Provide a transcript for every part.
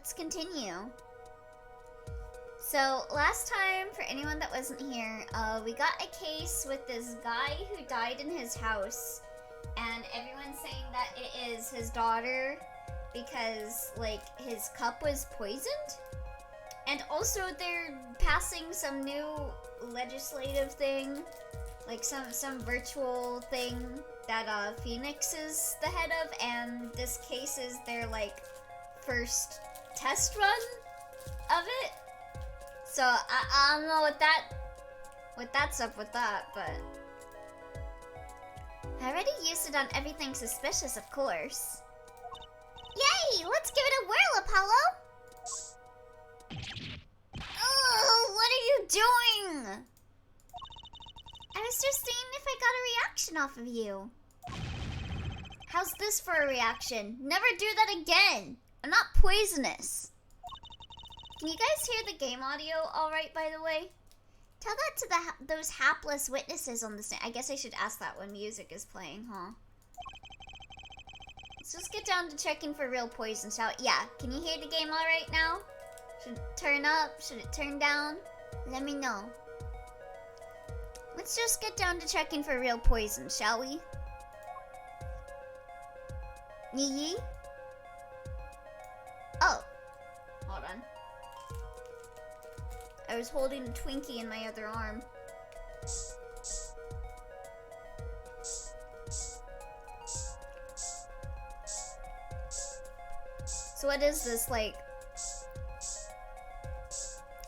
let's continue. So last time, for anyone that wasn't here, we got a case with this guy who died in his house, and everyone's saying that it is his daughter because like his cup was poisoned. And also they're passing some new legislative thing, like some virtual thing that Phoenix is the head of, and this case is their like first test run of it. So I don't know what that's up with that, but I already used it on everything suspicious, of course. Yay! Let's give it a whirl, Apollo! Oh, what are you doing? I was just seeing if I got a reaction off of you. How's this for a reaction? Never do that again! I'm not poisonous. Can you guys hear the game audio alright, by the way? Tell that to those hapless witnesses on the stand. I guess I should ask that when music is playing, huh? Let's just get down to checking for real poison, shall we? Yeah, can you hear the game alright now? Should it turn up? Should it turn down? Let me know. Let's just get down to checking for real poison, shall we? Yee? Oh. Hold on. I was holding a Twinkie in my other arm. So what is this, like?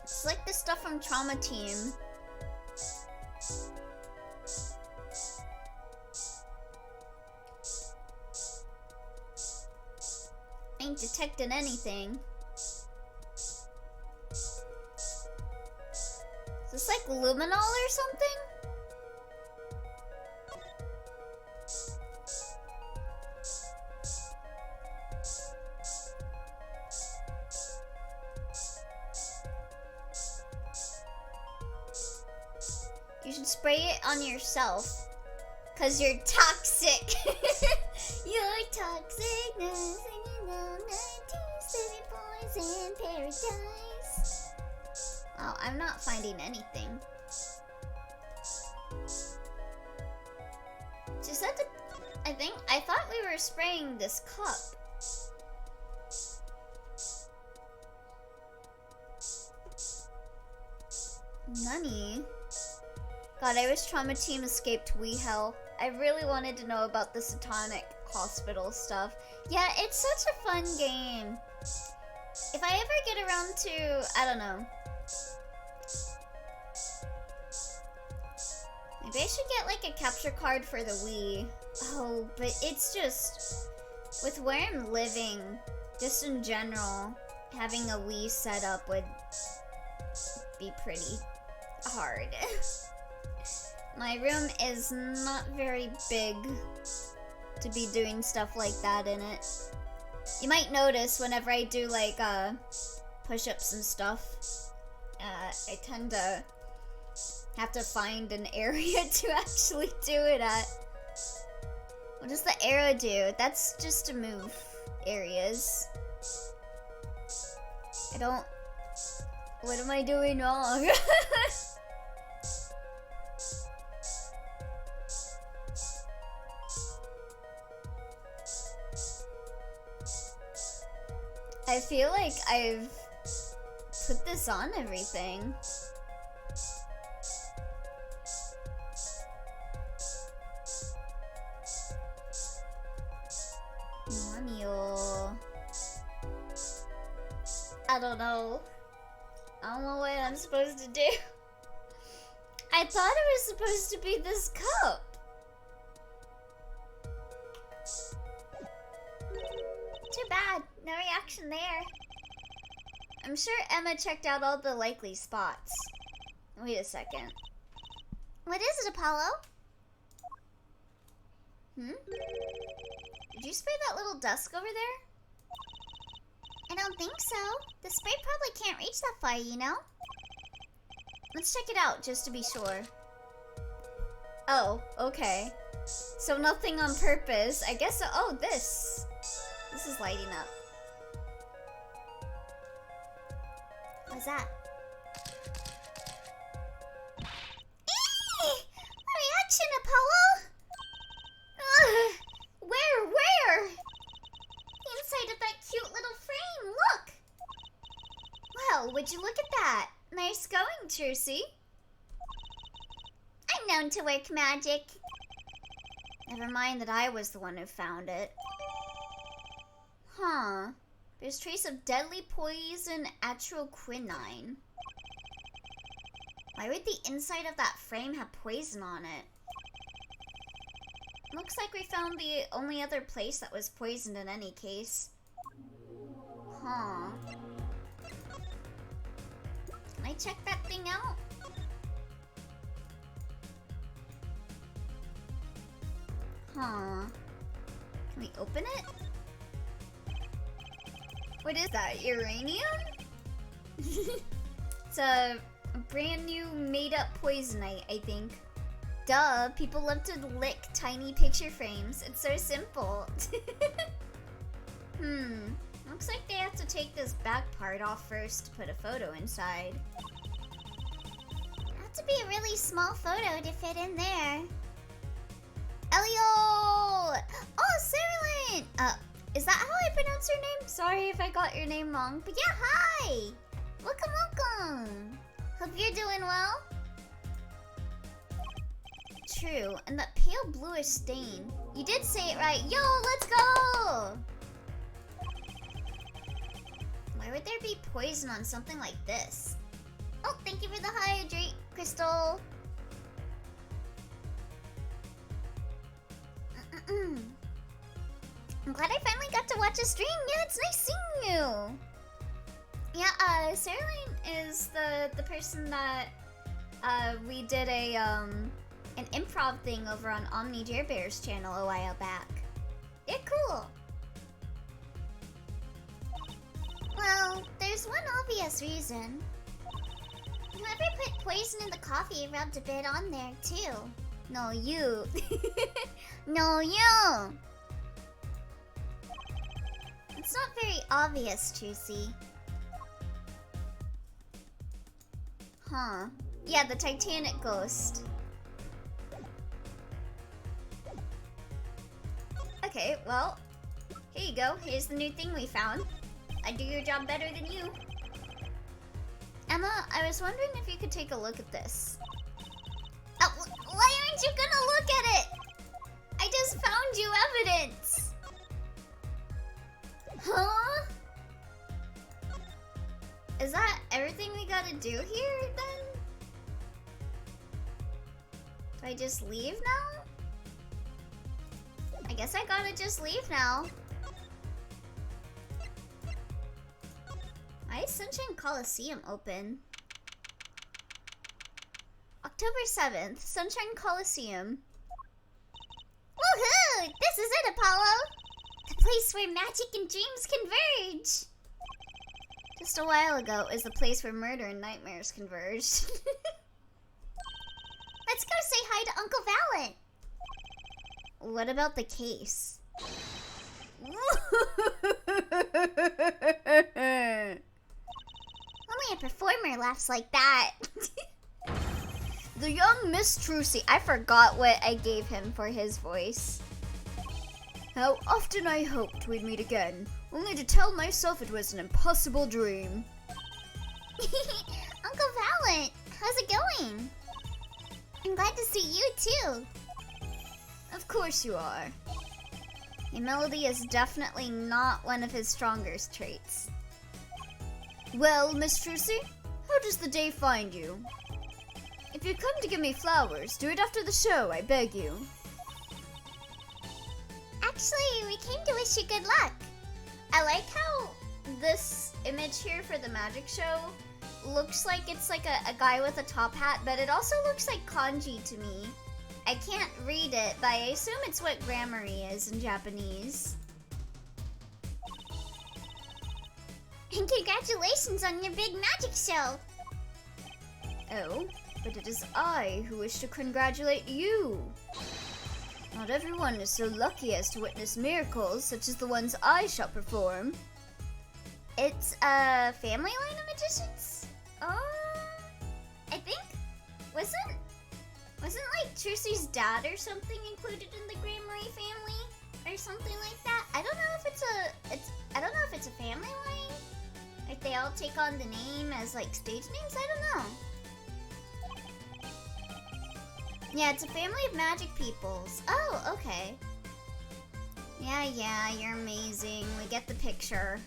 It's like the stuff from Trauma Team. Ain't detecting anything. Is this like luminol or something? You should spray it on yourself, 'cause you're toxic. You're toxic. Poison paradise. Oh, I'm not finding anything. Just had to. I thought we were spraying this cup. Nani? God, I wish Trauma Team escaped Wee Hell. I really wanted to know about the satanic hospital stuff. Yeah, it's such a fun game. If I ever get around to, I don't know. Maybe I should get like a capture card for the Wii. Oh, but it's just, with where I'm living, just in general, having a Wii set up would be pretty hard. My room is not very big to be doing stuff like that in it. You might notice whenever I do like push-ups and stuff, I tend to have to find an area to actually do it at. What does the arrow do? That's just to move areas. I don't... What am I doing wrong? I feel like I've put this on everything. Manio. I don't know. I don't know what I'm supposed to do. I thought it was supposed to be this cup. Too bad. No reaction there. I'm sure Emma checked out all the likely spots. Wait a second. What is it, Apollo? Did you spray that little dusk over there? I don't think so. The spray probably can't reach that far, you know? Let's check it out, just to be sure. Oh, okay. So nothing on purpose. I guess so. Oh, this is lighting up. How's that? Reaction, Apollo! Ugh. Where? The inside of that cute little frame, look! Well, would you look at that? Nice going, Trucy. I'm known to work magic. Never mind that I was the one who found it. Huh. There's trace of deadly poison atroquinine. Why would the inside of that frame have poison on it? Looks like we found the only other place that was poisoned in any case. Huh. Can I check that thing out? Huh. Can we open it? What is that? Uranium? It's a brand new made-up poisonite, I think. Duh, people love to lick tiny picture frames. It's so simple. Looks like they have to take this back part off first to put a photo inside. Have to be a really small photo to fit in there. Elio! Oh, Cerulean! Is that how I pronounce your name? Sorry if I got your name wrong. But yeah, hi! Welcome! Hope you're doing well. True, and that pale bluish stain. You did say it right. Yo, let's go! Why would there be poison on something like this? Oh, thank you for the hydrate, Crystal. I'm glad I finally got to watch a stream. Yeah, it's nice seeing you. Yeah, Cerulean is the person that we did an improv thing over on Omni Bear's channel a while back. Yeah, cool. Well, there's one obvious reason. Whoever put poison in the coffee rubbed a bit on there too. No, you. No, you. It's not very obvious, Trucy. Huh. Yeah, the Titanic ghost. Okay, well, here you go. Here's the new thing we found. I do your job better than you. Emma, I was wondering if you could take a look at this. Oh, why aren't you gonna look at it? I just found you evidence. Huh? Is that everything we gotta do here, then? Do I just leave now? I guess I gotta just leave now. Why is Sunshine Coliseum open? October 7th, Sunshine Coliseum. Woohoo! This is it, Apollo! The place where magic and dreams converge! Just a while ago, it was the place where murder and nightmares converged. Let's go say hi to Uncle Valent! What about the case? Only a performer laughs like that. The young Miss Trucy. I forgot what I gave him for his voice. How often I hoped we'd meet again, only to tell myself it was an impossible dream. Uncle Valent, how's it going? I'm glad to see you too. Of course you are. Humility is definitely not one of his strongest traits. Well, Miss Trucy, how does the day find you? If you come to give me flowers, do it after the show, I beg you. Actually, we came to wish you good luck. I like how this image here for the magic show looks like it's like a guy with a top hat, but it also looks like kanji to me. I can't read it, but I assume it's what grammary is in Japanese. And congratulations on your big magic show! Oh, but it is I who wish to congratulate you. Not everyone is so lucky as to witness miracles such as the ones I shall perform. It's a family line of magicians? I think wasn't like Trucy's dad or something included in the Gramarye family or something like that? I don't know if it's a family line. Like they all take on the name as like stage names. I don't know. Yeah, it's a family of magic peoples. Oh, okay. Yeah, you're amazing. We get the picture.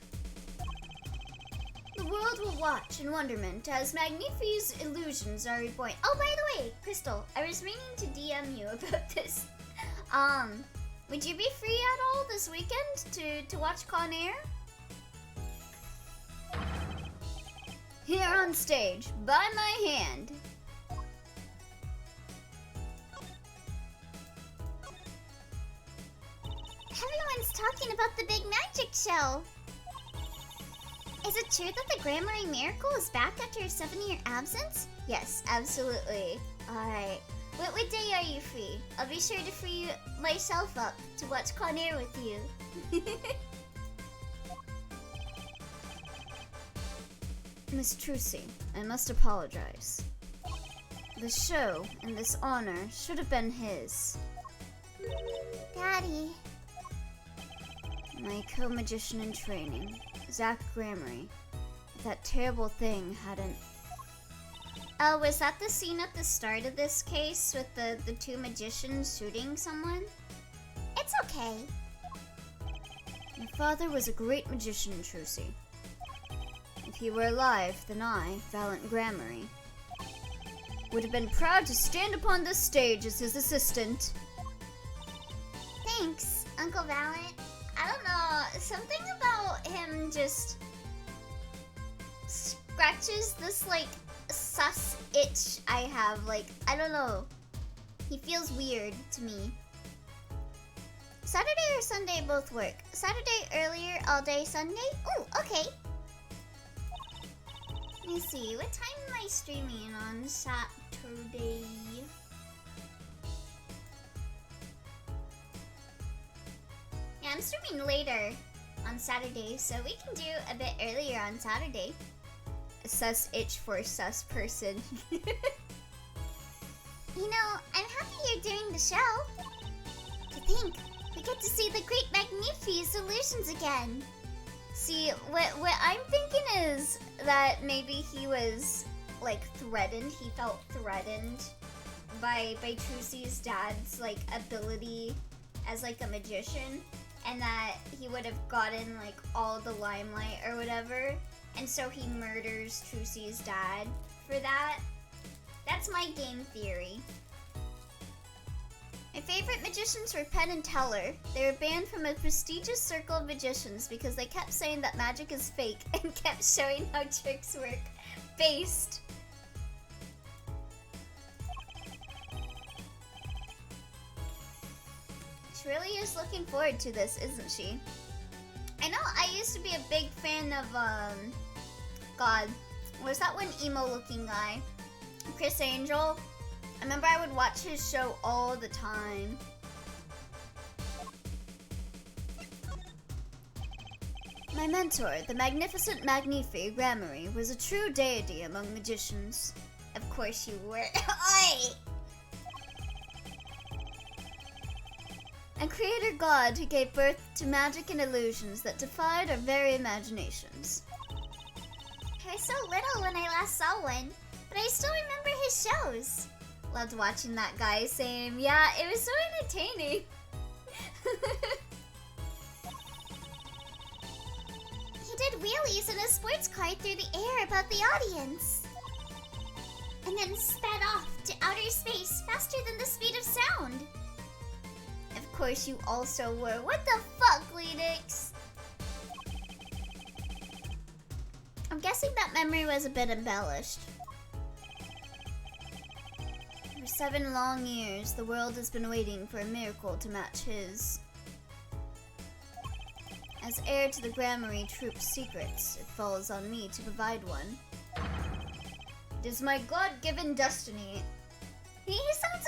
The world will watch in wonderment as Magnifi's illusions are reborn. Oh, by the way, Crystal, I was meaning to DM you about this. Would you be free at all this weekend to watch Con Air? Here on stage, by my hand. Everyone's talking about the big magic show. Is it true that the Gramarye Miracle is back after a 7-year absence? Yes, absolutely. Alright. What day are you free? I'll be sure to free myself up to watch Con Air with you. Miss Trucy, I must apologize. The show and this honor should have been his. Daddy. My co-magician in training, Zach Gramarye. If that terrible thing hadn't... Oh, was that the scene at the start of this case with the two magicians shooting someone? It's okay. My father was a great magician, Trucy. If he were alive, then I, Valiant Gramarye, would have been proud to stand upon this stage as his assistant. Thanks, Uncle Valiant. I don't know, something about him just scratches this like sus itch I have. Like, I don't know. He feels weird to me. Saturday or Sunday both work. Saturday earlier, all day Sunday? Oh, okay. Let me see, what time am I streaming on Saturday? Yeah, I'm streaming later on Saturday, so we can do a bit earlier on Saturday. A sus itch for sus person. You know, I'm happy you're doing the show. To think, we get to see the great Magnifi's illusions again. See, what I'm thinking is that maybe he was, like, threatened. He felt threatened by Trucy's dad's, like, ability as, like, a magician. And that he would have gotten, like, all the limelight or whatever. And so he murders Trucy's dad for that. That's my game theory. My favorite magicians were Penn and Teller. They were banned from a prestigious circle of magicians because they kept saying that magic is fake and kept showing how tricks work. Based. She really is looking forward to this, isn't she? I know I used to be a big fan of, God, was that one emo-looking guy? Chris Angel? I remember I would watch his show all the time. My mentor, the magnificent Magnifi Gramarye, was a true deity among magicians. Of course you were. Oi! A creator god who gave birth to magic and illusions that defied our very imaginations. I was so little when I last saw one, but I still remember his shows. Loved watching that guy, same. Yeah, it was so entertaining. He did wheelies in a sports car through the air above the audience. And then sped off to outer space faster than the speed of sound. Of course you also were. What the fuck, Lenix? I'm guessing that memory was a bit embellished. For 7 long years, the world has been waiting for a miracle to match his. As heir to the Gramarye Troupe's secrets, it falls on me to provide one. It is my God-given destiny. He sounds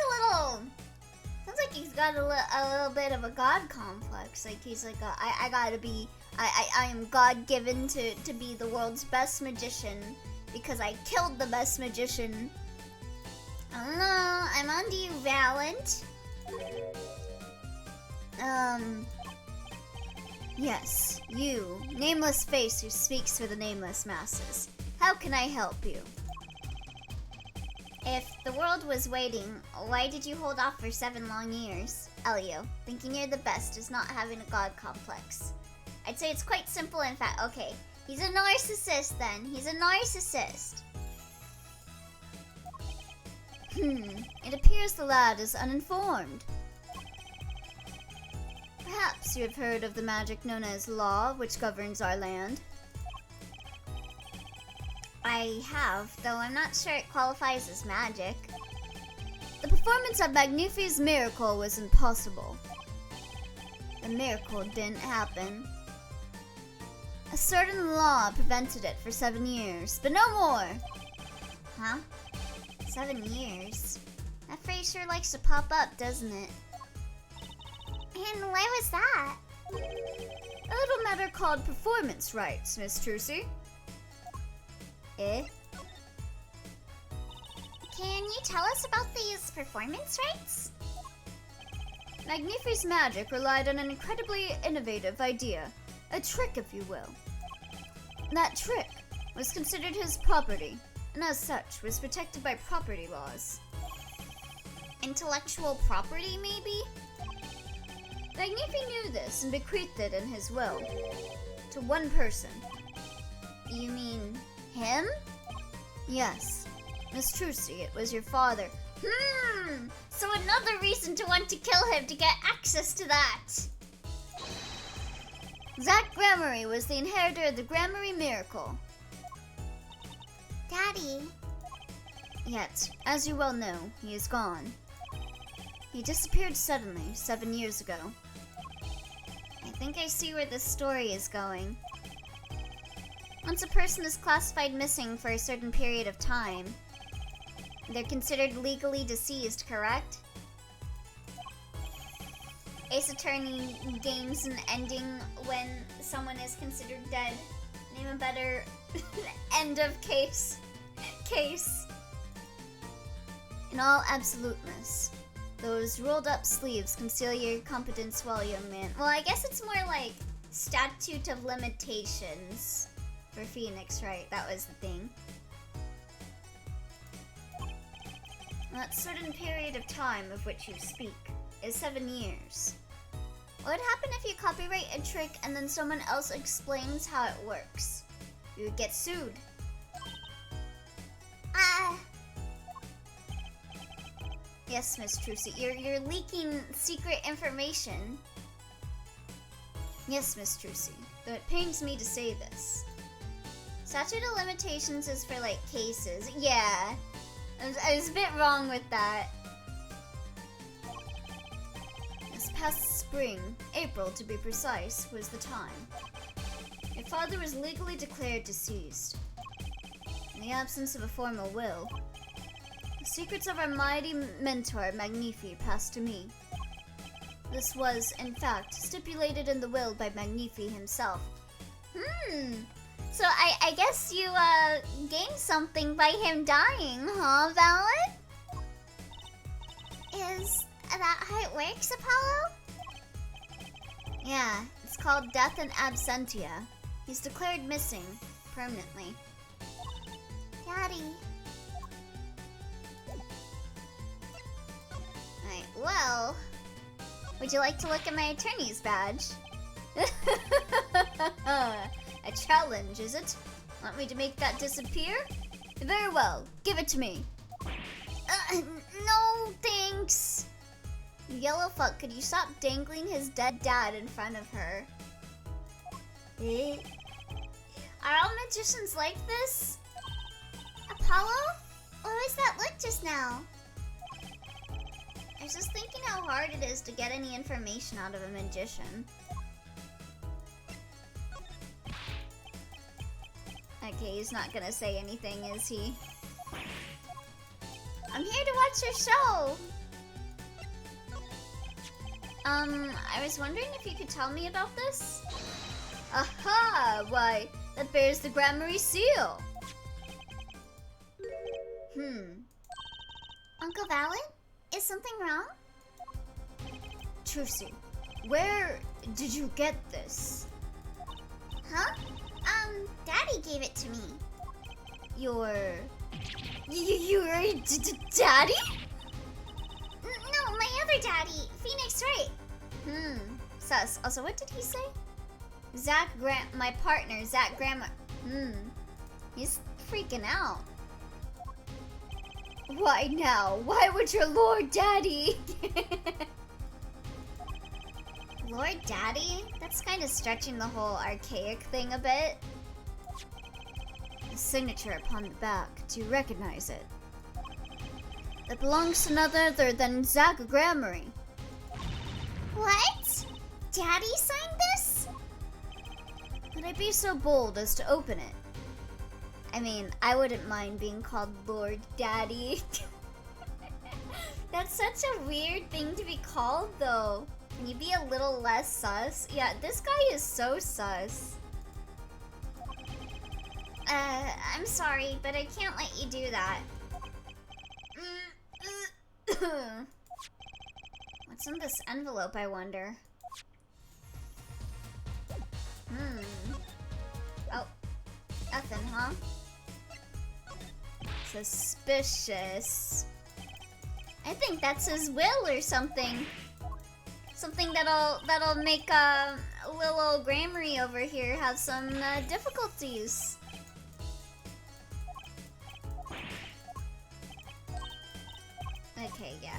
like he's got a little bit of a god complex. Like he's like, I am God-given to be the world's best magician, because I killed the best magician. I don't know, I'm on to you, Valent. Yes, you, nameless face who speaks for the nameless masses. How can I help you? If the world was waiting, why did you hold off for 7 long years? Elio, thinking you're the best is not having a god complex. I'd say it's quite simple, in fact. Okay, he's a narcissist then. He's a narcissist. It appears the lad is uninformed. Perhaps you have heard of the magic known as law, which governs our land. I have, though I'm not sure it qualifies as magic. The performance of Magnifi's miracle was impossible. The miracle didn't happen. A certain law prevented it for 7 years, but no more. Huh? 7 years? That phrase sure likes to pop up, doesn't it? And why was that? A little matter called performance rights, Miss Trucy. Eh? Can you tell us about these performance rights? Magnifi's magic relied on an incredibly innovative idea. A trick, if you will. That trick was considered his property, and as such was protected by property laws. Intellectual property, maybe? Magnifi knew this and bequeathed it in his will. To one person. You mean him? Yes. Miss Trucy, it was your father. So another reason to want to kill him to get access to that. Zach Gramarye was the inheritor of the Gramarye miracle. Daddy. Yet, as you well know, he is gone. He disappeared suddenly 7 years ago. I think I see where this story is going. Once a person is classified missing for a certain period of time, they're considered legally deceased, correct? Ace Attorney games an ending when someone is considered dead. Name a better end of case. In all absoluteness, those rolled up sleeves conceal your competence well, young man. Well, I guess it's more like statute of limitations for Phoenix, right? That was the thing. That certain period of time of which you speak is 7 years. What would happen if you copyright a trick and then someone else explains how it works? You would get sued. Yes, Miss Trucy, you're leaking secret information. Yes, Miss Trucy, though it pains me to say this. Statute of limitations is for, like, cases. Yeah, I was a bit wrong with that. This past spring, April to be precise, was the time. Your father was legally declared deceased. In the absence of a formal will, the secrets of our mighty mentor, Magnifi, passed to me. This was, in fact, stipulated in the will by Magnifi himself. So I guess you, gained something by him dying, huh, Valid? Is that how it works, Apollo? Yeah, it's called death in absentia. He's declared missing, permanently. Daddy. Alright, well, would you like to look at my attorney's badge? A challenge, is it? Want me to make that disappear? Very well, give it to me. No, thanks. You yellow fuck, could you stop dangling his dead dad in front of her? Are all magicians like this? Apollo? What was that look just now? I was just thinking how hard it is to get any information out of a magician. Okay, he's not gonna say anything, is he? I'm here to watch your show! I was wondering if you could tell me about this? Aha! Why, that bears the Gramarye seal! Uncle Valen? Is something wrong? Trucy, where did you get this? Huh? Daddy gave it to me. Your daddy? No, my other daddy. Phoenix Wright. Sus. Also, what did he say? My partner, Zach Grandma. He's freaking out. Why now? Why would your Lord Daddy? Lord Daddy? That's kind of stretching the whole archaic thing a bit. A signature upon the back. Do you recognize it? It belongs to none other than Zach Grammary. What? Daddy signed this? Could I be so bold as to open it? I mean, I wouldn't mind being called Lord Daddy. That's such a weird thing to be called, though. Can you be a little less sus? Yeah, this guy is so sus. I'm sorry, but I can't let you do that. What's in this envelope, I wonder? Oh, nothing, huh? Suspicious. I think that's his will or something. Something that'll make little old Grammary over here have some difficulties. Okay, yeah,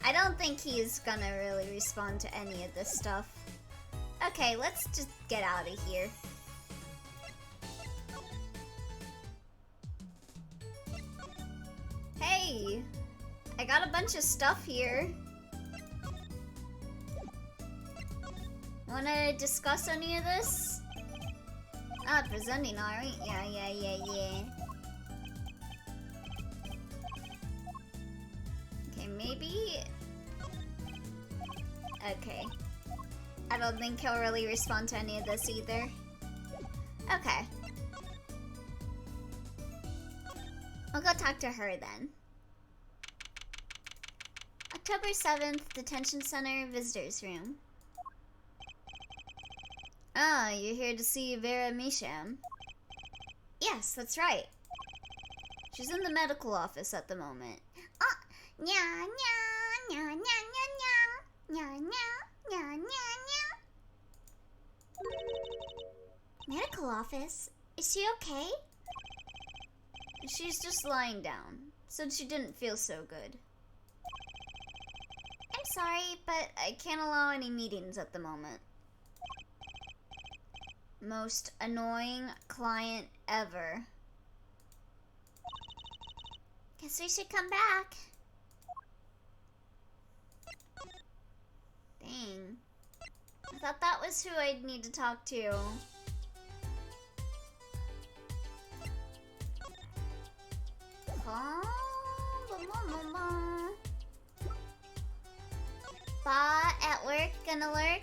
I don't think he's gonna really respond to any of this stuff. Okay, let's just get out of here. Hey! I got a bunch of stuff here. Wanna discuss any of this? Presenting, alright? Yeah. Okay, maybe... Okay. I don't think he'll really respond to any of this either. Okay. I'll go talk to her then. October 7th, Detention Center, Visitors Room. Ah, you're here to see Vera Misham. Yes, that's right. She's in the medical office at the moment. Nya, nya, nya, nya, nya, nya, nya, nya, nya, nya, nya. Medical office? Is she okay? She's just lying down. Said she didn't feel so good. I'm sorry, but I can't allow any meetings at the moment. Most annoying client ever. Guess we should come back. Dang. I thought that was who I'd need to talk to. Ba at work, gonna lurk.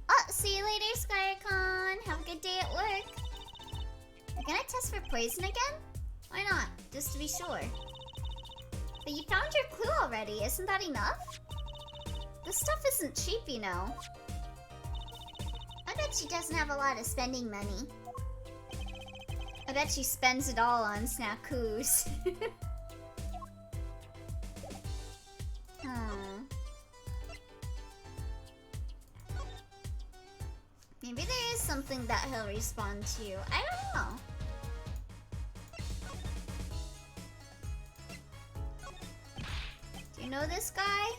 Oh, see you later, Skycon. Have a good day at work. You're gonna test for poison again? Why not? Just to be sure. But you found your clue already. Isn't that enough? This stuff isn't cheap, you know. I bet she doesn't have a lot of spending money. I bet she spends it all on snackoos. Maybe there is something that he'll respond to. I don't know. Do you know this guy?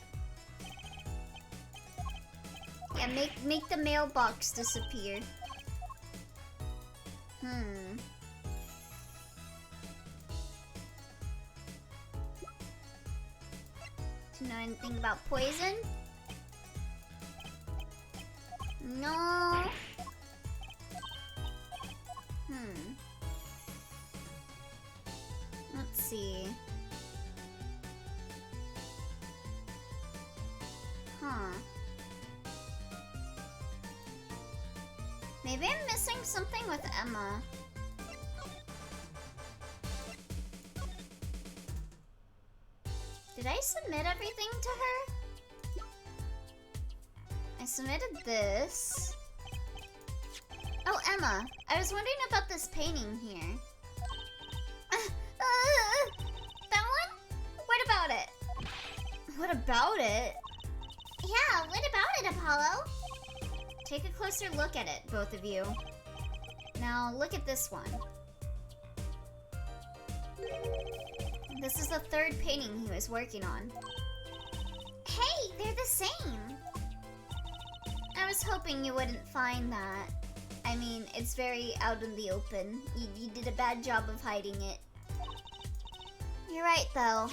Yeah, make the mailbox disappear. Do you know anything about poison? No. Let's see. Maybe I'm missing something with Emma. Did I submit everything to her? I submitted this. Oh, Emma, I was wondering about this painting here. That one? What about it? What about it? Yeah, what about it, Apollo? Take a closer look at it, both of you. Now, look at this one. This is the third painting he was working on. Hey, they're the same! I was hoping you wouldn't find that. I mean, it's very out in the open. You did a bad job of hiding it. You're right, though.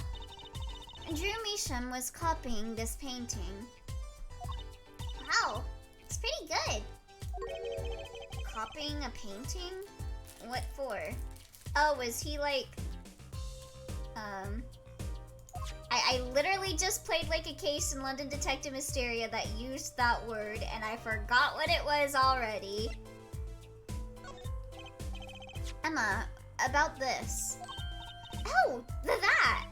Drew Misham was copying this painting. Wow, it's pretty good. Copying a painting? What for? Oh, was he like... I literally just played like a case in London Detective Mysteria that used that word, and I forgot what it was already. Emma, about this. Oh, that!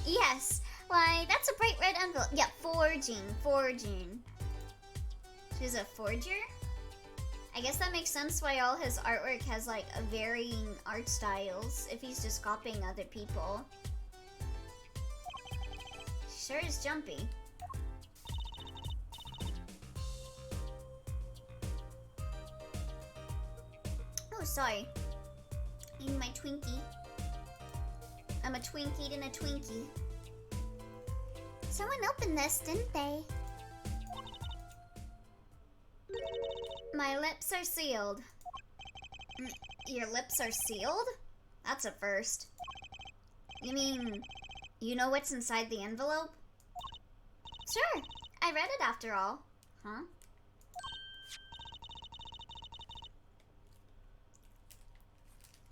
Yes, why, that's a bright red envelope. Yeah, forging. She's a forger? I guess that makes sense why all his artwork has like a varying art styles if he's just copying other people. Sure is jumpy. Oh, sorry. Eating my Twinkie. I'm a Twinkie and a Twinkie. Someone opened this, didn't they? My lips are sealed. Your lips are sealed? That's a first. You mean, you know what's inside the envelope? Sure, I read it after all. Huh?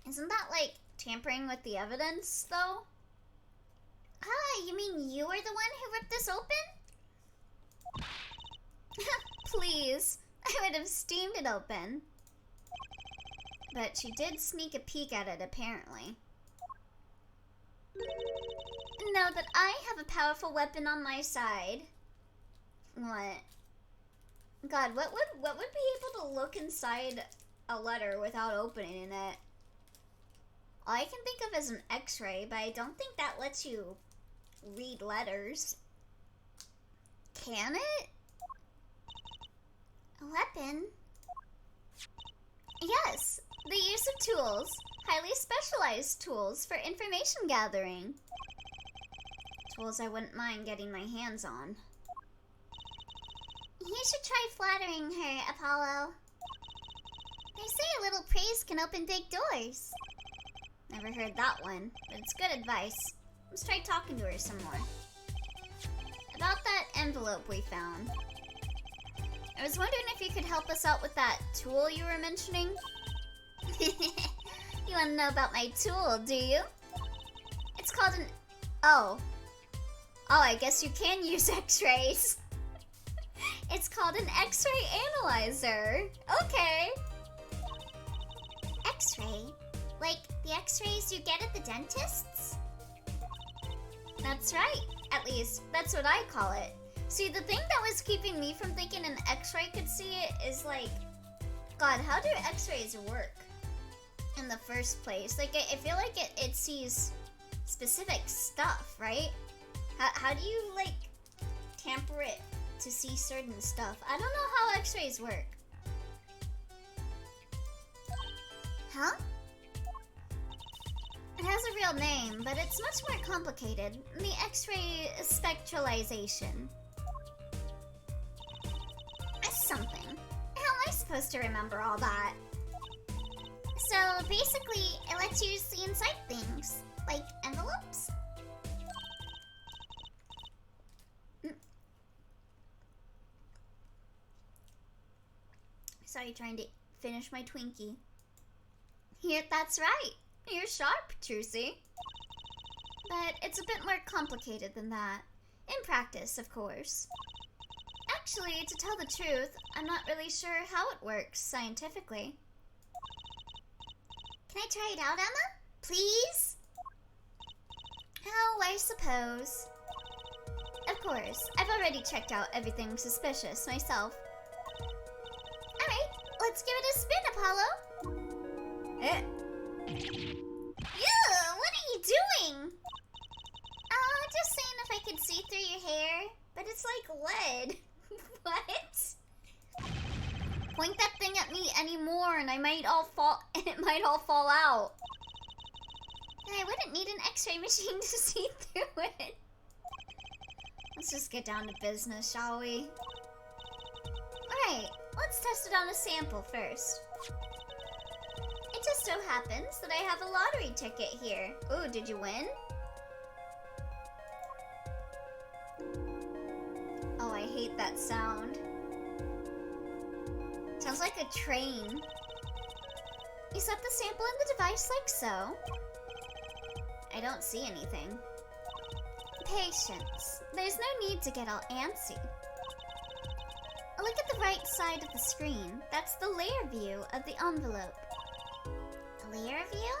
Isn't that like tampering with the evidence, though? Ah, you mean you were the one who ripped this open? Please, I would have steamed it open. But she did sneak a peek at it, apparently. Know that I have a powerful weapon on my side. What? God, what would be able to look inside a letter without opening it? All I can think of is an X-ray, but I don't think that lets you read letters. Can it? A weapon? Yes, the use of tools, highly specialized tools for information gathering. Tools I wouldn't mind getting my hands on. You should try flattering her, Apollo. They say a little praise can open big doors. Never heard that one, but it's good advice. Let's try talking to her some more. About that envelope we found. I was wondering if you could help us out with that tool you were mentioning. You want to know about my tool, do you? It's called an... Oh, I guess you can use X-rays. It's called an X-ray analyzer. Okay. X-ray? Like the X-rays you get at the dentist's? That's right. At least, that's what I call it. See, the thing that was keeping me from thinking an X-ray could see it is like... God, how do X-rays work in the first place? Like, I feel like it sees specific stuff, right? How do you, like, tamper it to see certain stuff? I don't know how X-rays work. Huh? It has a real name, but it's much more complicated. The X-ray spectralization. Something. How am I supposed to remember all that? So basically, it lets you see inside things, like envelopes. Sorry, trying to finish my Twinkie. Here, that's right. You're sharp, Trucy. But it's a bit more complicated than that. In practice, of course. Actually, to tell the truth, I'm not really sure how it works scientifically. Can I try it out, Emma? Please? Oh, I suppose. Of course, I've already checked out everything suspicious myself. Alright, let's give it a spin, Apollo. Ew, what are you doing? Just saying if I could see through your hair, but it's like lead. What? Point that thing at me anymore and it might all fall out. I wouldn't need an x-ray machine to see through it. Let's just get down to business, shall we? Alright, let's test it on a sample first. It just so happens that I have a lottery ticket here. Ooh, did you win? Oh, I hate that sound. Sounds like a train. You set the sample in the device like so. I don't see anything. Patience. There's no need to get all antsy. Look at the right side of the screen. That's the layer view of the envelope. Layer view?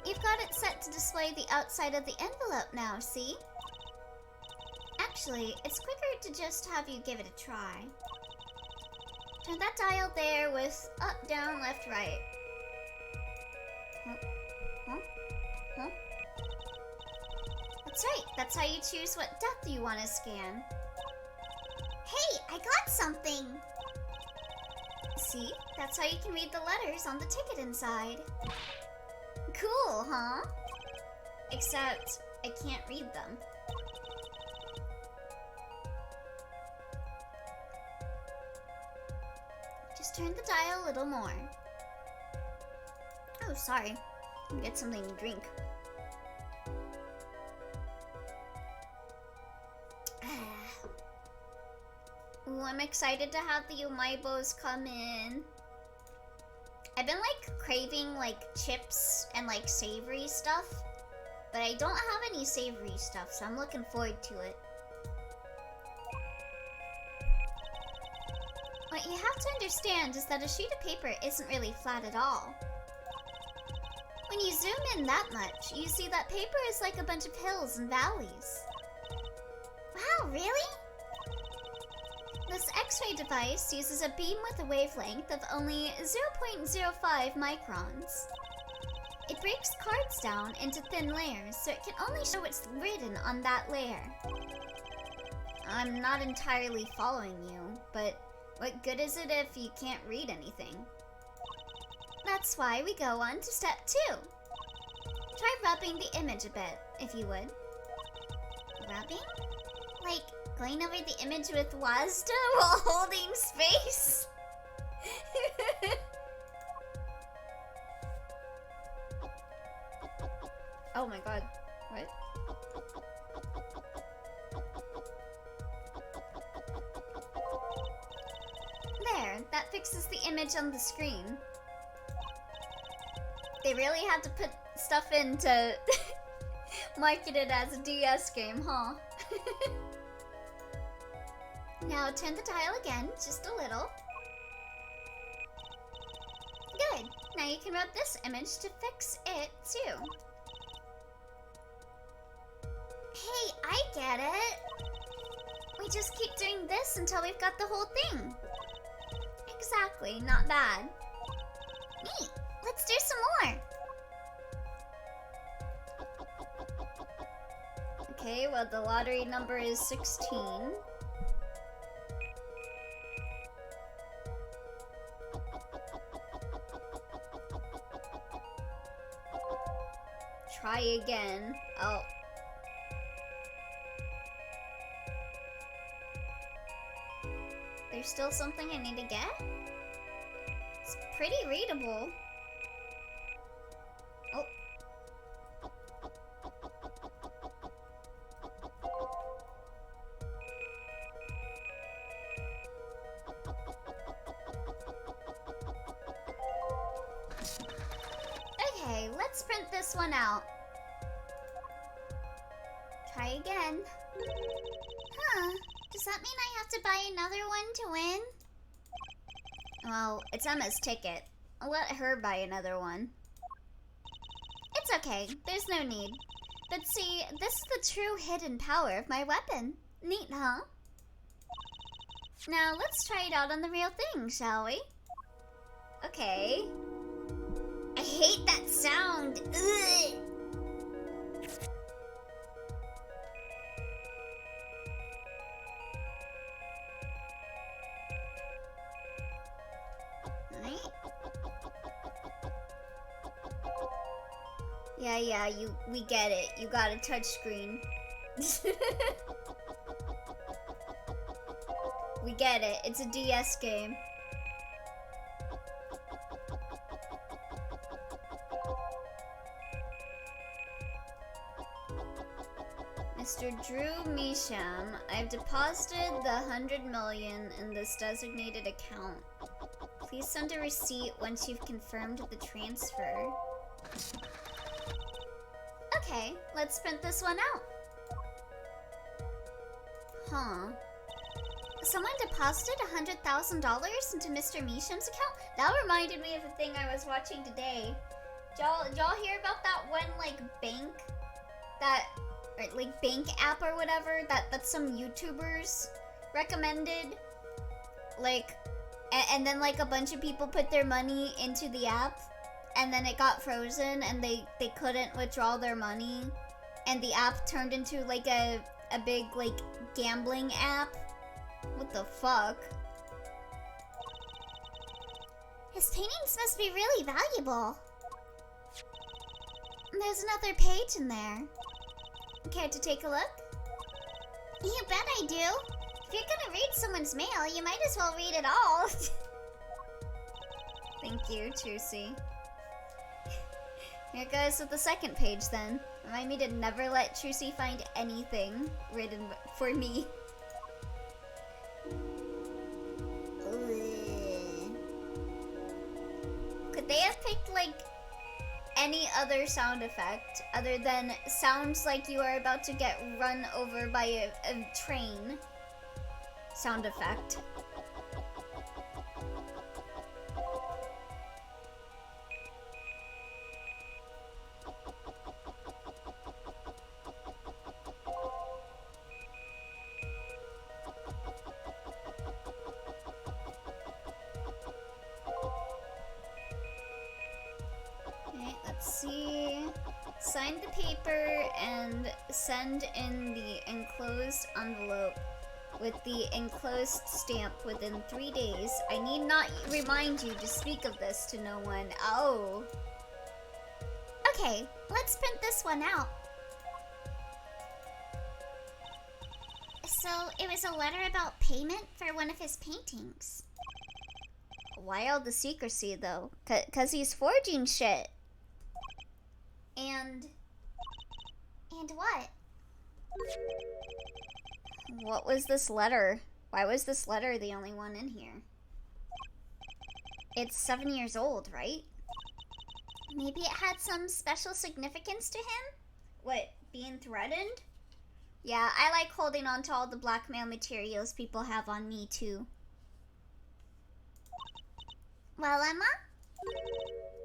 You've got it set to display the outside of the envelope now, see? Actually, it's quicker to just have you give it a try. Turn that dial there with up, down, left, right. Huh? That's right, that's how you choose what depth you want to scan. Hey, I got something! See? That's how you can read the letters on the ticket inside. Cool, huh? Except, I can't read them. Just turn the dial a little more. Oh, sorry. Get something to drink. Ooh, I'm excited to have the Umaibos come in. I've been like craving like chips and like savory stuff, but I don't have any savory stuff, so I'm looking forward to it. What you have to understand is that a sheet of paper isn't really flat at all. When you zoom in that much, you see that paper is like a bunch of hills and valleys. Wow, really? This X-ray device uses a beam with a wavelength of only 0.05 microns. It breaks cards down into thin layers, so it can only show what's written on that layer. I'm not entirely following you, but what good is it if you can't read anything? That's why we go on to step 2. Try rubbing the image a bit, if you would. Rubbing? Like going over the image with Wazda while holding space? Oh my god. What? There, that fixes the image on the screen. They really had to put stuff in to market it as a DS game, huh? Now turn the dial again, just a little. Good. Now you can rub this image to fix it too. Hey, I get it. We just keep doing this until we've got the whole thing. Exactly, not bad. Neat. Let's do some more. Okay, well the lottery number is 16. Try again. Oh. There's still something I need to get? It's pretty readable. Oh. Okay, let's print this one out. Try again. Huh. Does that mean I have to buy another one to win? Well, it's Emma's ticket. I'll let her buy another one. It's okay. There's no need. But see, this is the true hidden power of my weapon. Neat, huh? Now let's try it out on the real thing, shall we? Okay. I hate that sound. Ugh. Yeah, we get it. You got a touch screen. We get it. It's a DS game. Mr. Drew Misham, I've deposited the 100 million in this designated account. Please send a receipt once you've confirmed the transfer. Okay, let's print this one out. Huh. Someone deposited $100,000 into Mr. Misham's account? That reminded me of a thing I was watching today. Did y'all hear about that one, like, bank? Bank app or whatever that some YouTubers recommended? Like, and then, like, a bunch of people put their money into the app, and then it got frozen, and they couldn't withdraw their money, and the app turned into, like, a big, like, gambling app. What the fuck? His paintings must be really valuable. There's another page in there. Care to take a look? You bet I do. If you're gonna read someone's mail, you might as well read it all. Thank you, Trucy. Here goes with the second page then. Remind me to never let Trucy find anything written for me. Could they have picked, like, any other sound effect other than sounds like you are about to get run over by a train sound effect? See, sign the paper and send in the enclosed envelope with the enclosed stamp within 3 days. I need not remind you to speak of this to no one. Oh. Okay, let's print this one out. So, it was a letter about payment for one of his paintings. Why all the secrecy, though? 'Cause he's forging shit. And what? What was this letter? Why was this letter the only one in here? It's 7 years old, right? Maybe it had some special significance to him? What, being threatened? Yeah, I like holding on to all the blackmail materials people have on me, too. Well, Emma?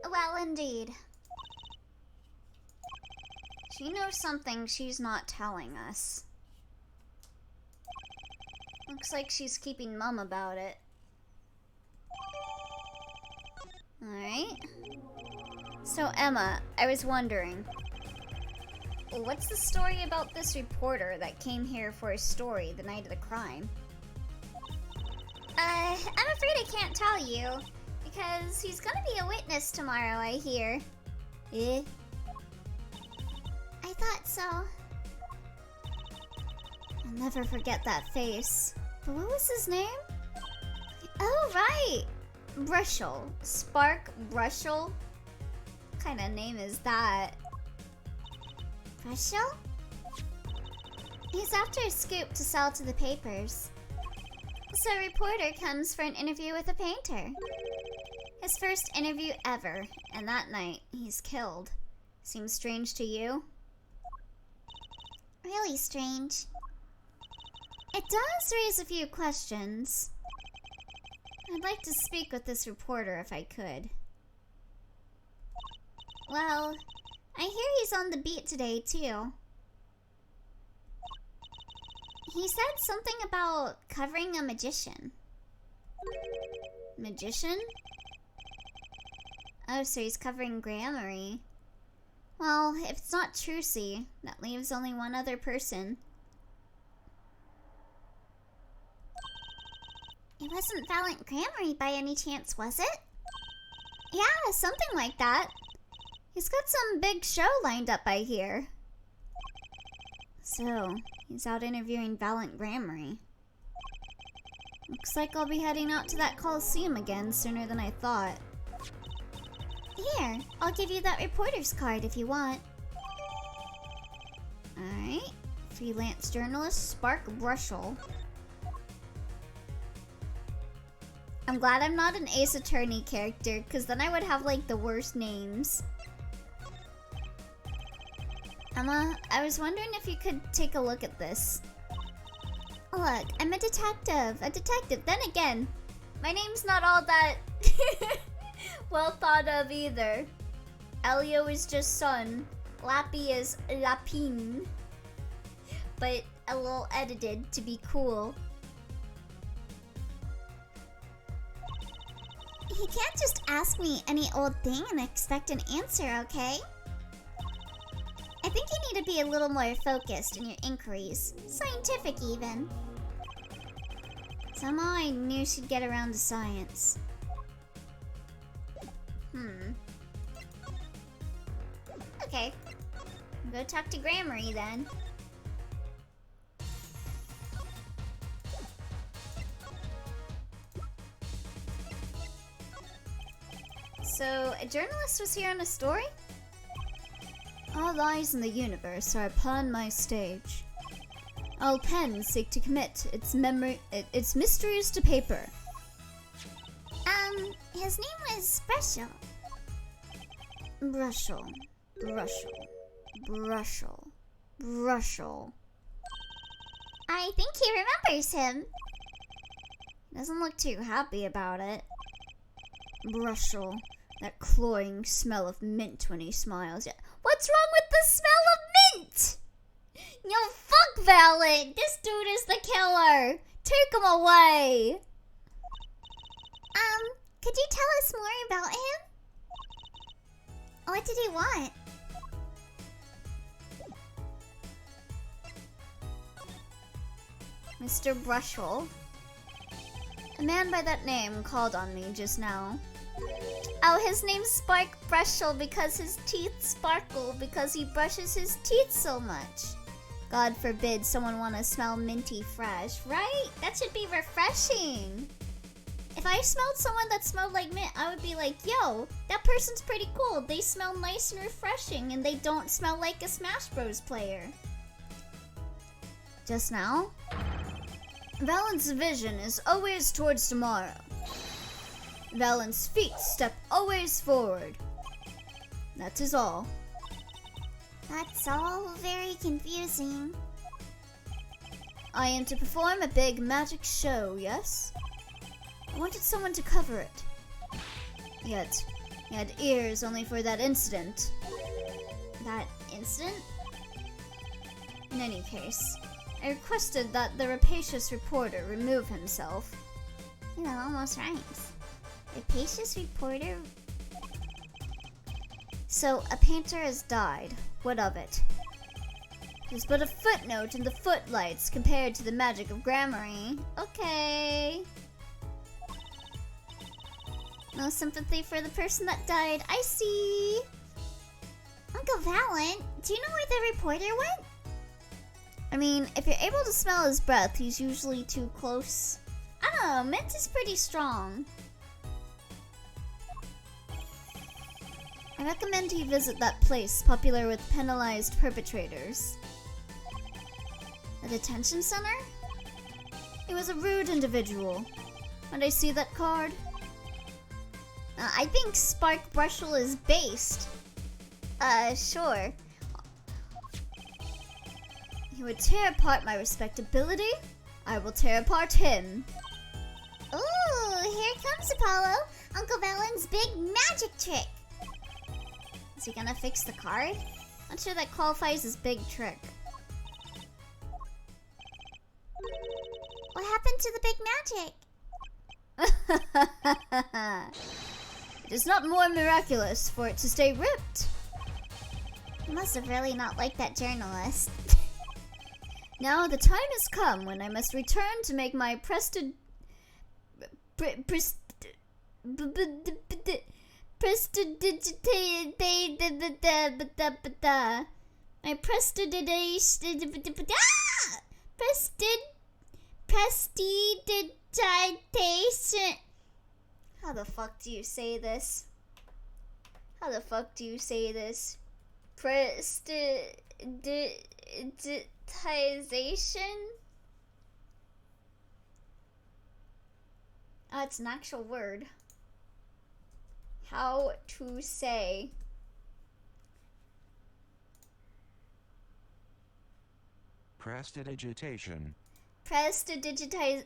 Well, indeed. She knows something she's not telling us. Looks like she's keeping mum about it. Alright. So, Emma, I was wondering, what's the story about this reporter that came here for a story the night of the crime? I'm afraid I can't tell you, because he's gonna be a witness tomorrow, I hear. Eh? I thought so. I'll never forget that face. But what was his name? Oh, right! Brushel. Spark Brushel? What kind of name is that? Brushel? He's after a scoop to sell to the papers. So a reporter comes for an interview with a painter. His first interview ever, and that night, he's killed. Seems strange to you? Really strange. It does raise a few questions. I'd like to speak with this reporter if I could. Well, I hear he's on the beat today, too. He said something about covering a magician. Magician? Oh, so he's covering Grammary. Well, if it's not Trucy, that leaves only one other person. It wasn't Valiant Grammary by any chance, was it? Yeah, something like that. He's got some big show lined up, I hear. So, he's out interviewing Valiant Grammary. Looks like I'll be heading out to that Coliseum again sooner than I thought. Here, I'll give you that reporter's card if you want. Alright. Freelance journalist Spark Brushel. I'm glad I'm not an Ace Attorney character, because then I would have like the worst names. Emma, I was wondering if you could take a look at this. Look, I'm a detective. Then again, my name's not all that well thought of either. Elio is just Sun. Lappy is Lapine. But a little edited to be cool. You can't just ask me any old thing and expect an answer, okay? I think you need to be a little more focused in your inquiries. Scientific, even. Somehow I knew she'd get around to science. Okay. Go talk to Grammary then. So, a journalist was here on a story? All lies in the universe are upon my stage. All pens seek to commit its mysteries to paper. His name was Special. Brushel. I think he remembers him. Doesn't look too happy about it. Brushel. That cloying smell of mint when he smiles. What's wrong with the smell of mint? Yo, fuck Valiant! This dude is the killer! Take him away! Could you tell us more about him? What did he want? Mr. Brushel. A man by that name called on me just now. Oh, his name's Spark Brushel because his teeth sparkle because he brushes his teeth so much. God forbid someone want to smell minty fresh, right? That should be refreshing. If I smelled someone that smelled like mint, I would be like, yo, that person's pretty cool. They smell nice and refreshing and they don't smell like a Smash Bros player. Just now? Valen's vision is always towards tomorrow. Valen's feet step always forward. That is all. That's all very confusing. I am to perform a big magic show, yes? I wanted someone to cover it. Yet, he had ears only for that incident. That incident? In any case, I requested that the rapacious reporter remove himself. That almost rhymes. Rapacious reporter? So, a painter has died. What of it? There's but a footnote in the footlights compared to the magic of Grammary. Okay. No sympathy for the person that died. I see. Uncle Valen, do you know where the reporter went? I mean, if you're able to smell his breath, he's usually too close. I don't know, mint is pretty strong. I recommend he visit that place popular with penalized perpetrators. A detention center? He was a rude individual. When I see that card, I think Spark Brushel is based. Sure. He would tear apart my respectability. I will tear apart him. Ooh, here comes Apollo. Uncle Valen's big magic trick. Is he gonna fix the card? Not sure that qualifies as big trick. What happened to the big magic? It is not more miraculous for it to stay ripped. You must have really not liked that journalist. Now the time has come when I must return to make my prestidigitation. How the fuck do you say this? How the fuck do you say this? Prestidigitization? Oh, it's an actual word. How to say. Prestidigitation. Prestidigitize.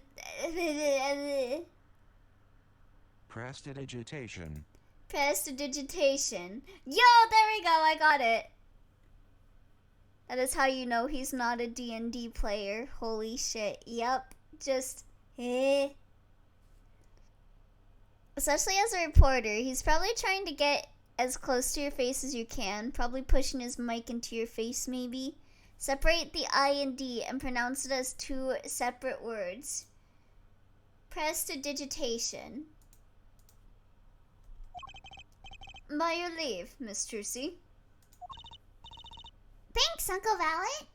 Prestidigitation. Prestidigitation. Yo, there we go. I got it. That is how you know he's not a D&D player. Holy shit. Yep. Just Especially as a reporter, he's probably trying to get as close to your face as you can. Probably pushing his mic into your face, maybe. Separate the I and D and pronounce it as two separate words. Prestidigitation. By your leave, Miss Trucy. Thanks, Uncle Valet.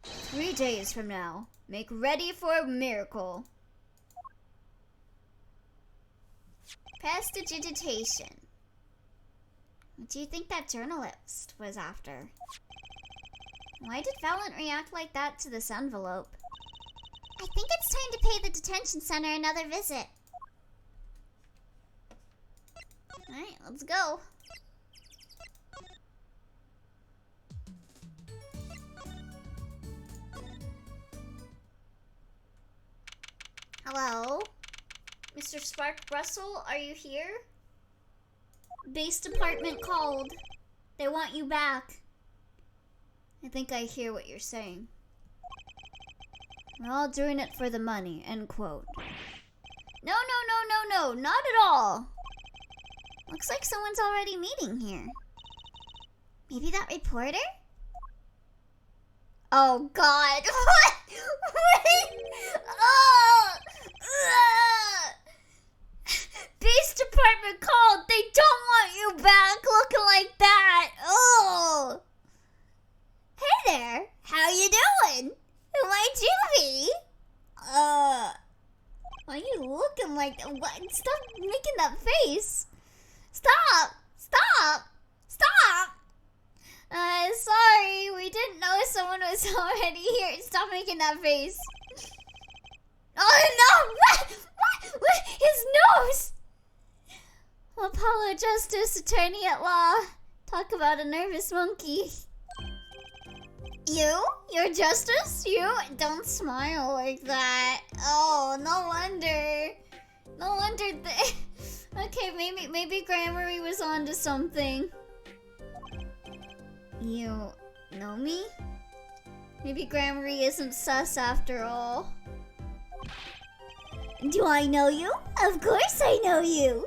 3 days from now, make ready for a miracle. Prestidigitation. What do you think that journalist was after? Why did Valent react like that to this envelope? I think it's time to pay the detention center another visit. Alright, let's go. Hello? Mr. Spark Russell, are you here? Base department called. They want you back. I think I hear what you're saying. We're all doing it for the money, end quote. No, not at all. Looks like someone's already meeting here. Maybe that reporter? Oh God! What? Wait! Oh! Base department called. They don't want you back looking like that. Oh! Hey there. How you doing? Who might you be? Why are you looking like that? What? Stop making that face. Stop! Sorry, we didn't know someone was already here. Stop making that face. Oh no! What? His nose! Apollo Justice, attorney at law. Talk about a nervous monkey. You? You're Justice? You? Don't smile like that. Oh, no wonder. Okay, maybe Grammary was onto something. You know me? Maybe Grammary isn't sus after all. Do I know you? Of course I know you.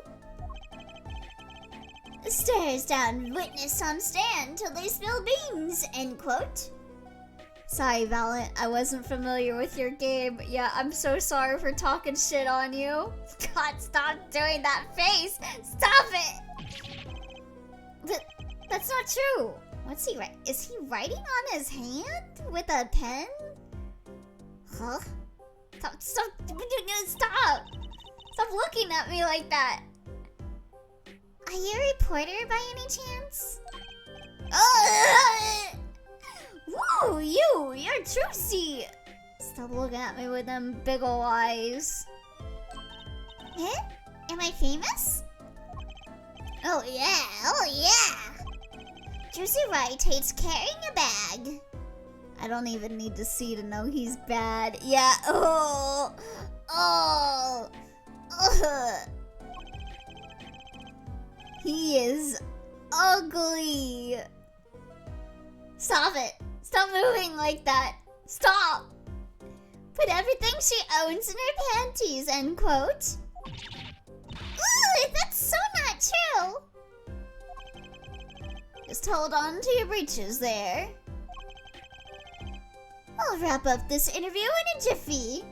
Stares down witness on stand till they spill beans, end quote. Sorry, Valent, I wasn't familiar with your game. Yeah, I'm so sorry for talking shit on you. God, stop doing that face! Stop it! That's not true. What's he writing? Is he writing on his hand? With a pen? Huh? Stop looking at me like that. Are you a reporter by any chance? Whoa, you're Trucy. Stop looking at me with them big ol' eyes. Eh? Am I famous? Oh yeah. Juicy Right hates carrying a bag. I don't even need to see to know he's bad. Yeah, He is ugly. Stop it. Stop moving like that. Stop. Put everything she owns in her panties, end quote. Ooh, that's so not true. Just hold on to your breeches there. I'll wrap up this interview in a jiffy.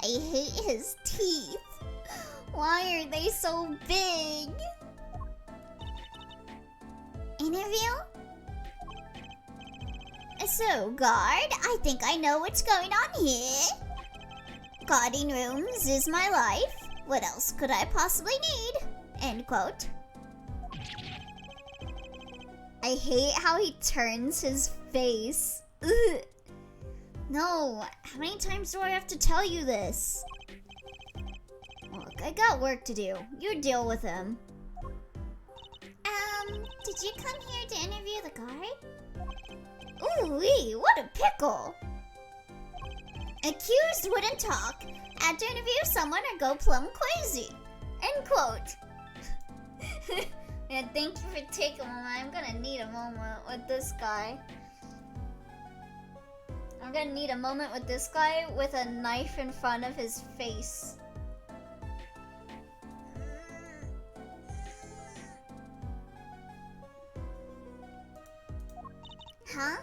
I hate his teeth. Why are they so big? Interview? So, guard, I think I know what's going on here. Guarding rooms is my life. What else could I possibly need? End quote. I hate how he turns his face. Ugh. No, how many times do I have to tell you this? Look, I got work to do. You deal with him. Did you come here to interview the guard? Ooh-wee, what a pickle! Accused wouldn't talk. Had to interview someone or go plumb crazy. End quote. Yeah, thank you for taking a moment. I'm gonna need a moment with this guy. I'm gonna need a moment with this guy with a knife in front of his face. Huh?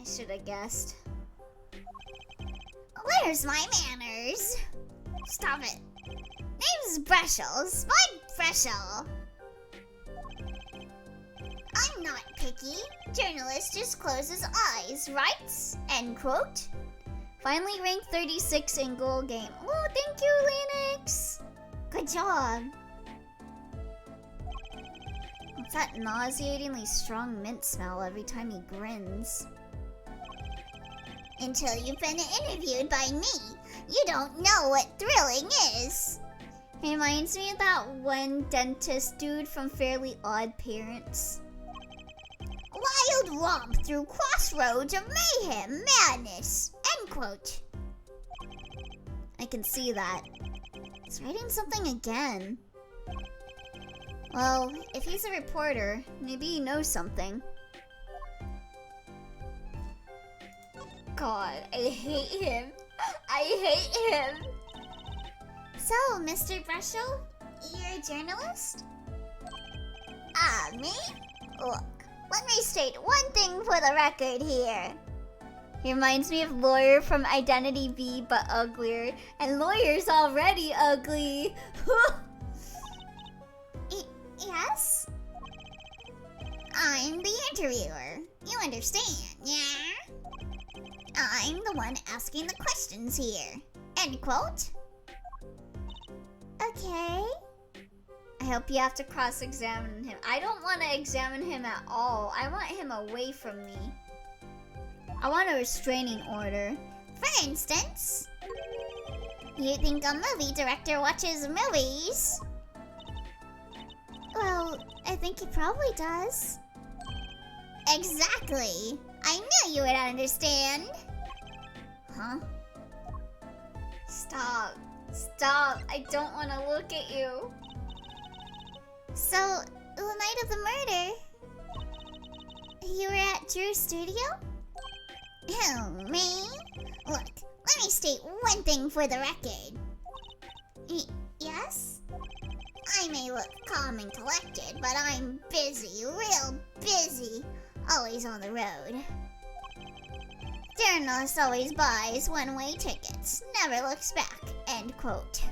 I should have guessed. Where's my manners? Stop it. Name's Breshel. Spike Breshel. I'm not picky. Journalist just closes eyes, right? End quote. Finally ranked 36 in goal game. Oh, thank you, Linux. Good job. What's that nauseatingly strong mint smell every time he grins? Until you've been interviewed by me, you don't know what thrilling is. He reminds me of that one dentist dude from Fairly Odd Parents. Wild romp through crossroads of mayhem, madness. End quote. I can see that. He's writing something again. Well, if he's a reporter, maybe he knows something. God, I hate him. I hate him. So, Mr. Breshel, you're a journalist? Me? Look, let me state one thing for the record here. He reminds me of Lawyer from Identity V, but uglier. And Lawyer's already ugly. Yes? I'm the interviewer. You understand, yeah? I'm the one asking the questions here. End quote. Okay. I hope you have to cross-examine him. I don't want to examine him at all. I want him away from me. I want a restraining order. For instance, you think a movie director watches movies? Well, I think he probably does. Exactly. I knew you would understand. Huh? Stop. Stop. I don't want to look at you. So, the night of the murder, you were at Drew's studio? Oh, me? Look, let me state one thing for the record. Yes? I may look calm and collected, but I'm busy, real busy. Always on the road. Journalist always buys one-way tickets, never looks back, end quote.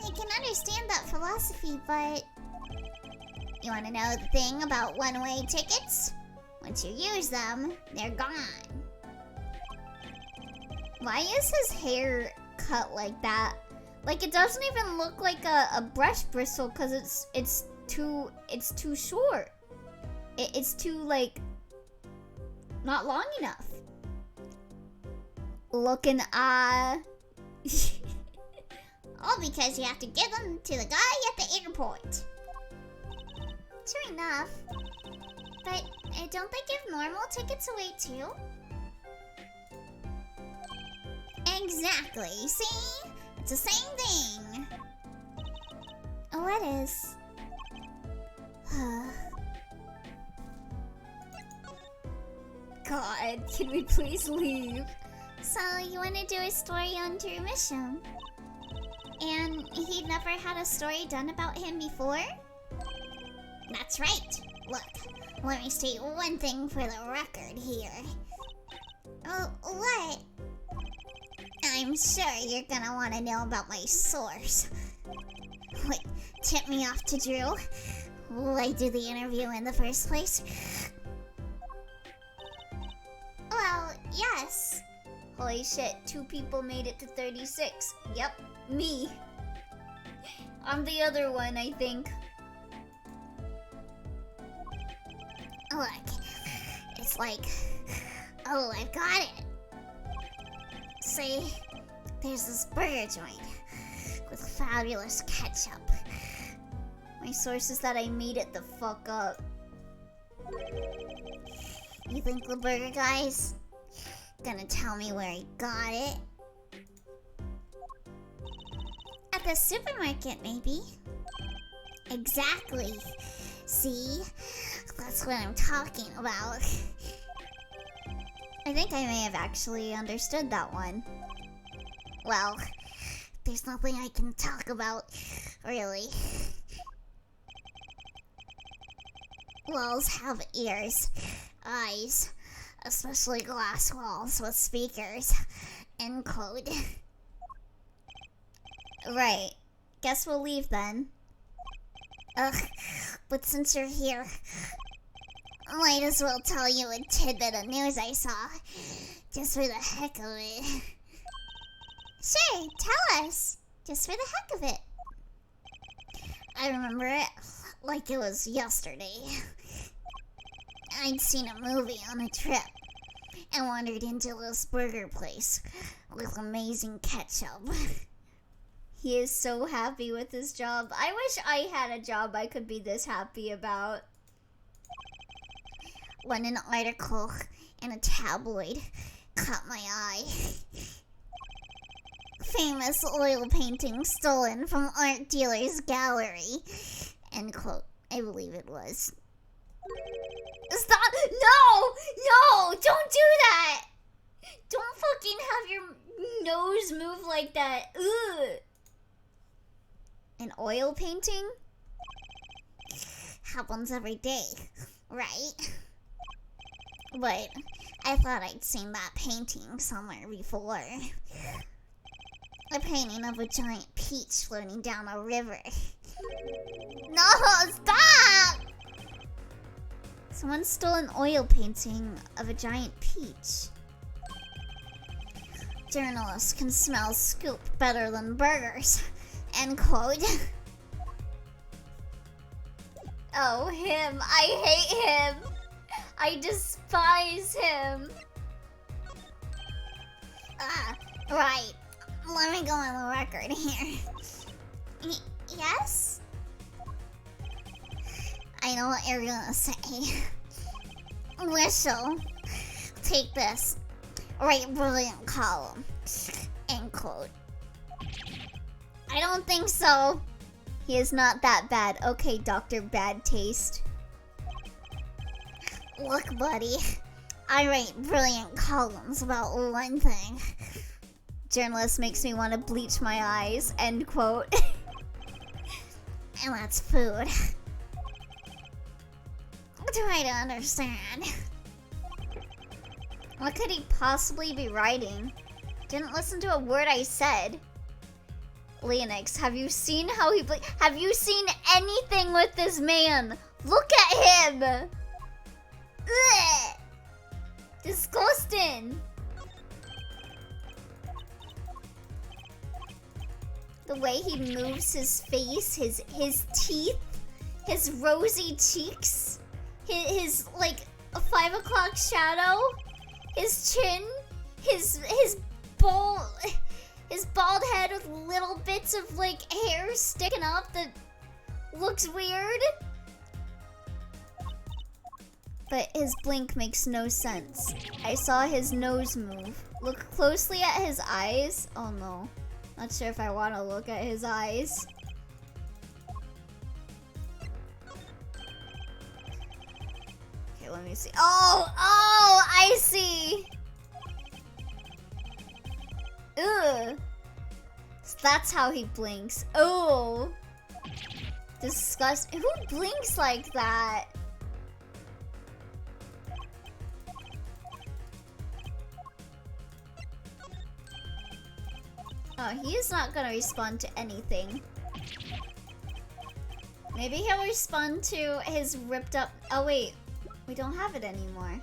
I can understand that philosophy, but... You want to know the thing about one-way tickets? Once you use them, they're gone. Why is his hair cut like that? Like, it doesn't even look like a brush bristle because it's too short. It's too, like, not long enough. Looking All because you have to give them to the guy at the airport. True enough. But don't they give normal tickets away too? Exactly, see? It's the same thing. that is. God, can we please leave? So, you want to do a story on intermission? And he'd never had a story done about him before? That's right. Look, let me state one thing for the record here. Oh, what? I'm sure you're gonna want to know about my source. What tipped me off to Drew? Why do the interview in the first place? Well, yes. Holy shit, 2 people made it to 36. Yep, me. I'm the other one, I think. Look, it's like, oh, I've got it. See, there's this burger joint with fabulous ketchup. My source is that I made it the fuck up. You think the burger guy's gonna tell me where he got it? At the supermarket, maybe. Exactly. See? That's what I'm talking about. I think I may have actually understood that one. Well, there's nothing I can talk about, really. Walls have ears, eyes, especially glass walls with speakers. End quote. Right. Guess we'll leave then. Ugh, but since you're here, might as well tell you a tidbit of news I saw, just for the heck of it. Sure, tell us, just for the heck of it. I remember it like it was yesterday. I'd seen a movie on a trip and wandered into this burger place with amazing ketchup. He is so happy with his job. I wish I had a job I could be this happy about. When an article in a tabloid caught my eye. Famous oil painting stolen from art dealer's gallery. End quote. I believe it was. Stop! No! Don't do that! Don't fucking have your nose move like that. Ugh! An oil painting? Happens every day, right? But I thought I'd seen that painting somewhere before. A painting of a giant peach floating down a river. No, stop! Someone stole an oil painting of a giant peach. Journalists can smell scoop better than burgers. End quote. Oh, him. I hate him. I despise him. Right. Let me go on the record here. Yes? I know what you're gonna say. Whistle. Take this. Write brilliant column. End quote. I don't think so. He is not that bad. Okay, Dr. Bad Taste. Look, buddy. I write brilliant columns about one thing. Journalist makes me want to bleach my eyes. End quote. And that's food. Try to understand. What could he possibly be writing? Didn't listen to a word I said. Leonix, have you seen how he have you seen anything with this man? Look at him! Ugh! Disgusting! The way he moves his face, his teeth, his rosy cheeks, his like a 5 o'clock shadow, his chin, his bald head with little bits of like hair sticking up that looks weird. But his blink makes no sense. I saw his nose move. Look closely at his eyes. Oh no. Not sure if I want to look at his eyes. Okay, let me see. Oh, I see. Ugh. So that's how he blinks. Oh. Disgusting. Who blinks like that? Oh, he's not gonna respond to anything. Maybe he'll respond to his ripped up... Oh wait, we don't have it anymore.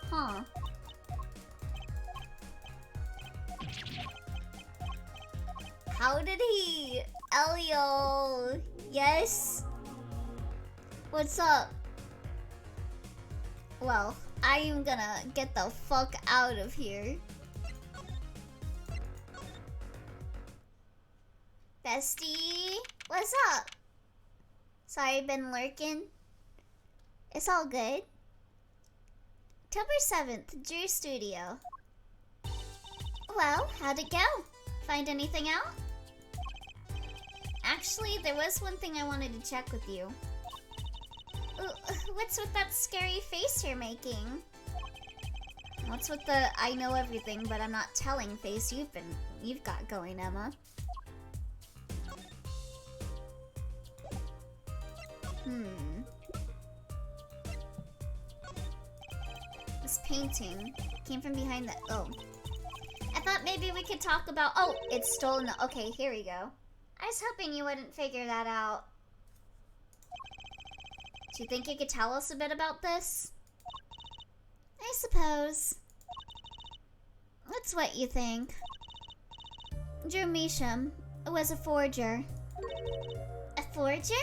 Huh. How did he... Elio! Yes? What's up? Well, I am gonna get the fuck out of here. Bestie, what's up? Sorry, I've been lurking. It's all good. October 7th, Drew Studio. Well, how'd it go? Find anything out? Actually, there was one thing I wanted to check with you. What's with that scary face you're making? What's with the I know everything but I'm not telling face you've got going, Emma? This painting came from behind the... Oh. I thought maybe we could talk about... Oh, it's stolen. Okay, here we go. I was hoping you wouldn't figure that out. Do you think you could tell us a bit about this? I suppose. That's what you think. Drew Measham was a forger. A forger?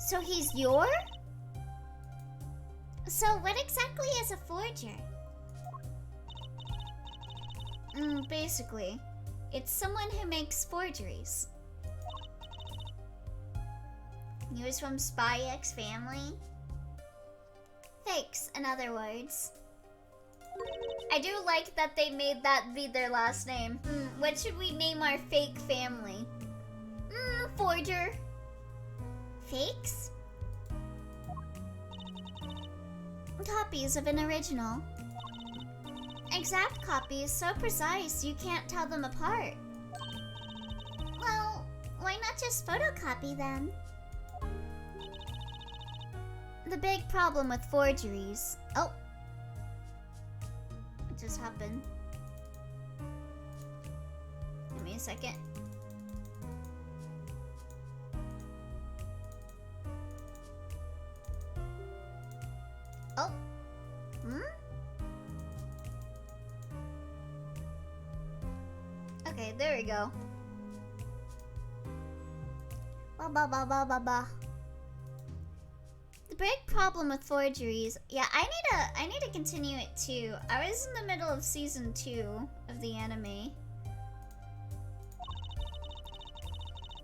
So he's your? So what exactly is a forger? Basically, it's someone who makes forgeries. He was from Spy X family. Fakes, in other words. I do like that they made that be their last name. What should we name our fake family? Forger. Fakes? Copies of an original. Exact copies, so precise you can't tell them apart. Well, why not just photocopy them? The big problem with forgeries... Oh! What just happened? Give me a second. Oh! Okay, there we go. The big problem with forgeries... Yeah, I need to continue it too. I was in the middle of season 2 of the anime.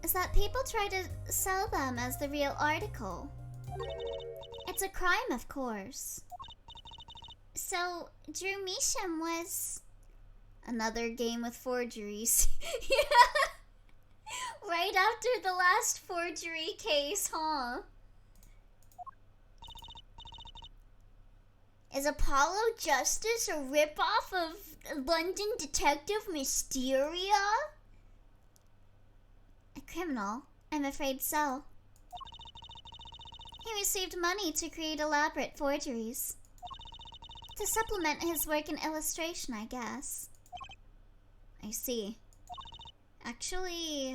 Is that people try to sell them as the real article. It's a crime, of course. So, Drew Measham was... Another game with forgeries. Yeah! Right after the last forgery case, huh? Is Apollo Justice a ripoff of London Detective Mysteria? A criminal? I'm afraid so. He received money to create elaborate forgeries. To supplement his work in illustration, I guess. I see. Actually...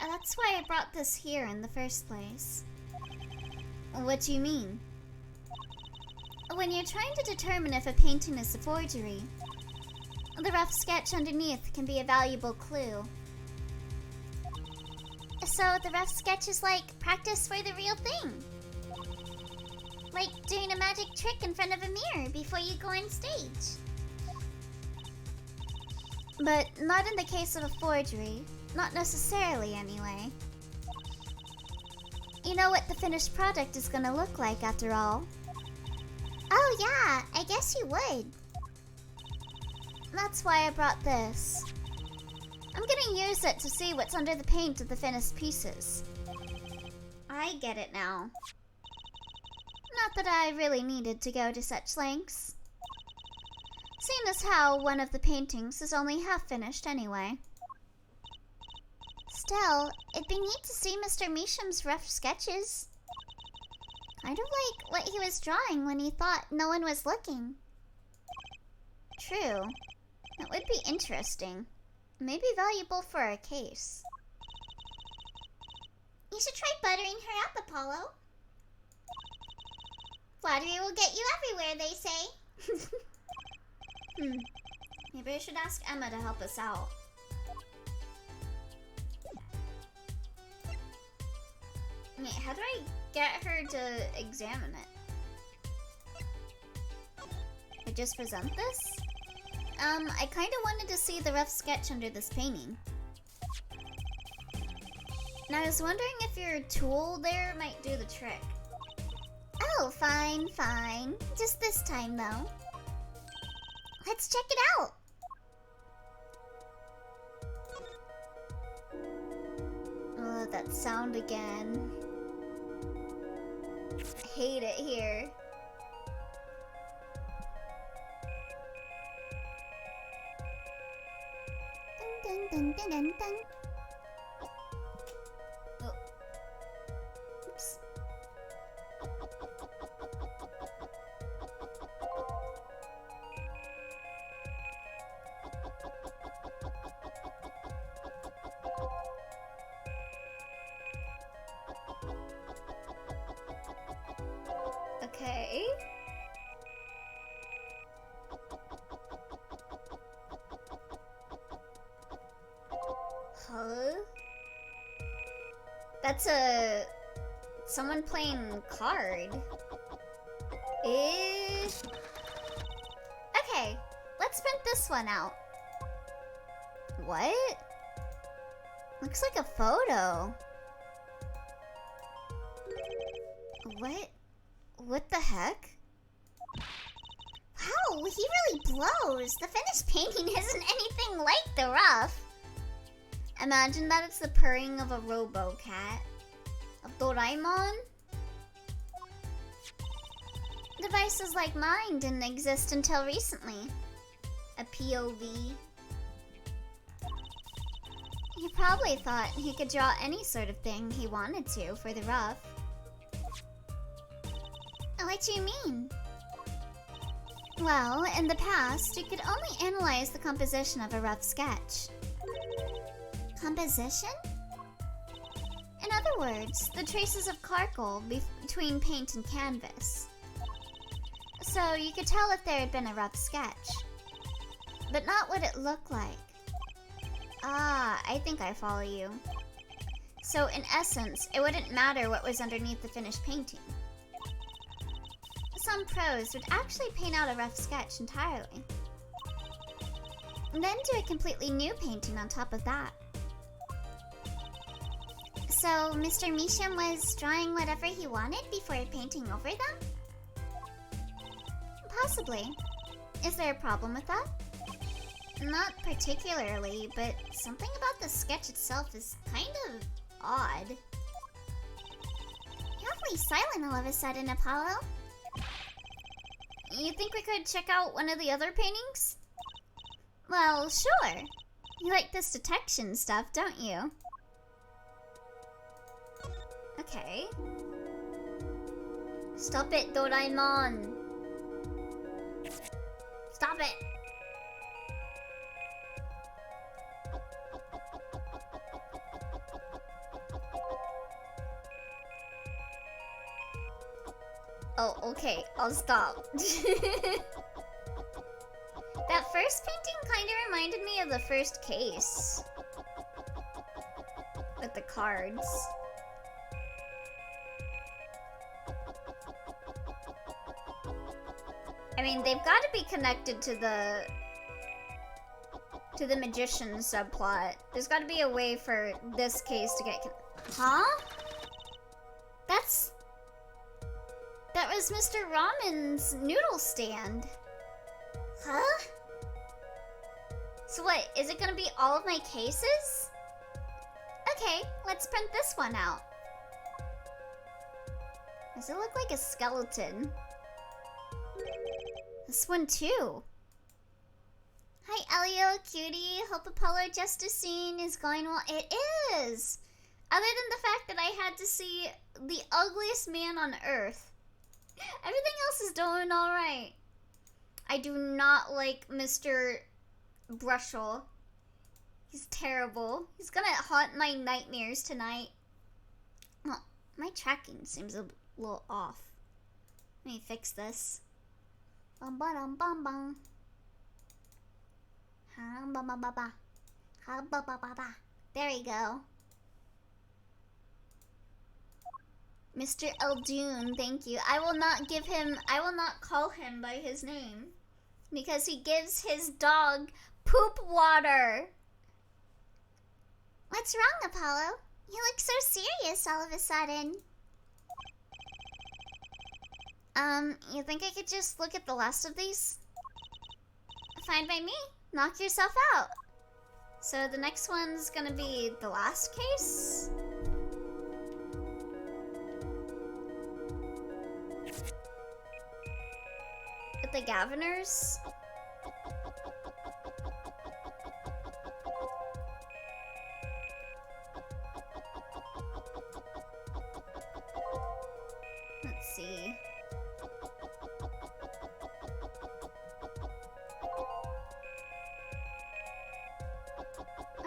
that's why I brought this here in the first place. What do you mean? When you're trying to determine if a painting is a forgery, the rough sketch underneath can be a valuable clue. So the rough sketch is like practice for the real thing. Like doing a magic trick in front of a mirror before you go on stage. But not in the case of a forgery. Not necessarily, anyway. You know what the finished product is gonna look like, after all. Oh yeah, I guess you would. That's why I brought this. I'm gonna use it to see what's under the paint of the finished pieces. I get it now. Not that I really needed to go to such lengths. Seeing as how one of the paintings is only half finished anyway. Still, it'd be neat to see Mr. Meesham's rough sketches. Kind of like what he was drawing when he thought no one was looking. True. That would be interesting. Maybe valuable for a case. You should try buttering her up, Apollo. Flattery will get you everywhere, they say. Maybe I should ask Emma to help us out. Wait, how do I get her to examine it? I just present this? I kind of wanted to see the rough sketch under this painting. And I was wondering if your tool there might do the trick. Oh, fine, fine. Just this time, though. Let's check it out. Oh, that sound again. I hate it here. Dun, dun, dun, dun, dun. Oh. Oops. Okay. Huh? That's someone playing card. Okay, let's print this one out. What? Looks like a photo. What the heck? Wow, he really blows. The finished painting isn't anything like the rough. Imagine that it's the purring of a robo-cat. Of Doraemon? Devices like mine didn't exist until recently. A POV. He probably thought he could draw any sort of thing he wanted to for the rough. What do you mean? Well, in the past, you could only analyze the composition of a rough sketch. Composition? In other words, the traces of charcoal between paint and canvas. So you could tell if there had been a rough sketch, but not what it looked like. Ah, I think I follow you. So in essence, it wouldn't matter what was underneath the finished painting. Some pros would actually paint out a rough sketch entirely, and then do a completely new painting on top of that. So Mr. Meesham was drawing whatever he wanted before painting over them? Possibly. Is there a problem with that? Not particularly, but something about the sketch itself is kind of odd. You're awfully silent all of a sudden, Apollo. You think we could check out one of the other paintings? Well, sure. You like this detection stuff, don't you? Okay. Stop it, Doraemon. Stop it. Oh, okay, I'll stop. That first painting kind of reminded me of the first case. With the cards. I mean, they've got to be connected to the magician subplot. There's got to be a way for this case to get huh? That was Mr. Ramen's noodle stand. Huh? So what, is it gonna be all of my cases? Okay, let's print this one out. Does it look like a skeleton? This one too. Hi Elio, cutie. Hope Apollo Justicine is going well. It is! Other than the fact that I had to see the ugliest man on earth. Everything else is doing alright. I do not like Mr. Brushel. He's terrible. He's gonna haunt my nightmares tonight. Well, my tracking seems a little off. Let me fix this. Bum ba dum bum bum. Ha ba ba ba ba. Ha ba ba ba ba. There we go. Mr. Eldoon, thank you. I will not call him by his name. Because he gives his dog poop water. What's wrong, Apollo? You look so serious all of a sudden. You think I could just look at the last of these? Fine by me. Knock yourself out. So the next one's gonna be the last case? With the Governors? Let's see.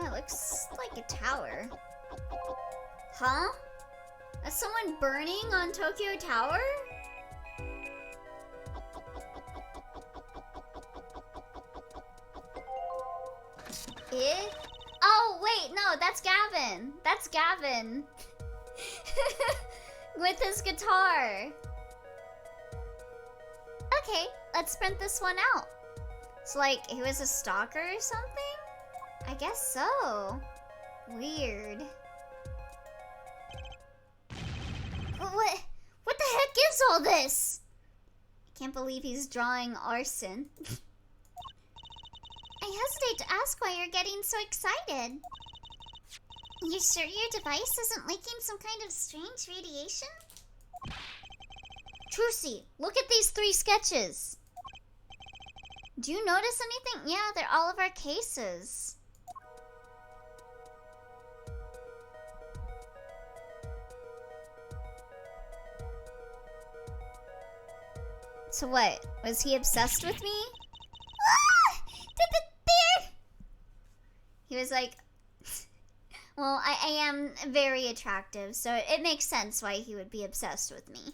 Oh, it looks like a tower. Huh? Is someone burning on Tokyo Tower? Eh? Oh, wait, no, that's Gavin. That's Gavin. With his guitar. Okay, let's print this one out. So, like, he was a stalker or something? I guess so. Weird. What the heck is all this? I can't believe he's drawing arson. I hesitate to ask why you're getting so excited. You sure your device isn't leaking some kind of strange radiation? Trucy, look at these 3 sketches. Do you notice anything? Yeah, they're all of our cases. So what? Was he obsessed with me? Ah! There! He was like, well, I am very attractive, so it makes sense why he would be obsessed with me.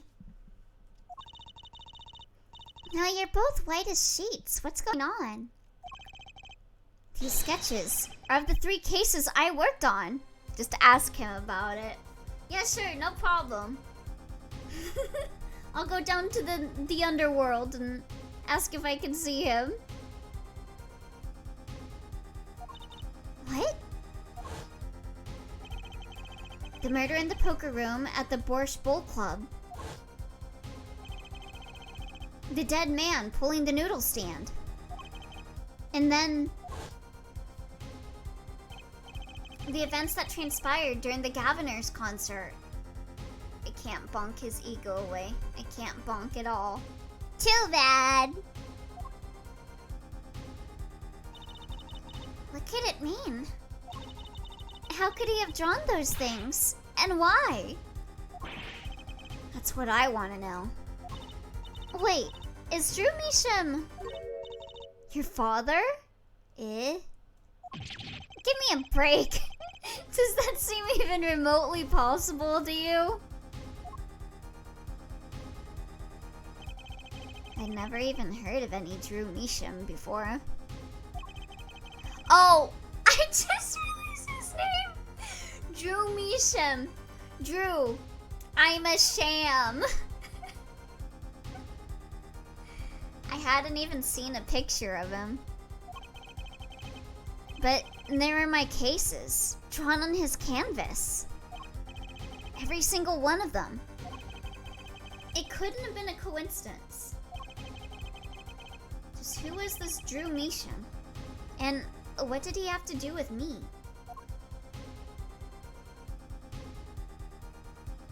Now you're both white as sheets. What's going on? These sketches are of the 3 cases I worked on. Just ask him about it. Yeah, sure, no problem. I'll go down to the underworld and ask if I can see him. What? The murder in the poker room at the Borscht Bowl Club. The dead man pulling the noodle stand. And then the events that transpired during the Governors concert. I can't bonk his ego away. I can't bonk at all. Too bad. What could it mean? How could he have drawn those things? And why? That's what I want to know. Wait, is Drew Measham your father? Eh? Give me a break. Does that seem even remotely possible to you? I'd never even heard of any Drew Measham before. Oh, I just realized his name! Drew Measham. Drew, I'm a sham. I hadn't even seen a picture of him. But they were my cases, drawn on his canvas. Every single one of them. It couldn't have been a coincidence. Just who was this Drew Measham? And What did he have to do with me?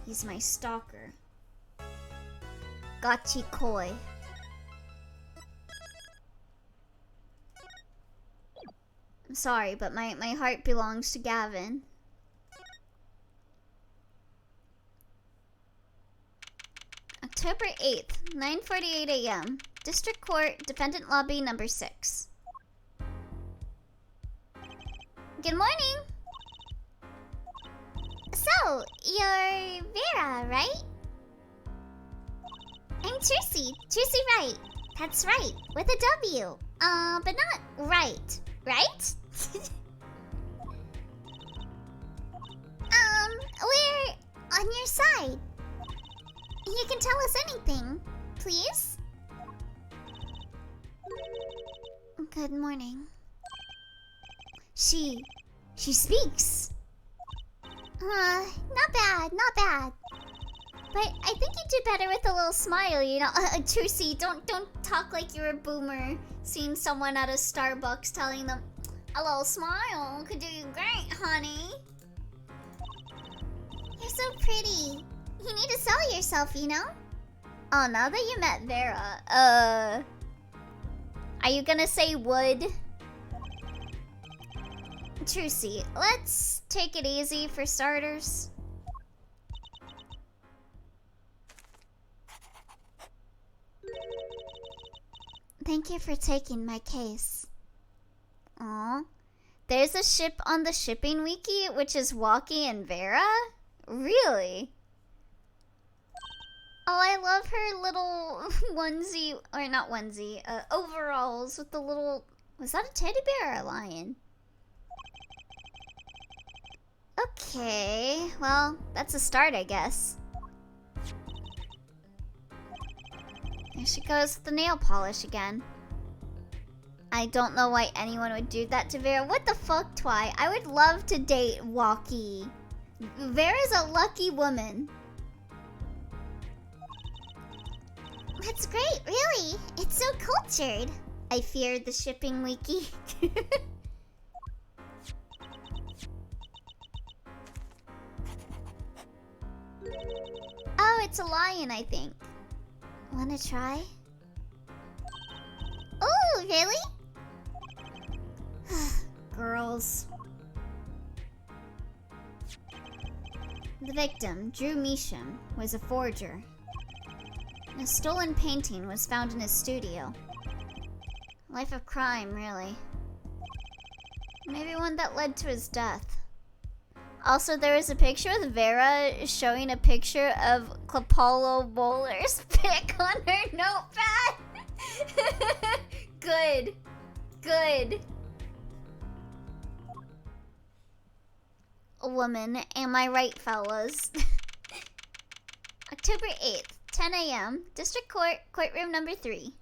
He's my stalker. Gachi koi. I'm sorry, but my heart belongs to Gavin. October 8th, 9:48 a.m. District Court, Defendant Lobby number 6. Good morning! So, you're Vera, right? I'm Trissy. Trissy Wright. That's right, with a W. But not right, right? We're on your side. You can tell us anything, please? Good morning. She speaks. Not bad, not bad. But I think you do better with a little smile, you know. Trucy, don't talk like you're a boomer seeing someone at a Starbucks telling them, a little smile could do you great, honey. You're so pretty. You need to sell yourself, you know? Oh, now that you met Vera, are you gonna say would? Trucy, let's take it easy for starters. Thank you for taking my case. Aw. There's a ship on the shipping wiki, which is Walkie and Vera? Really? Oh, I love her little onesie, or not onesie, overalls with the little... Was that a teddy bear or a lion? Okay, well, that's a start, I guess. There she goes with the nail polish again. I don't know why anyone would do that to Vera. What the fuck, Twy? I would love to date Walkie. Vera's a lucky woman. That's great, really. It's so cultured. I feared the shipping wiki. Oh, it's a lion, I think. Wanna try? Oh, really? Girls. The victim, Drew Measham, was a forger. A stolen painting was found in his studio. Life of crime, really. Maybe one that led to his death. Also, there was a picture of Vera showing a picture of Klapolo Bowler's pic on her notepad. Good. Good. A woman, am I right, fellas? October 8th, 10 a.m., District Court, courtroom number 3.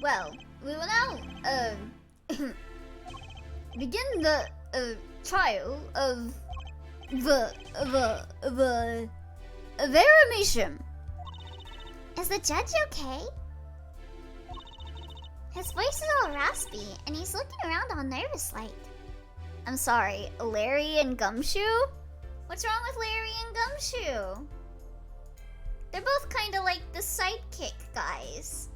Well, we will now, begin the, trial of the Vera Measham. Is the judge okay? His voice is all raspy, and he's looking around all nervous-like. I'm sorry, Larry and Gumshoe? What's wrong with Larry and Gumshoe? They're both kind of like the sidekick guys.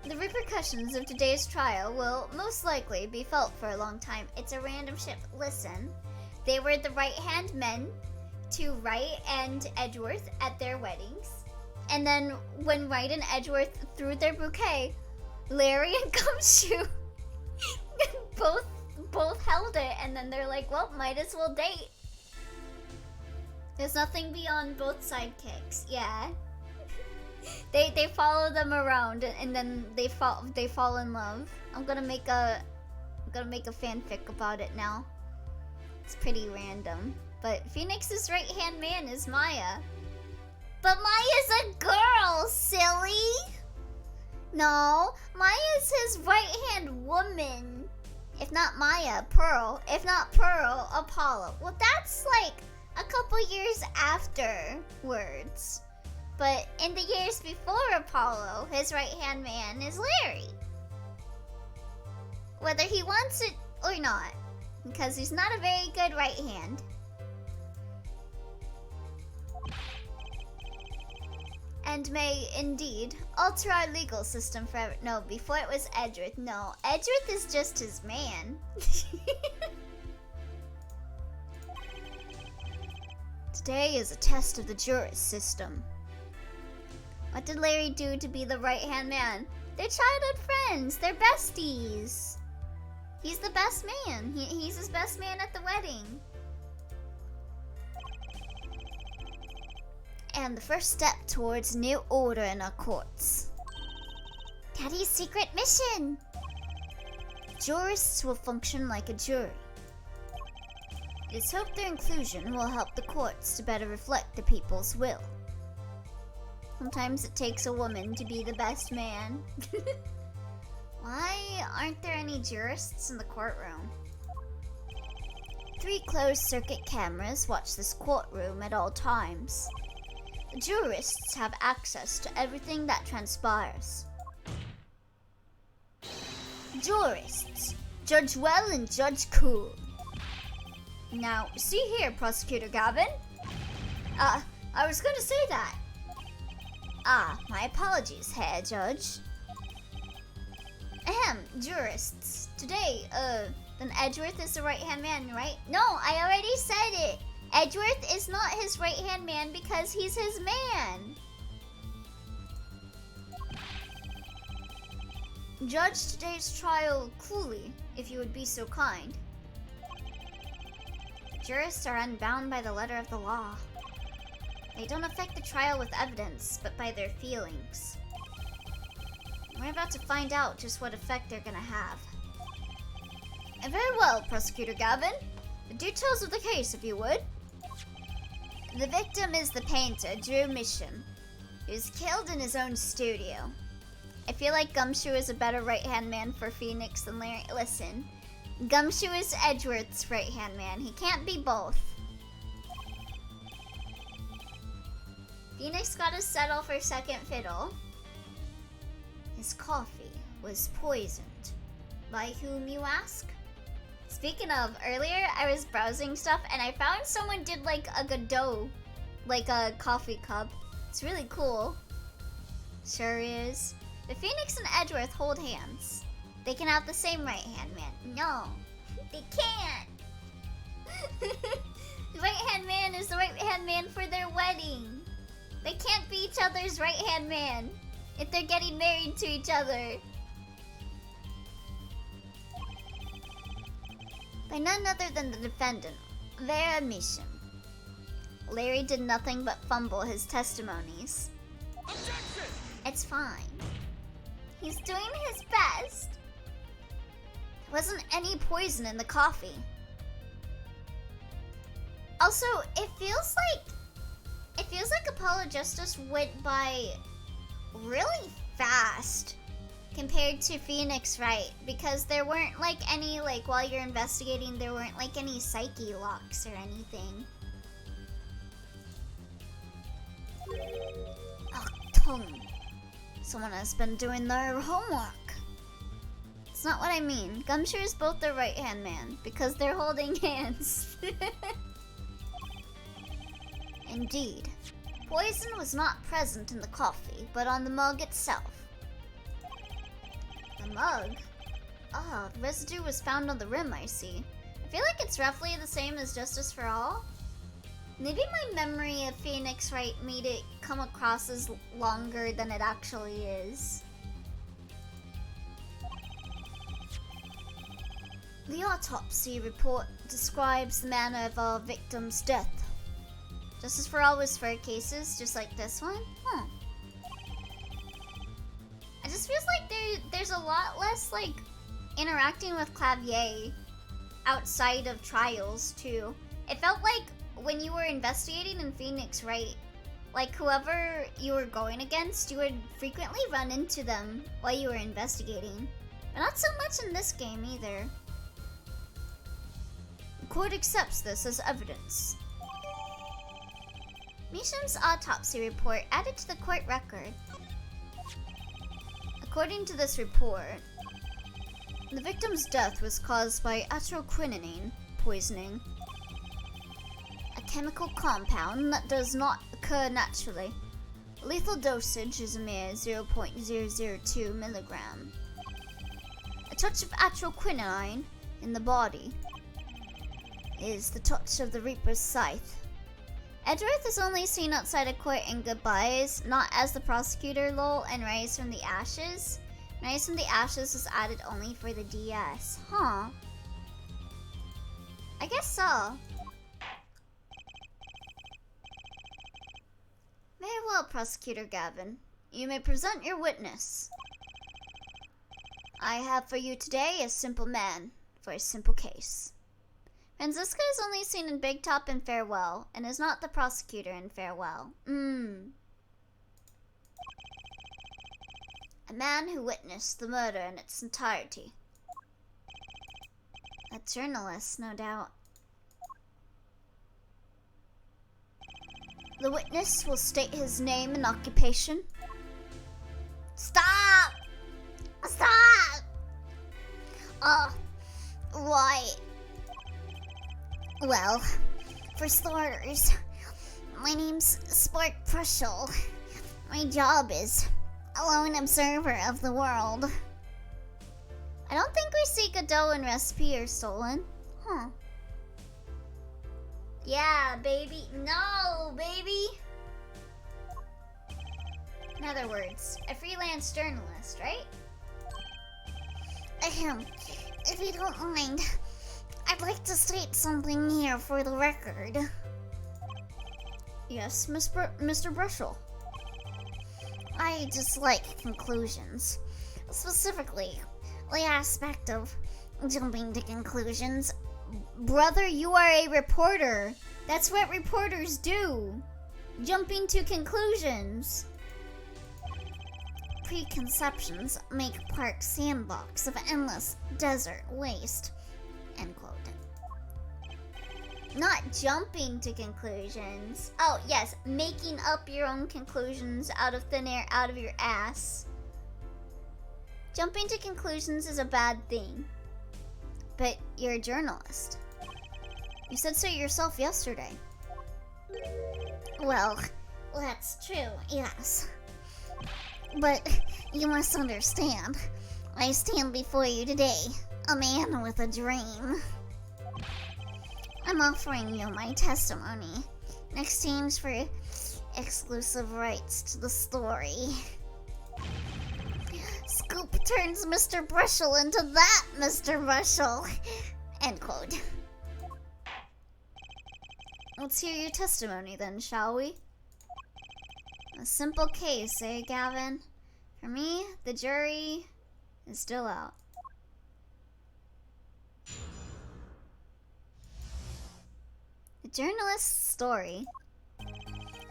The repercussions of today's trial will most likely be felt for a long time. It's a random ship. Listen, they were the right-hand men to Wright and Edgeworth at their weddings. And then when Wright and Edgeworth threw their bouquet, Larry and Gumshoe both held it, and then they're like, well, might as well date. There's nothing beyond both sidekicks. Yeah. They follow them around, and then they fall in love. I'm gonna make a fanfic about it now. It's pretty random. But Phoenix's right-hand man is Maya. But Maya's a girl, silly! No, Maya's his right-hand woman. If not Maya, Pearl. If not Pearl, Apollo. Well, that's like a couple years afterwards. But in the years before Apollo, his right-hand man is Larry. Whether he wants it or not, because he's not a very good right hand. And may indeed alter our legal system forever. No, before it was Edgeworth. No, Edgeworth is just his man. Today is a test of the jurist system. What did Larry do to be the right-hand man? They're childhood friends. They're besties. He's the best man. He's his best man at the wedding. And the first step towards new order in our courts. Daddy's secret mission! Jurists will function like a jury. It is hoped their inclusion will help the courts to better reflect the people's will. Sometimes it takes a woman to be the best man. Why aren't there any jurists in the courtroom? 3 closed-circuit cameras watch this courtroom at all times. The jurists have access to everything that transpires. Jurists, judge well and judge cool. Now, see here, Prosecutor Gavin. I was going to say that. My apologies, Herr Judge. Ahem, jurists. Today, then Edgeworth is the right-hand man, right? No, I already said it. Edgeworth is not his right-hand man because he's his man. Judge today's trial coolly, if you would be so kind. Jurists are unbound by the letter of the law. They don't affect the trial with evidence, but by their feelings. We're about to find out just what effect they're gonna have. And very well, Prosecutor Gavin. The details of the case, if you would. The victim is the painter, Drew Misham. He was killed in his own studio. I feel like Gumshoe is a better right-hand man for Phoenix than Larry. Listen, Gumshoe is Edgeworth's right-hand man. He can't be both. Phoenix got to settle for second fiddle. His coffee was poisoned. By whom, you ask? Speaking of, earlier I was browsing stuff and I found someone did like a Godot, like a coffee cup. It's really cool. Sure is. The Phoenix and Edgeworth hold hands. They can have the same right-hand man. No, they can't. The right-hand man is the right-hand man for their wedding. They can't be each other's right-hand man if they're getting married to each other. By none other than the defendant, Vera Misham. Larry did nothing but fumble his testimonies. Objection! It's fine. He's doing his best. There wasn't any poison in the coffee. Also, it feels like Apollo Justice went by really fast compared to Phoenix Wright, because there weren't like any, like, while you're investigating, there weren't like any psyche locks or anything. Oh, tongue. Someone has been doing their homework. It's not what I mean. Gumshoe is both their right-hand man, because they're holding hands. Indeed. Poison was not present in the coffee, but on the mug itself. The mug? Ah, the residue was found on the rim, I see. I feel like it's roughly the same as Justice for All. Maybe my memory of Phoenix Wright made it come across as longer than it actually is. The autopsy report describes the manner of our victim's death. Justice for All was for cases just like this one? Huh. It just feels like there's a lot less, like, interacting with Clavier outside of trials, too. It felt like when you were investigating in Phoenix Wright, like, whoever you were going against, you would frequently run into them while you were investigating. But not so much in this game, either. The court accepts this as evidence. Misham's autopsy report added to the court record. According to this report, the victim's death was caused by atroquinine poisoning, a chemical compound that does not occur naturally. Lethal dosage is a mere 0.002 milligram. A touch of atroquinine in the body is the touch of the Reaper's scythe. Edgeworth is only seen outside of court in goodbyes, not as the prosecutor lol, and Rise from the Ashes. Rise from the Ashes was added only for the DS. Huh. I guess so. Very well, Prosecutor Gavin. You may present your witness. I have for you today a simple man for a simple case. Franziska is only seen in Big Top and Farewell, and is not the prosecutor in Farewell. A man who witnessed the murder in its entirety. A journalist, no doubt. The witness will state his name and occupation. Stop! Stop! Why? Well, for starters, my name's Spark Prushel. My job is a lone observer of the world. I don't think we see Godot and Recipe are stolen. Huh. Yeah, baby. No, baby! In other words, a freelance journalist, right? If you don't mind, I'd like to state something here for the record. Yes, Mr. Brushel. I dislike conclusions. Specifically, the aspect of jumping to conclusions. Brother, you are a reporter. That's what reporters do. Jumping to conclusions. Preconceptions make Park's sandbox of endless desert waste. End quote. Not jumping to conclusions. Oh, yes, making up your own conclusions out of thin air, out of your ass. Jumping to conclusions is a bad thing. But you're a journalist. You said so yourself yesterday. Well, that's true, yes. But you must understand, I stand before you today, a man with a dream. I'm offering you my testimony in exchange for exclusive rights to the story. Scoop turns Mr. Brushel into that Mr. Brushel. End quote. Let's hear your testimony then, shall we? A simple case, eh, Gavin? For me, the jury is still out. The journalist's story.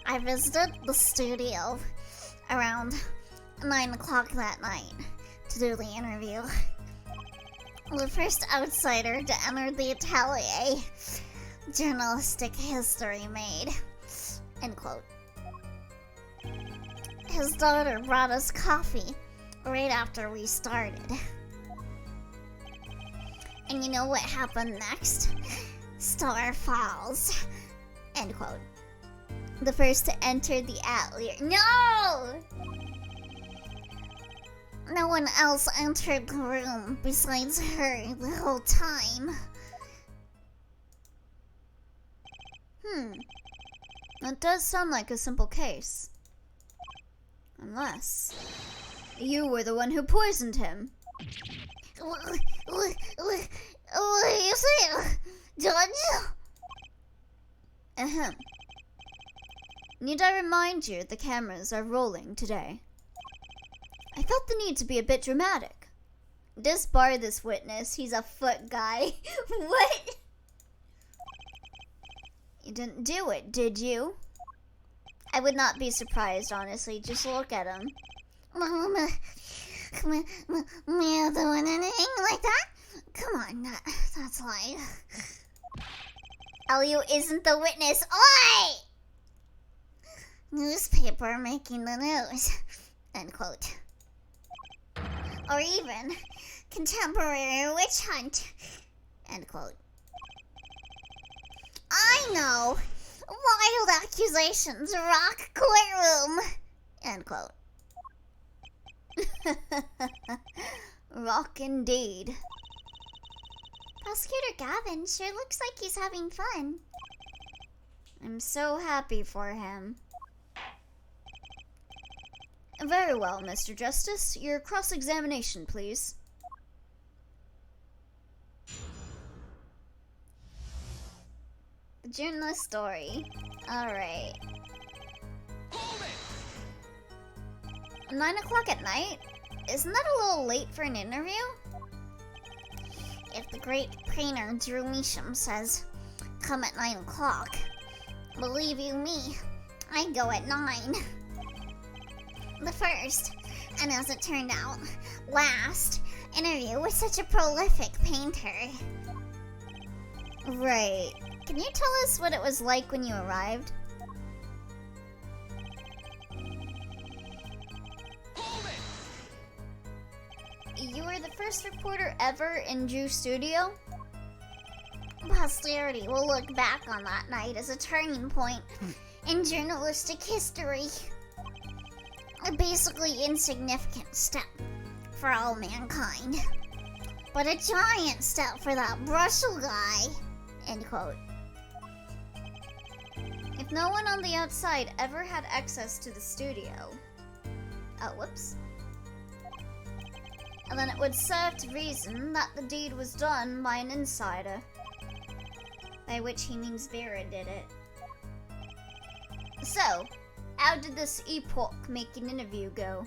I visited the studio around 9 o'clock that night to do the interview. The first outsider to enter the atelier. Journalistic history made. End quote. His daughter brought us coffee right after we started. And you know what happened next? Star Falls. End quote. The first to enter the atelier. No! No one else entered the room besides her the whole time. That does sound like a simple case. Unless you were the one who poisoned him. What do you say, Judge? Ahem. Need I remind you the cameras are rolling today? I felt the need to be a bit dramatic. Disbar this witness, he's a foot guy. What? You didn't do it, did you? I would not be surprised, honestly. Just look at him. Me doing anything like that? Come on, that's like... Elio isn't the witness. Oi! newspaper making the news, end quote. Or even contemporary witch hunt, end quote. I know, wild accusations rock courtroom, end quote. Rock indeed. Prosecutor Gavin sure looks like he's having fun. I'm so happy for him. Very well, Mr. Justice. Your cross-examination, please. The journalist story. Alright. 9 o'clock at night? Isn't that a little late for an interview? If the great painter Drew Measham says, come at 9 o'clock, believe you me, I go at 9. The first, and as it turned out, last interview with such a prolific painter. Right. Can you tell us what it was like when you arrived? You were the first reporter ever in Drew's studio? Posterity will look back on that night as a turning point in journalistic history. A basically insignificant step for all mankind, but a giant step for that Brussels guy, end quote. If no one on the outside ever had access to the studio... Oh, whoops. And then it would serve to reason that the deed was done by an insider. By which he means Vera did it. So, how did this epoch-making interview go?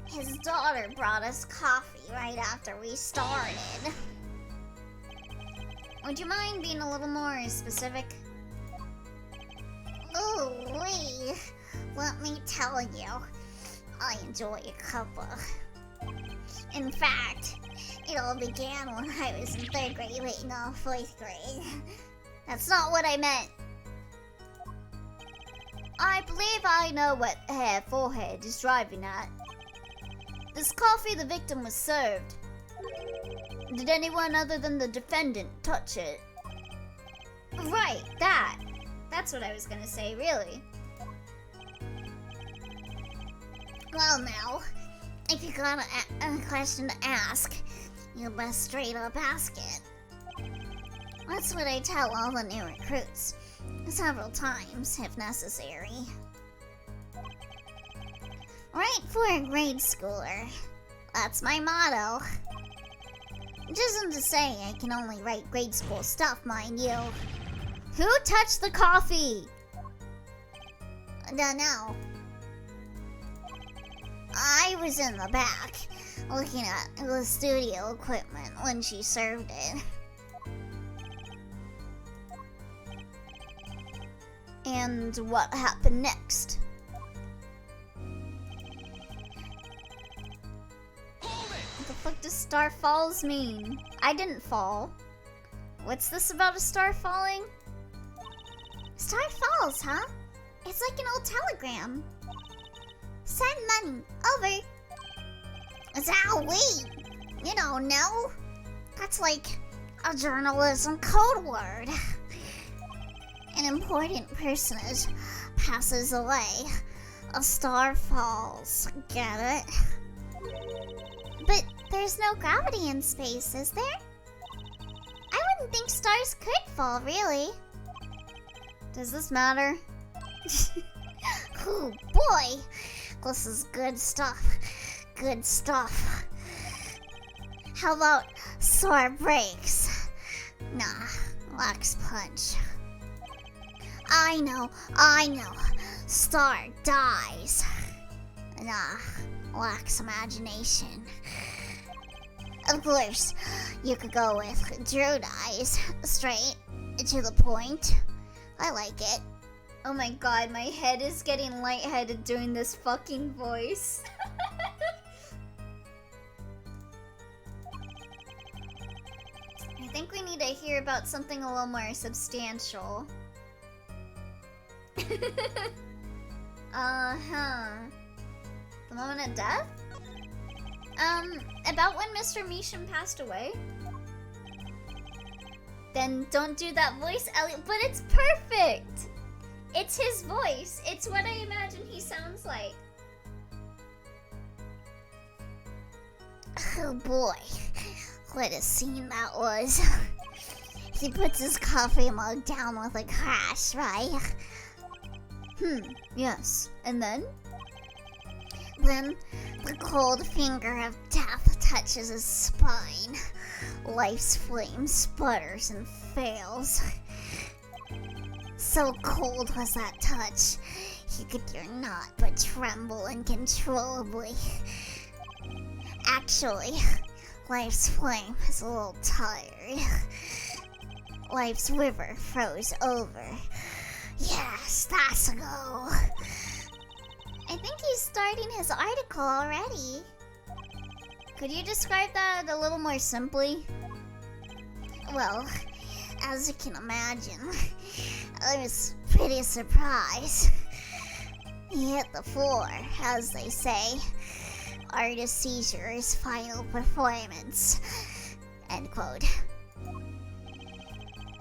His daughter brought us coffee right after we started. Would you mind being a little more specific? Ooh-wee. Let me tell you, I enjoy a cuppa. In fact, it all began when I was in 3rd grade, wait, no, 4th grade. That's not what I meant. I believe I know what Hair Forehead is driving at. This coffee the victim was served. Did anyone other than the defendant touch it? Right, that. That's what I was gonna say, really. Well now, if you got a question to ask, you best straight up ask it. That's what I tell all the new recruits, several times if necessary. Right for a grade schooler. That's my motto. Which isn't to say I can only write grade school stuff, mind you. Who touched the coffee? Dunno. I was in the back, looking at the studio equipment when she served it. And what happened next? What the fuck does Star Falls mean? I didn't fall. What's this about a star falling? Star Falls, huh? It's like an old telegram. Send money, over. Zowie! You don't know? That's like a journalism code word. An important personage passes away. A star falls. Get it? But there's no gravity in space, is there? I wouldn't think stars could fall, really. Does this matter? Oh boy! This is good stuff. Good stuff. How about sore breaks? Nah, lax punch. I know. Star dies. Nah, lacks imagination. Of course, you could go with Drew dies. Straight to the point. I like it. Oh my god, my head is getting lightheaded doing this fucking voice. I think we need to hear about something a little more substantial. Uh-huh. The moment of death? About when Mr. Meesham passed away? Then don't do that voice, Elliot. But it's perfect! It's his voice. It's what I imagine he sounds like. Oh boy, what a scene that was. He puts his coffee mug down with a crash, right? Yes. And then? Then the cold finger of death touches his spine. Life's flame sputters and fails. So cold was that touch, he could dare not but tremble uncontrollably. Actually, life's flame is a little tired. Life's river froze over. Yes, that's a go. I think he's starting his article already. Could you describe that a little more simply? Well, as you can imagine, I was pretty surprised. He hit the floor, as they say. Artist Seizure's final performance. End quote.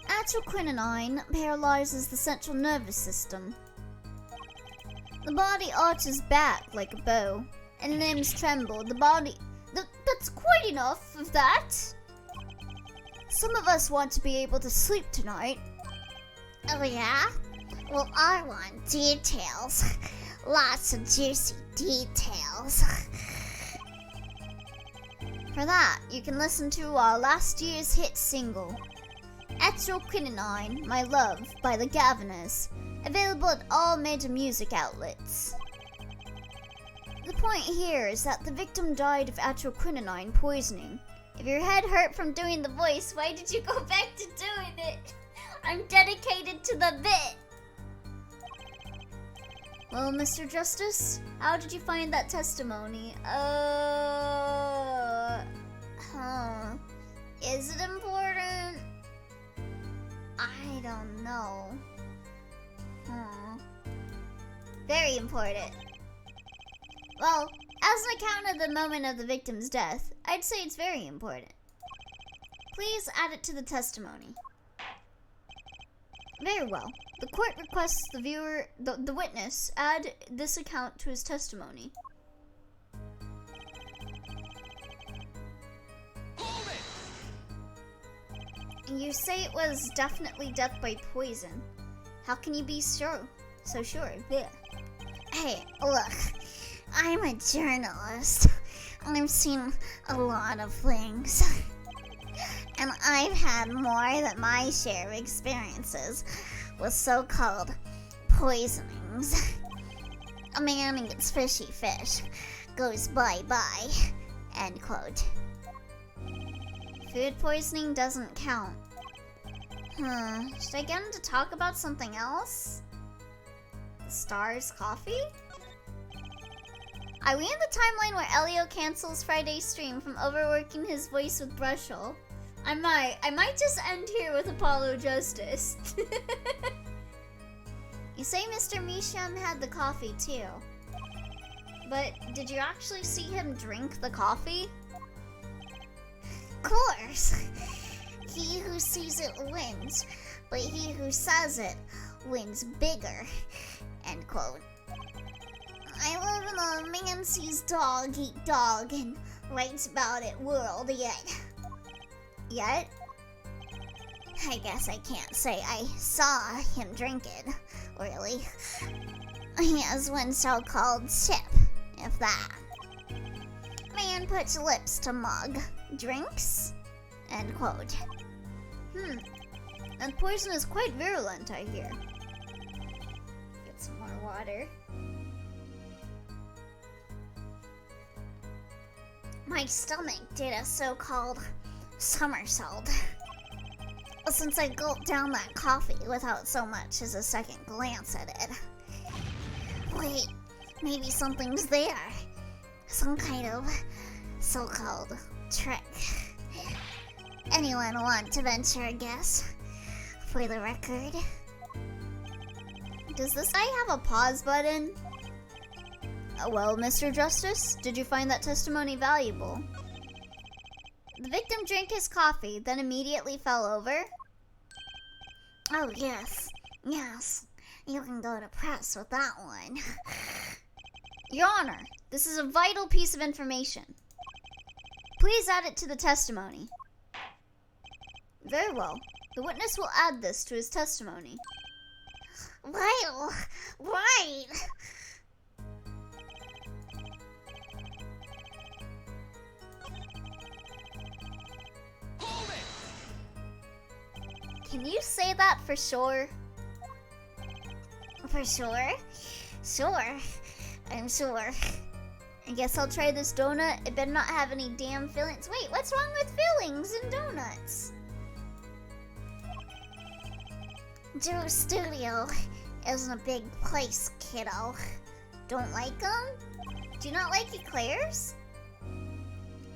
Atroquinine paralyzes the central nervous system. The body arches back like a bow, and limbs tremble. The body... that's quite enough of that! Some of us want to be able to sleep tonight. Oh yeah? Well, I want details. Lots of juicy details. For that, you can listen to our last year's hit single, Atroquinine, My Love, by the Gaviners, available at all major music outlets. The point here is that the victim died of atroquinine poisoning. If your head hurt from doing the voice, why did you go back to doing it? I'm dedicated to the bit! Well, Mr. Justice, how did you find that testimony? Is it important? I don't know. Very important. Well, as an account of the moment of the victim's death, I'd say it's very important. Please add it to the testimony. Very well. The court requests the witness add this account to his testimony. Hold it! You say it was definitely death by poison. How can you be so sure? Blech. Hey, look. I'm a journalist. I've seen a lot of things. And I've had more than my share of experiences with so-called poisonings. A man who gets fishy fish goes bye-bye. End quote. Food poisoning doesn't count. Should I get him to talk about something else? The Stars coffee? Are we in the timeline where Elio cancels Friday's stream from overworking his voice with Brushel? I might just end here with Apollo Justice. You say Mr. Meesham had the coffee too. But did you actually see him drink the coffee? Of course. He who sees it wins, but he who says it wins bigger. End quote. I live in a man sees dog eat dog and writes about it world yet. Yet? I guess I can't say I saw him drink it, really. He has one so-called sip, if that. Man puts lips to mug, drinks, end quote. And poison is quite virulent, I hear. Get some more water. My stomach did a so-called somersault. Since I gulped down that coffee without so much as a second glance at it. Wait, maybe something's there. Some kind of so-called trick. Anyone want to venture a guess? For the record? Does this guy have a pause button? Well, Mr. Justice, did you find that testimony valuable? The victim drank his coffee, then immediately fell over. Oh, yes. Yes. You can go to press with that one. Your Honor, this is a vital piece of information. Please add it to the testimony. Very well. The witness will add this to his testimony. Right. Right. Can you say that for sure? For sure? Sure. I'm sure. I guess I'll try this donut. It better not have any damn fillings. Wait, what's wrong with fillings in donuts? Drew Studio isn't a big place, kiddo. Don't like them? Do you not like eclairs?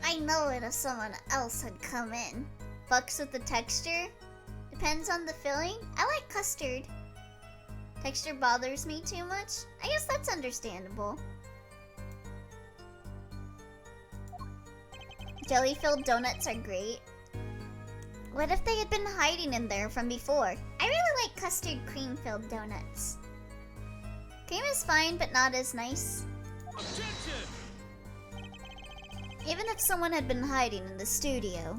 I know it if someone else had come in. Fucks with the texture? Depends on the filling? I like custard. Texture bothers me too much? I guess that's understandable. Jelly-filled donuts are great. What if they had been hiding in there from before? I really like custard cream-filled donuts. Cream is fine, but not as nice. Objection! Even if someone had been hiding in the studio,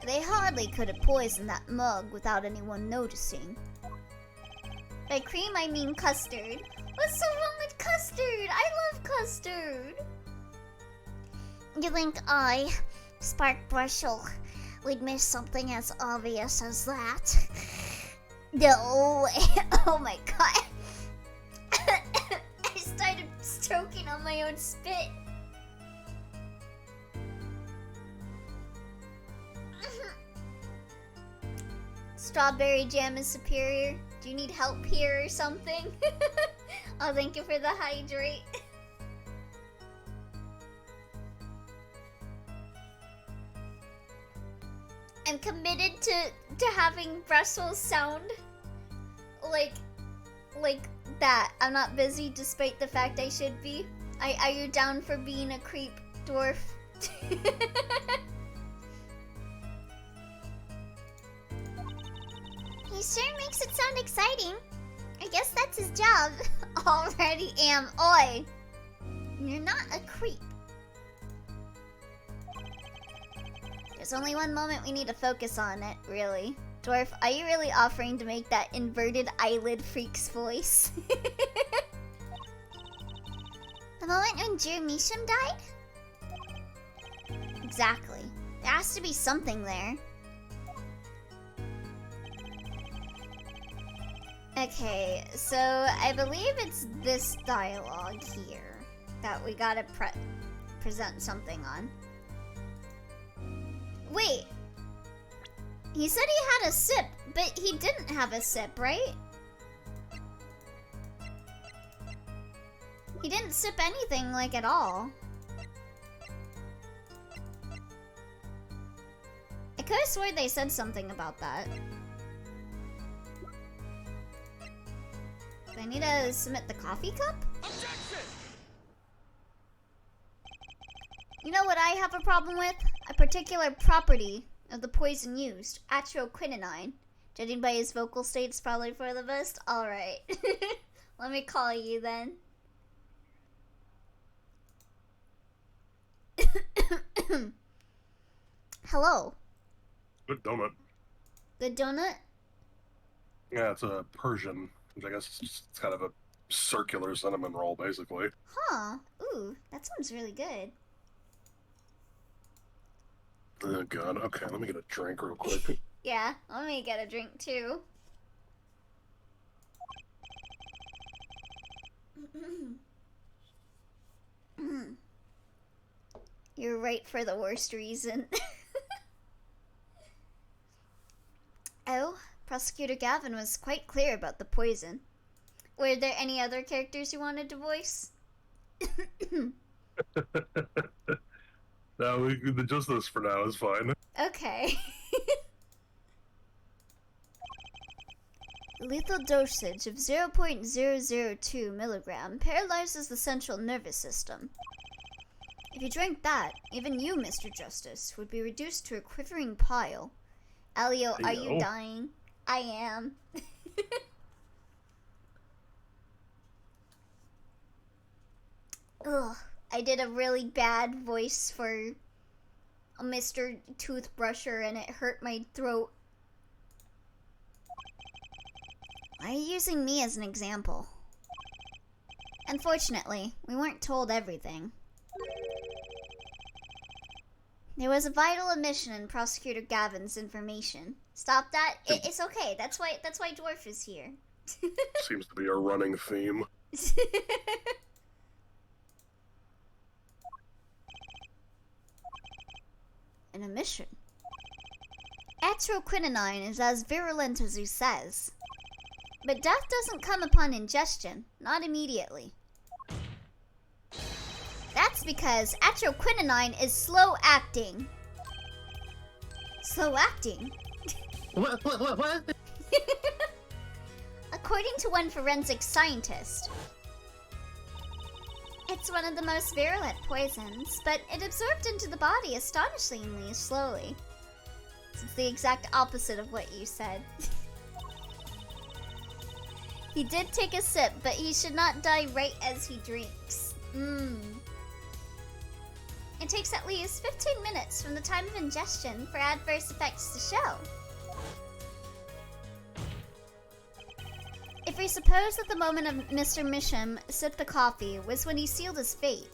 they hardly could have poisoned that mug without anyone noticing. By cream, I mean custard. What's so wrong with custard? I love custard. You think I, Spark Brushel, would miss something as obvious as that? No. Oh my god. I started choking on my own spit. Strawberry jam is superior. Do you need help here or something? Oh, thank you for the hydrate. I'm committed to having Brussels sound like that. I'm not busy despite the fact I should be. Are you down for being a creep dwarf? He sure makes it sound exciting. I guess that's his job. Already am. Oi! You're not a creep. There's only one moment we need to focus on it, really. Dwarf, are you really offering to make that inverted eyelid freak's voice? The moment when Drew Misham died? Exactly. There has to be something there. Okay, so I believe it's this dialogue here that we gotta present something on. Wait. He said he had a sip, but he didn't have a sip, right? He didn't sip anything, like, at all. I could have sworn they said something about that. Do I need to submit the coffee cup? Objection! You know what I have a problem with? A particular property of the poison used, atroquinine. Judging by his vocal states, probably for the best. Alright. Let me call you then. Hello. Good donut. Good donut? Yeah, it's a Persian, which I guess it's kind of a circular cinnamon roll, basically. Huh. Ooh, that sounds really good. Oh god, okay, let me get a drink real quick. Yeah, let me get a drink too. You're right for the worst reason. Oh, Prosecutor Gavin was quite clear about the poison. Were there any other characters you wanted to voice? No, just this for now is fine. Okay. Lethal dosage of 0.002 milligram paralyzes the central nervous system. If you drank that, even you, Mr. Justice, would be reduced to a quivering pile. Elio, are you dying? I am. Ugh, I did a really bad voice for a Mr. Toothbrusher and it hurt my throat. Why are you using me as an example? Unfortunately, we weren't told everything. There was a vital omission in Prosecutor Gavin's information. Stop that. It's okay. That's why Dwarf is here. Seems to be a running theme. An omission. Atroquinonine is as virulent as he says. But death doesn't come upon ingestion, not immediately. That's because atroquinonine is slow acting. Slow acting? What? According to one forensic scientist, it's one of the most virulent poisons, but it absorbed into the body astonishingly slowly. It's the exact opposite of what you said. He did take a sip, but he should not die right as he drinks. It takes at least 15 minutes from the time of ingestion for adverse effects to show. If we suppose that the moment of Mr. Misham sipped the coffee was when he sealed his fate,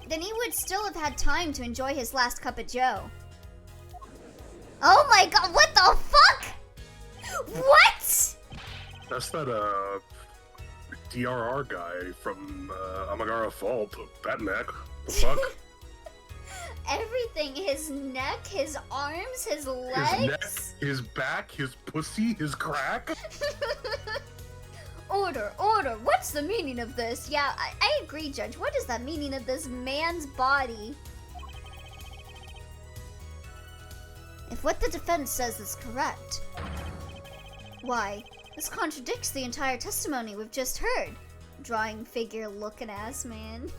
then he would still have had time to enjoy his last cup of joe. Oh my god, what the fuck? What? That's that, DRR guy from, Amagara Fault. That neck. The fuck? Everything. His neck, his arms, his legs. His neck, his back, his pussy, his crack. Order. What's the meaning of this? Yeah, I agree, Judge. What is the meaning of this man's body? If what the defense says is correct, why, this contradicts the entire testimony we've just heard. Drawing figure looking ass man.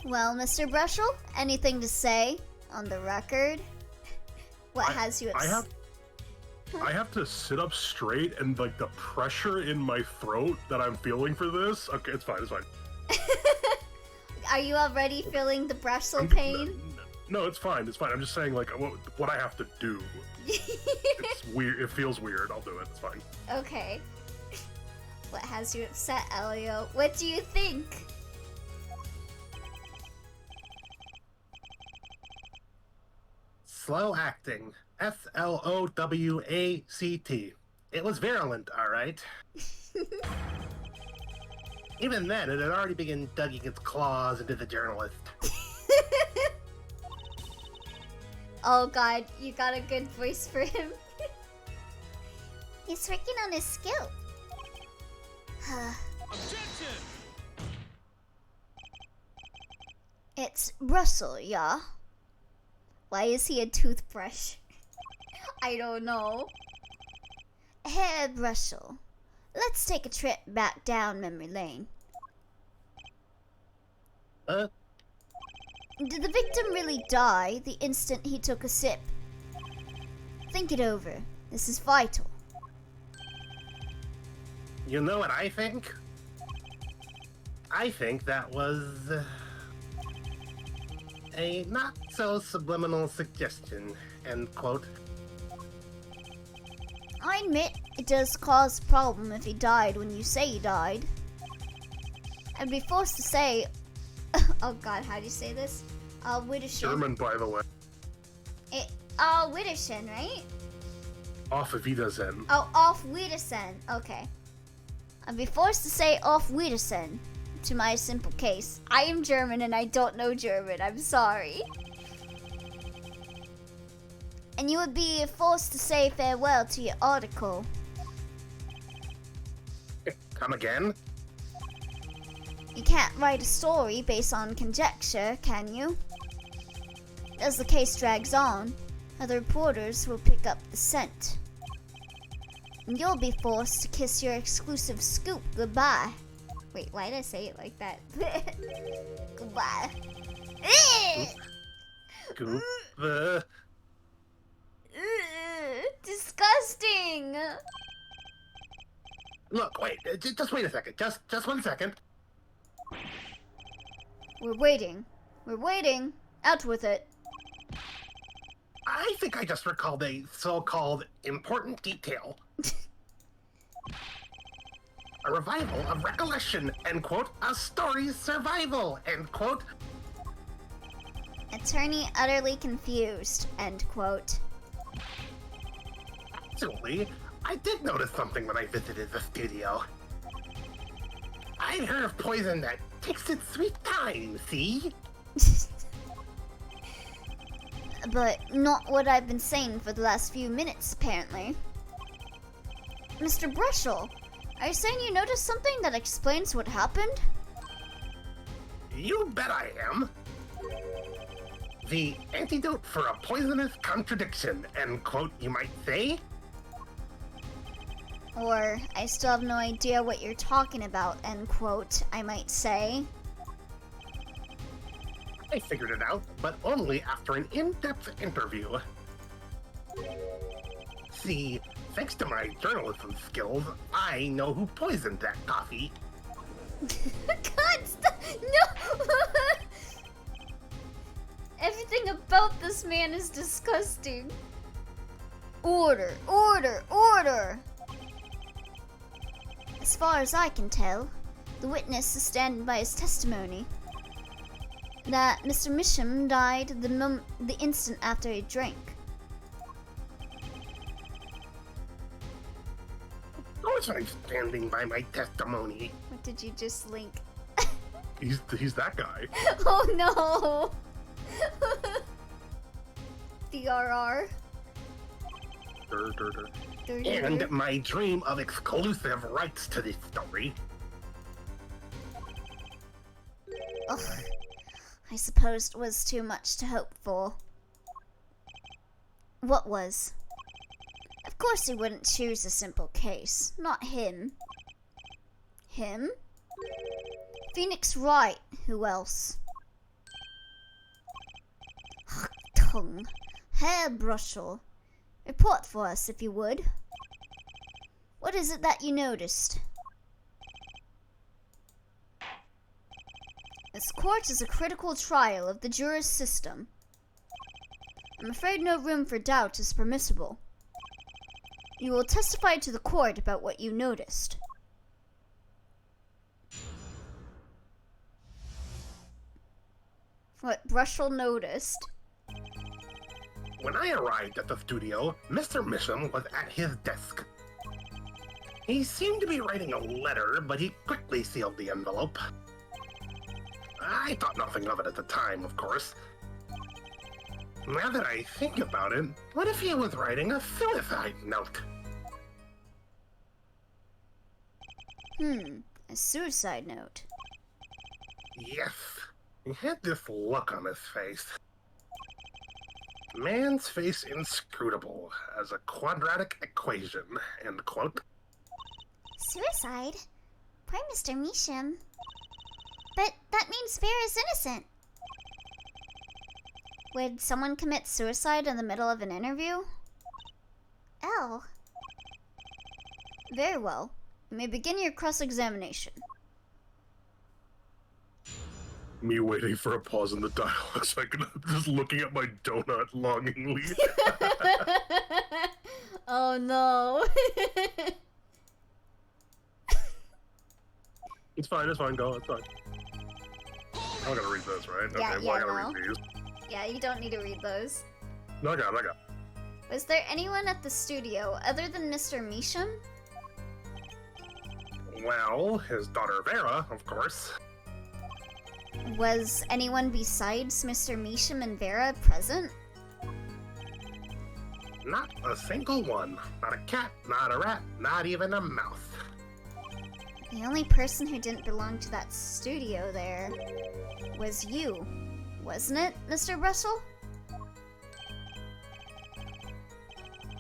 Well, Mr. Brushel, anything to say on the record? What has you upset? I have to sit up straight, and like the pressure in my throat that I'm feeling for this. Okay, it's fine. Are you already feeling the Brushel pain? No, it's fine. I'm just saying, like, what I have to do. It's weird. It feels weird. I'll do it. It's fine. Okay. What has you upset, Elio? What do you think? Slow acting. SLOWACT. It was virulent, alright. Even then, it had already begun digging its claws into the journalist. Oh god, you got a good voice for him. He's working on his skill. Objection! It's Russell, yeah? Why is he a toothbrush? I don't know. Herr Brushel, let's take a trip back down memory lane. Did the victim really die the instant he took a sip? Think it over. This is vital. You know what I think? I think that was a not-so-subliminal suggestion, end quote. I admit it does cause a problem if he died when you say he died. I'd be forced to say... oh god, how do you say this? Wiedersehen. German, by the way. Wiedersehen, right? Auf Wiedersehen. Oh, auf Wiedersehen. Okay. I'd be forced to say auf Wiedersehen to my simple case. I am German and I don't know German. I'm sorry. And you would be forced to say farewell to your article. Come again? You can't write a story based on conjecture, can you? As the case drags on, other reporters will pick up the scent. And you'll be forced to kiss your exclusive scoop goodbye. Wait, why did I say it like that? Goodbye. Scoop. Disgusting! Look, wait, just wait a second. Just 1 second. We're waiting. We're waiting. Out with it. I think I just recalled a so-called important detail. A revival of recollection, end quote. A story's survival, end quote. Attorney utterly confused. End quote. Actually, I did notice something when I visited the studio. I'd heard of poison that takes its sweet time, see? But not what I've been saying for the last few minutes, apparently. Mr. Brushel, are you saying you noticed something that explains what happened? You bet I am. The antidote for a poisonous contradiction, end quote, you might say. Or, I still have no idea what you're talking about, end quote, I might say. I figured it out, but only after an in-depth interview. See, thanks to my journalism skills, I know who poisoned that coffee. God, stop! No! Everything about this man is disgusting. Order, order, order! As far as I can tell, the witness is standing by his testimony that Mr. Misham died the instant after he drank. Of course I'm standing by my testimony. What did you just link? He's that guy. Oh no! DRR. And my dream of exclusive rights to this story. Ugh. I suppose it was too much to hope for. What was? Of course he wouldn't choose a simple case. Not him. Him? Phoenix Wright. Who else? Tongue. Hair Brushel. Report for us, if you would. What is it that you noticed? This court is a critical trial of the jurist system. I'm afraid no room for doubt is permissible. You will testify to the court about what you noticed. What Brushel noticed? When I arrived at the studio, Mr. Misham was at his desk. He seemed to be writing a letter, but he quickly sealed the envelope. I thought nothing of it at the time, of course. Now that I think about it, what if he was writing a suicide note? A suicide note. Yes, he had this look on his face. Man's face inscrutable as a quadratic equation, end quote. Suicide? Poor Mr. Misham. But that means Vera is innocent. Would someone commit suicide in the middle of an interview? Oh. Very well. You may begin your cross-examination. Me waiting for a pause in the dialogue so I can just looking at my donut longingly. Oh no. It's fine, go, it's fine. I'm gonna read this, right? Yeah, okay, well, I yeah, gotta no. read these. Yeah, you don't need to read those. No, I got it. Was there anyone at the studio other than Mr. Misham? Well, his daughter Vera, of course. Was anyone besides Mr. Misham and Vera present? Not a single one. Not a cat, not a rat, not even a mouse. The only person who didn't belong to that studio there was you, wasn't it, Mr. Russell?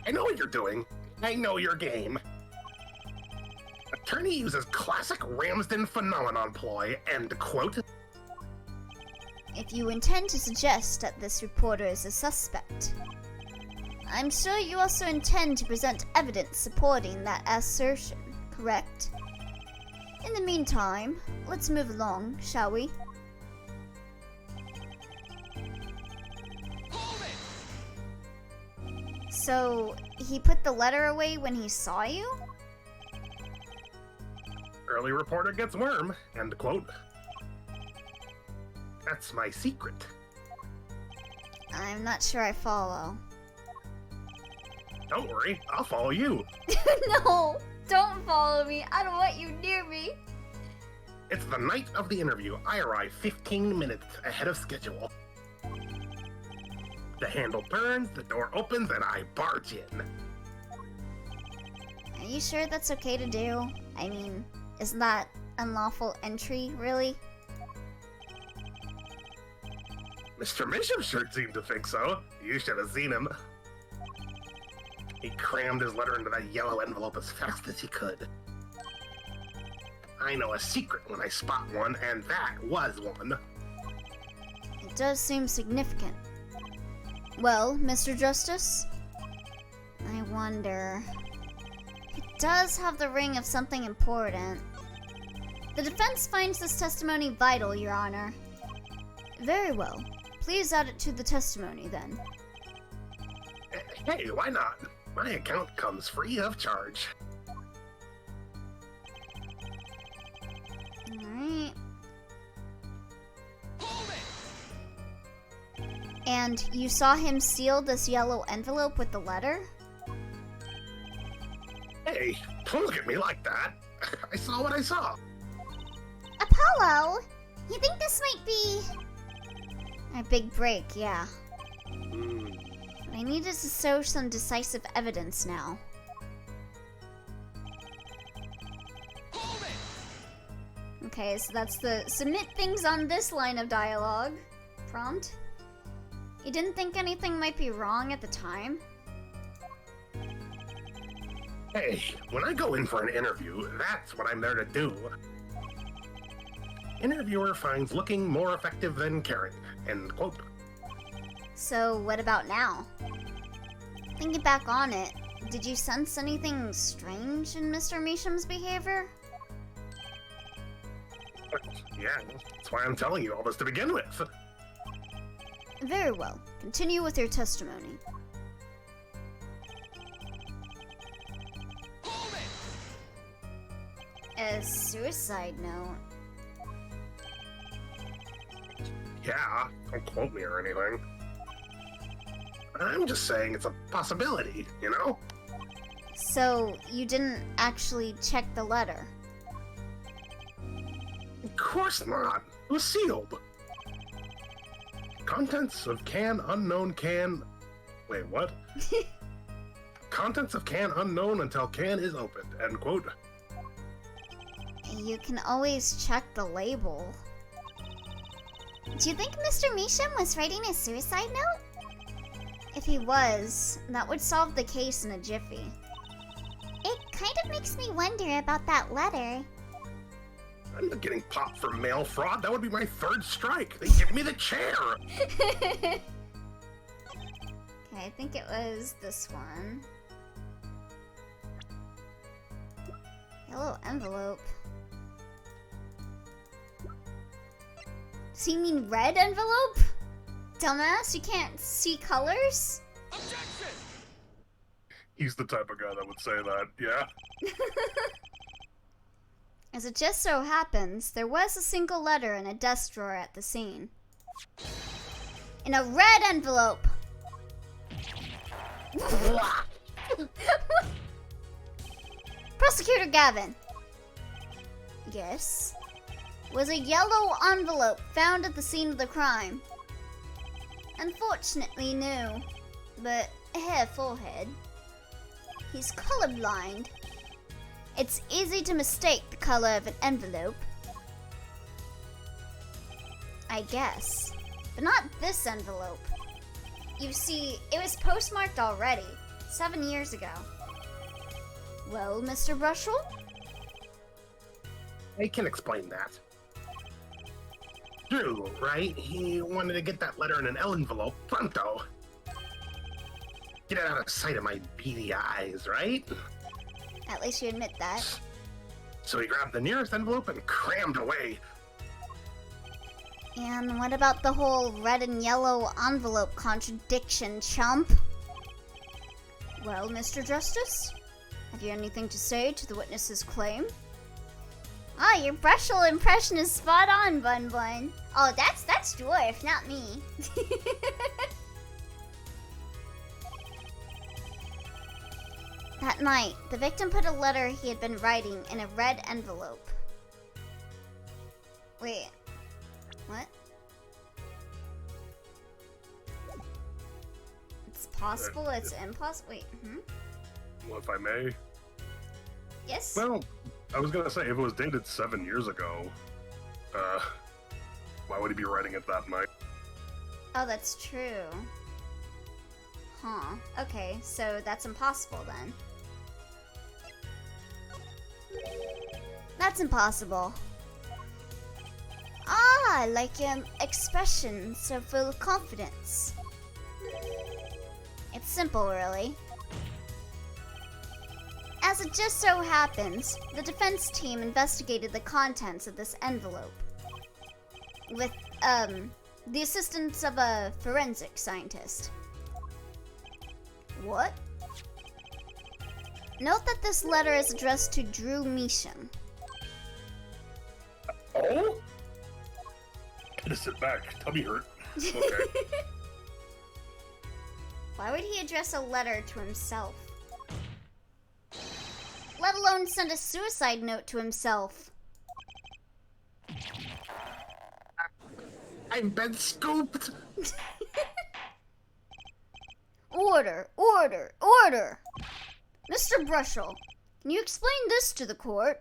I know what you're doing. I know your game. attorney uses classic Ramsden phenomenon ploy, end quote. If you intend to suggest that this reporter is a suspect, I'm sure you also intend to present evidence supporting that assertion, correct? In the meantime, let's move along, shall we? Hold it! So, he put the letter away when he saw you? Early reporter gets worm, end quote. That's my secret. I'm not sure I follow. Don't worry, I'll follow you. No! Don't follow me! I don't want you near me! It's the night of the interview. I arrive 15 minutes ahead of schedule. The handle turns, the door opens, and I barge in. Are you sure that's okay to do? I mean, isn't that unlawful entry, really? Mr. Misham sure seemed to think so. You should have seen him. He crammed his letter into that yellow envelope as fast as he could. I know a secret when I spot one, and that was one. It does seem significant. Well, Mr. Justice? I wonder... It does have the ring of something important. The defense finds this testimony vital, Your Honor. Very well. Please add it to the testimony, then. Hey, why not? My account comes free of charge. Alright. Hold it! And you saw him seal this yellow envelope with the letter? Hey, don't look at me like that. I saw what I saw. Apollo, you think this might be... A big break, yeah. Hmm. But I needed to show some decisive evidence now. Hold it! Okay, so that's the submit things on this line of dialogue prompt. You didn't think anything might be wrong at the time? Hey, when I go in for an interview, that's what I'm there to do. Interviewer finds looking more effective than caring, end quote. So what about now? Thinking back on it, did you sense anything strange in Mr. Meesham's behavior? Yeah, that's why I'm telling you all this to begin with. Very well. Continue with your testimony. Hold it! A suicide note. Yeah, don't quote me or anything. I'm just saying it's a possibility, you know? So you didn't actually check the letter? Of course not. It was sealed. Contents of can unknown can... Wait, what? Contents of can unknown until can is opened, end quote. You can always check the label. Do you think Mr. Meesham was writing a suicide note? If he was, that would solve the case in a jiffy. It kind of makes me wonder about that letter. I'm not getting popped for mail fraud. That would be my third strike. They give me the chair. Okay, I think it was this one. Yellow envelope. Does he mean red envelope? Dumbass, you can't see colors? Objection! He's the type of guy that would say that, yeah? As it just so happens, there was a single letter in a desk drawer at the scene. In a red envelope! Prosecutor Gavin. Yes? Was a yellow envelope found at the scene of the crime. Unfortunately, no. But hair forehead. He's colorblind. It's easy to mistake the color of an envelope. I guess. But not this envelope. You see, it was postmarked already, 7 years ago. Well, Mr. Brushel? I can explain that. Drew, right? He wanted to get that letter in an envelope pronto. Get it out of sight of my beady eyes, right? At least you admit that. So he grabbed the nearest envelope and crammed away. And what about the whole red and yellow envelope contradiction, chump? Well, Mr. Justice, have you anything to say to the witness's claim? Oh, your brushel impression is spot on, Bun Bun. Oh, that's Dwarf, not me. That night, the victim put a letter he had been writing in a red envelope. Wait, what? It's possible, it's impossible. Wait, Well, if I may. Yes? Well, I was gonna say, if it was dated 7 years ago, why would he be writing it that night? Oh, that's true. Huh. Okay, so that's impossible then. That's impossible. Ah, like your expression so full of confidence. It's simple, really. As it just so happens, the defense team investigated the contents of this envelope with, the assistance of a forensic scientist. What? Note that this letter is addressed to Drew Measham. Oh? Gotta sit back. Tummy hurt. Okay. Why would he address a letter to himself? Let alone send a suicide note to himself. I've been scooped! Order! Order! Order! Mr. Brushel, can you explain this to the court?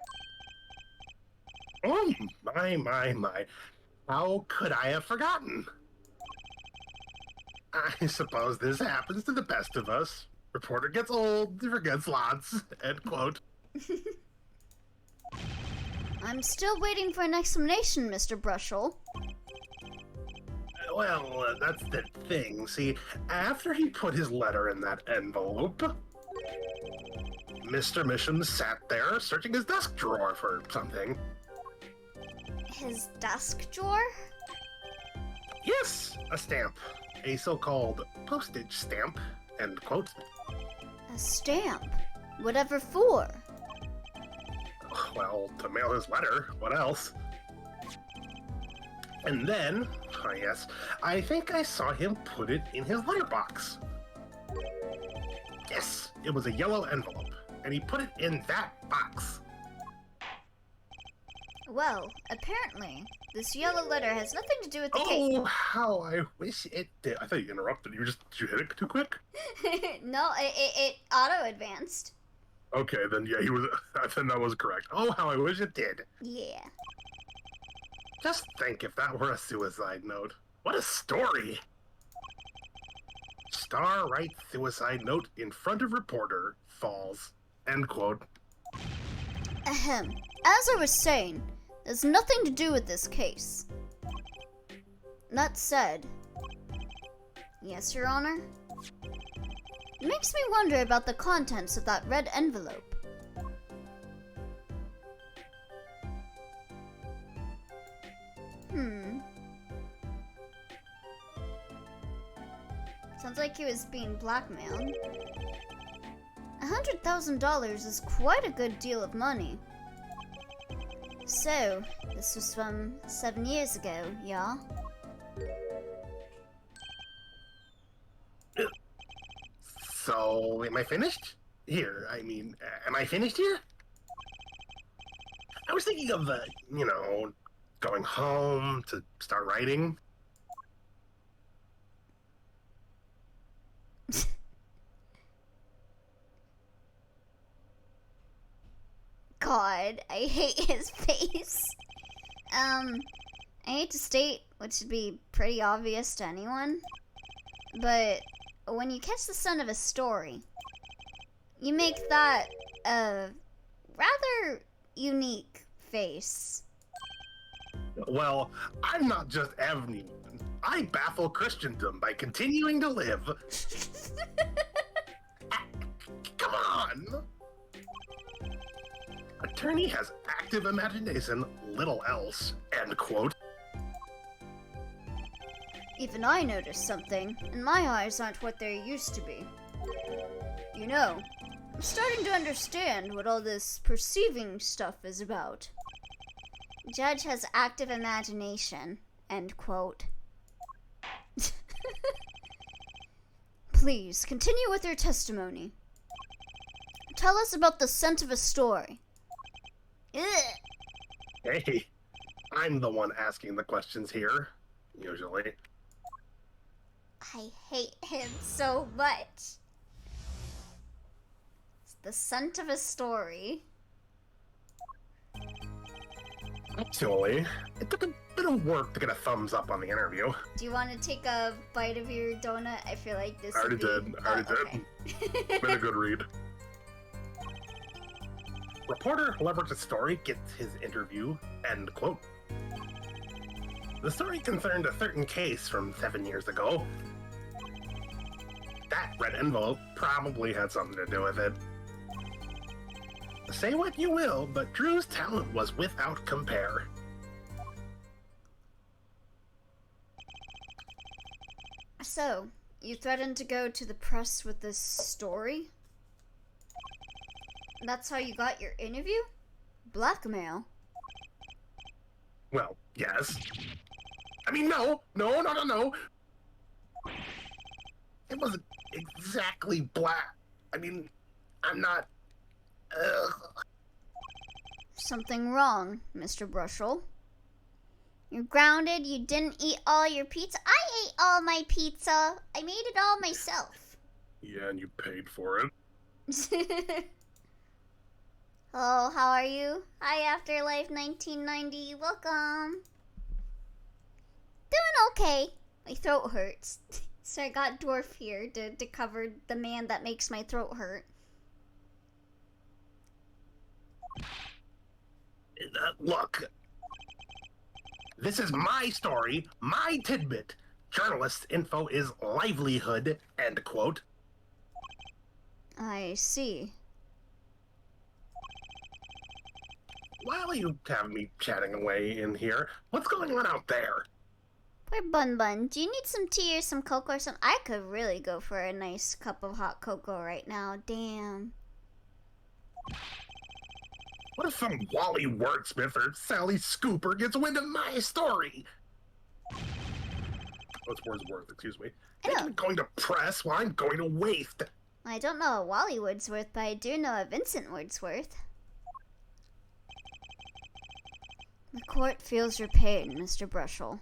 Oh, my. How could I have forgotten? I suppose this happens to the best of us. Reporter gets old, forgets lots. End quote. I'm still waiting for an explanation, Mr. Brushel. Well, that's the thing. See, after he put his letter in that envelope, Mr. Misham sat there searching his desk drawer for something. His desk drawer? Yes, a stamp. A so-called postage stamp. End quote. A stamp? Whatever for? Well, to mail his letter. What else? And then, oh yes, I think I saw him put it in his letterbox. Yes, it was a yellow envelope, and he put it in that box. Well, apparently, this yellow letter has nothing to do with the Oh, how I wish it did. I thought you interrupted. Did you hit it too quick? case. No, it auto-advanced. Okay, then yeah, then that was correct. Oh, how I wish it did. Yeah. Just think if that were a suicide note. What a story! Star writes suicide note in front of reporter, falls. End quote. Ahem. As I was saying, there's nothing to do with this case. That said, yes, Your Honor? It makes me wonder about the contents of that red envelope. Sounds like he was being blackmailed. $100,000 is quite a good deal of money. So, this was from 7 years ago, yeah? So, am I finished? Here, I mean, am I finished here? I was thinking of, going home to start writing. God, I hate his face. I hate to state, which should be pretty obvious to anyone, but when you catch the scent of a story, you make that a rather unique face. Well, I'm not just anyone. I baffle Christendom by continuing to live. Come on! Attorney has active imagination, little else. End quote. Even I noticed something, and my eyes aren't what they used to be. You know, I'm starting to understand what all this perceiving stuff is about. Judge has active imagination. End quote. Please, continue with your testimony. Tell us about the scent of a story. Ugh. Hey, I'm the one asking the questions here, usually. I hate him so much. It's the scent of a story. Actually, it took a bit of work to get a thumbs up on the interview. Do you want to take a bite of your donut? I feel like this I already would be... did. I already did. Been a good read. Reporter leverages story gets his interview, end quote. The story concerned a certain case from 7 years ago. That red envelope probably had something to do with it. Say what you will, but Drew's talent was without compare. So, you threatened to go to the press with this story? That's how you got your interview? Blackmail? Well, yes. I mean, no. It wasn't exactly black. I mean, I'm not... Something wrong, Mr. Brushel. You're grounded. You didn't eat all your pizza. I ate all my pizza. I made it all myself. Yeah, and you paid for it. Hello, how are you? Hi, Afterlife 1990. Welcome. Doing okay. My throat hurts. So I got Dwarf here to cover the man that makes my throat hurt. Look. This is my story, my tidbit. Journalist's info is livelihood, end quote. I see. While you have me chatting away in here, what's going on out there? Poor Bun Bun, do you need some tea or some cocoa or something? I could really go for a nice cup of hot cocoa right now. Damn. What if some Wally wordsmith or Sally Scooper gets wind of my story? What's Wordsworth, excuse me. They ain't going to press while I'm going to waste. I don't know a Wally Wordsworth, but I do know a Vincent Wordsworth. The court feels your pain, Mr. Brushel.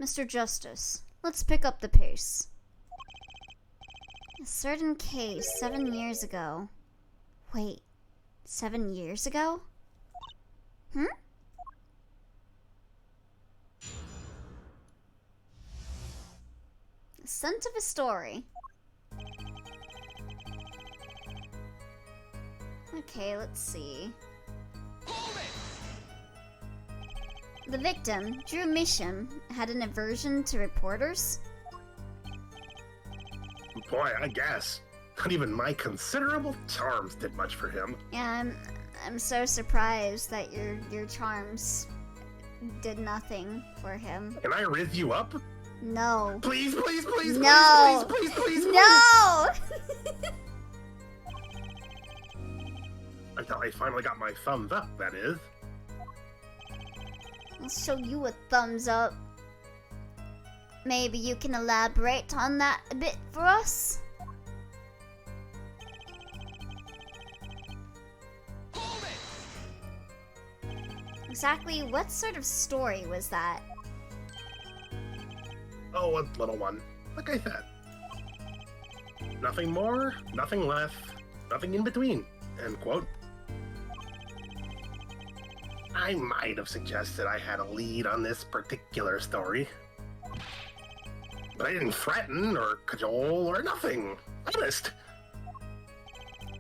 Mr. Justice, let's pick up the pace. A certain case 7 years ago. Wait, 7 years ago? The scent of a story. Okay, let's see. Hold it! The victim, Drew Misham, had an aversion to reporters. Boy, I guess. Not even my considerable charms did much for him. Yeah, I'm so surprised that your charms did nothing for him. Can I riz you up? No. Please, please, please, No. please, please, please, please, No! Until I finally got my thumbs up, that is. I'll show you a thumbs up. Maybe you can elaborate on that a bit for us? Hold it! Exactly what sort of story was that? Oh, a little one. Like I said. Nothing more, nothing less, nothing in between. End quote. I might have suggested I had a lead on this particular story. But I didn't threaten or cajole or nothing. Honest.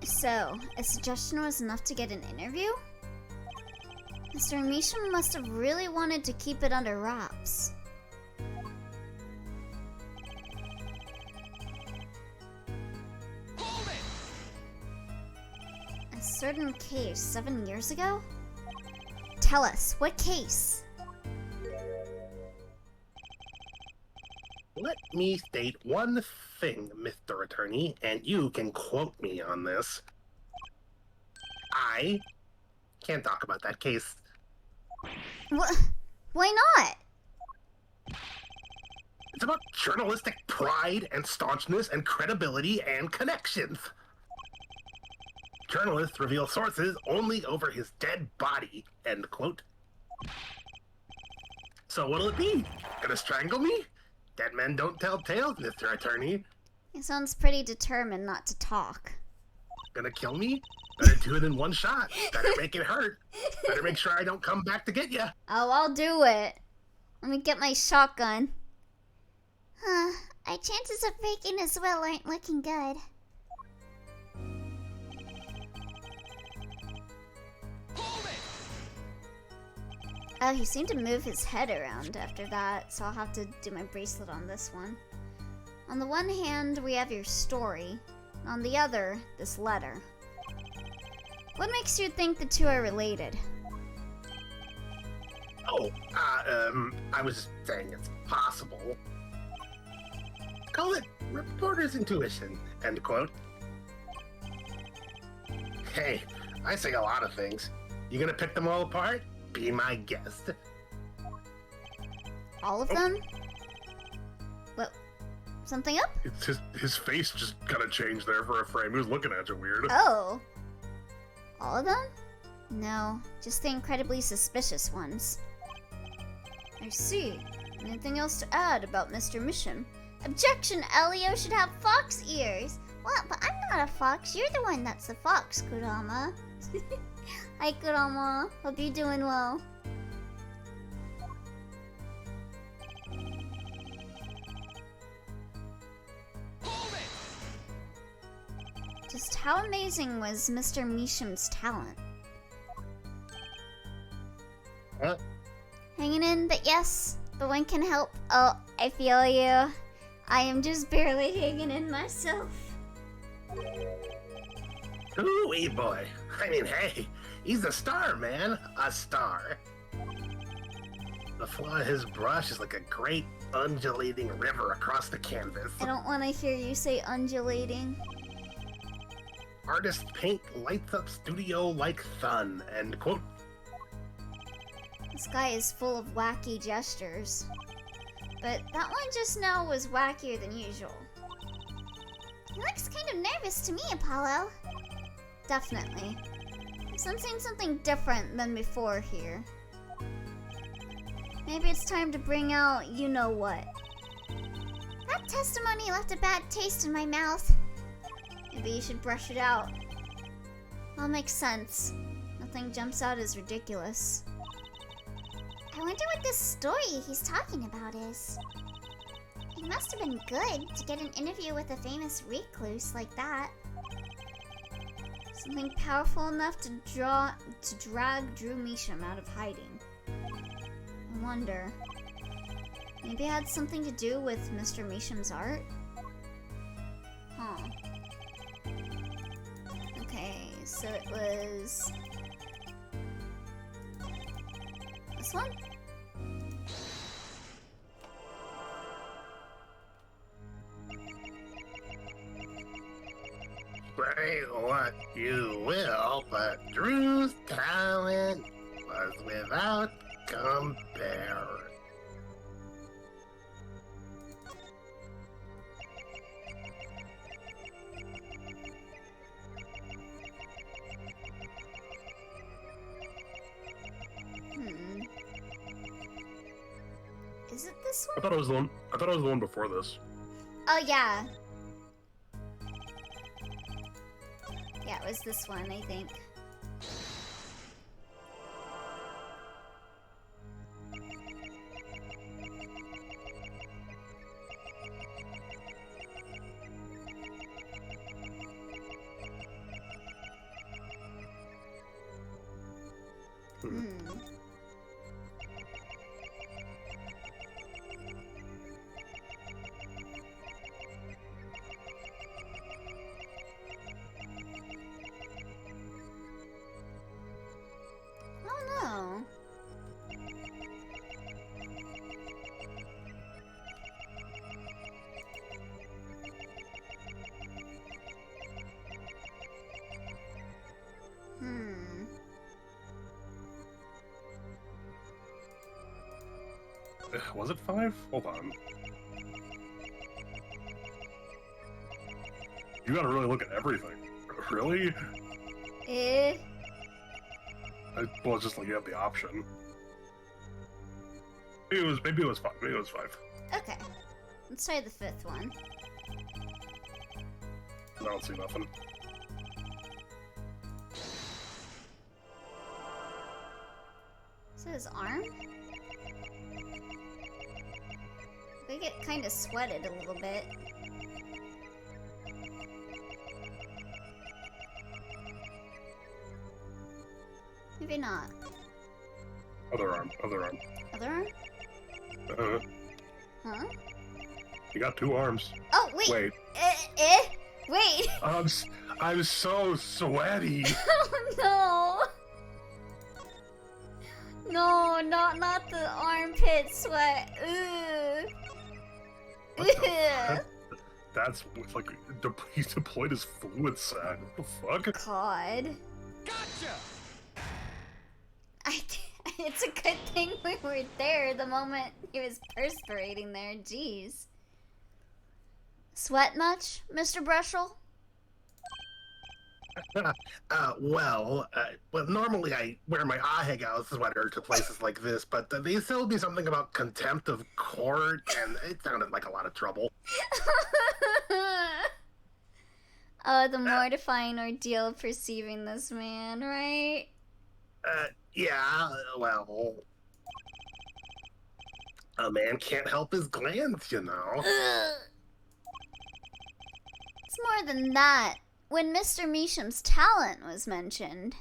So, a suggestion was enough to get an interview? Mr. Misham must have really wanted to keep it under wraps. Hold it! A certain case 7 years ago? Tell us, what case? Let me state one thing, Mr. Attorney, and you can quote me on this. I can't talk about that case. What? Why not? It's about journalistic pride and staunchness and credibility and connections. Journalists reveal sources only over his dead body, end quote. So what'll it be? Gonna strangle me? Dead men don't tell tales, Mr. Attorney. He sounds pretty determined not to talk. Gonna kill me? Better do it in one shot. Better make it hurt. Better make sure I don't come back to get ya. Oh, I'll do it. Let me get my shotgun. Huh. Our chances of breaking his will aren't looking good. Hold it! Oh, he seemed to move his head around after that, so I'll have to do my bracelet on this one. On the one hand, we have your story. On the other, this letter. What makes you think the two are related? Oh, I was saying it's possible. Call it reporter's intuition, end quote. Hey, I say a lot of things. You gonna pick them all apart? Be my guest. All of them? What? Something up? It's his face just kind of changed there for a frame. He was looking at you weird. Oh. All of them? No, just the incredibly suspicious ones. I see. Anything else to add about Mr. Misham? Objection! Elio should have fox ears! What? But I'm not a fox. You're the one that's the fox, Kurama. Hi, Kurama. Hope you're doing well. Hold it! Just how amazing was Mr. Misham's talent? What? Hanging in, but yes, but one can help. Oh, I feel you. I am just barely hanging in myself. Ooh-wee boy. I mean, hey, he's a star, man. A star. The flaw of his brush is like a great undulating river across the canvas. I don't want to hear you say undulating. Artist paint lights up studio like sun, end quote. This guy is full of wacky gestures. But that one just now was wackier than usual. He looks kind of nervous to me, Apollo. Definitely. I'm sensing something different than before here. Maybe it's time to bring out you-know-what. That testimony left a bad taste in my mouth. Maybe you should brush it out. All makes sense. Nothing jumps out as ridiculous. I wonder what this story he's talking about is. It must have been good to get an interview with a famous recluse like that. Something powerful enough to drag Drew Misham out of hiding. I wonder. Maybe it had something to do with Mr. Misham's art? Huh. Okay, so it was... this one? Say what you will, but Drew's talent was without compare. Is it this I one? thought it was the one. I thought it was the one before this. Oh, yeah. Yeah, it was this one, I think. Hmm. Oh no. Hmm. Was it 5? Hold on. You gotta really look at everything. Really? Eh. Well, it's just like you have the option. Maybe it was 5. Maybe it was 5. Okay. Let's try the 5th one. I don't see nothing. Is it his arm? They get kind of sweated a little bit. Maybe not. Other arm. Other arm. Other arm? Uh, Huh? you got 2 arms. Oh, wait! Wait. Wait! I'm so sweaty. Oh no! No, not the armpit sweat. Ugh. What the Ugh. heck? That's like he's deployed his fluid sac. What the fuck? God. Gotcha! It's a good thing we were there the moment he was perspirating there. Jeez. Sweat much, Mr. Brushel? Well, normally I wear my Ahegao sweater to places like this, but they still be something about contempt of court, and it sounded like a lot of trouble. Oh, the mortifying ordeal of perceiving this man, right? Yeah, well, a man can't help his glands, you know. Ugh. It's more than that. When Mr. Measham's talent was mentioned,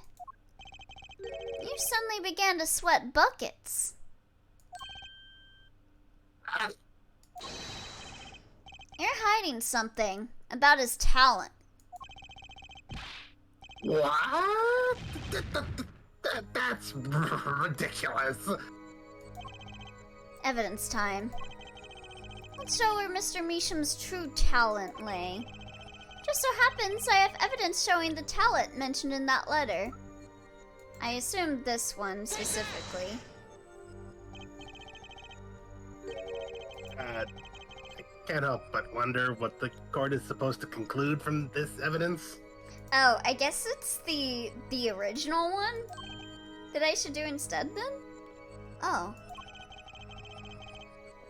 you suddenly began to sweat buckets. You're hiding something about his talent. What? That's ridiculous. Evidence time. Let's show where Mr. Measham's true talent lay. Just so happens I have evidence showing the talent mentioned in that letter. I assume this one specifically. I can't help but wonder what the court is supposed to conclude from this evidence. Oh, I guess it's the original one that I should do instead then? Oh.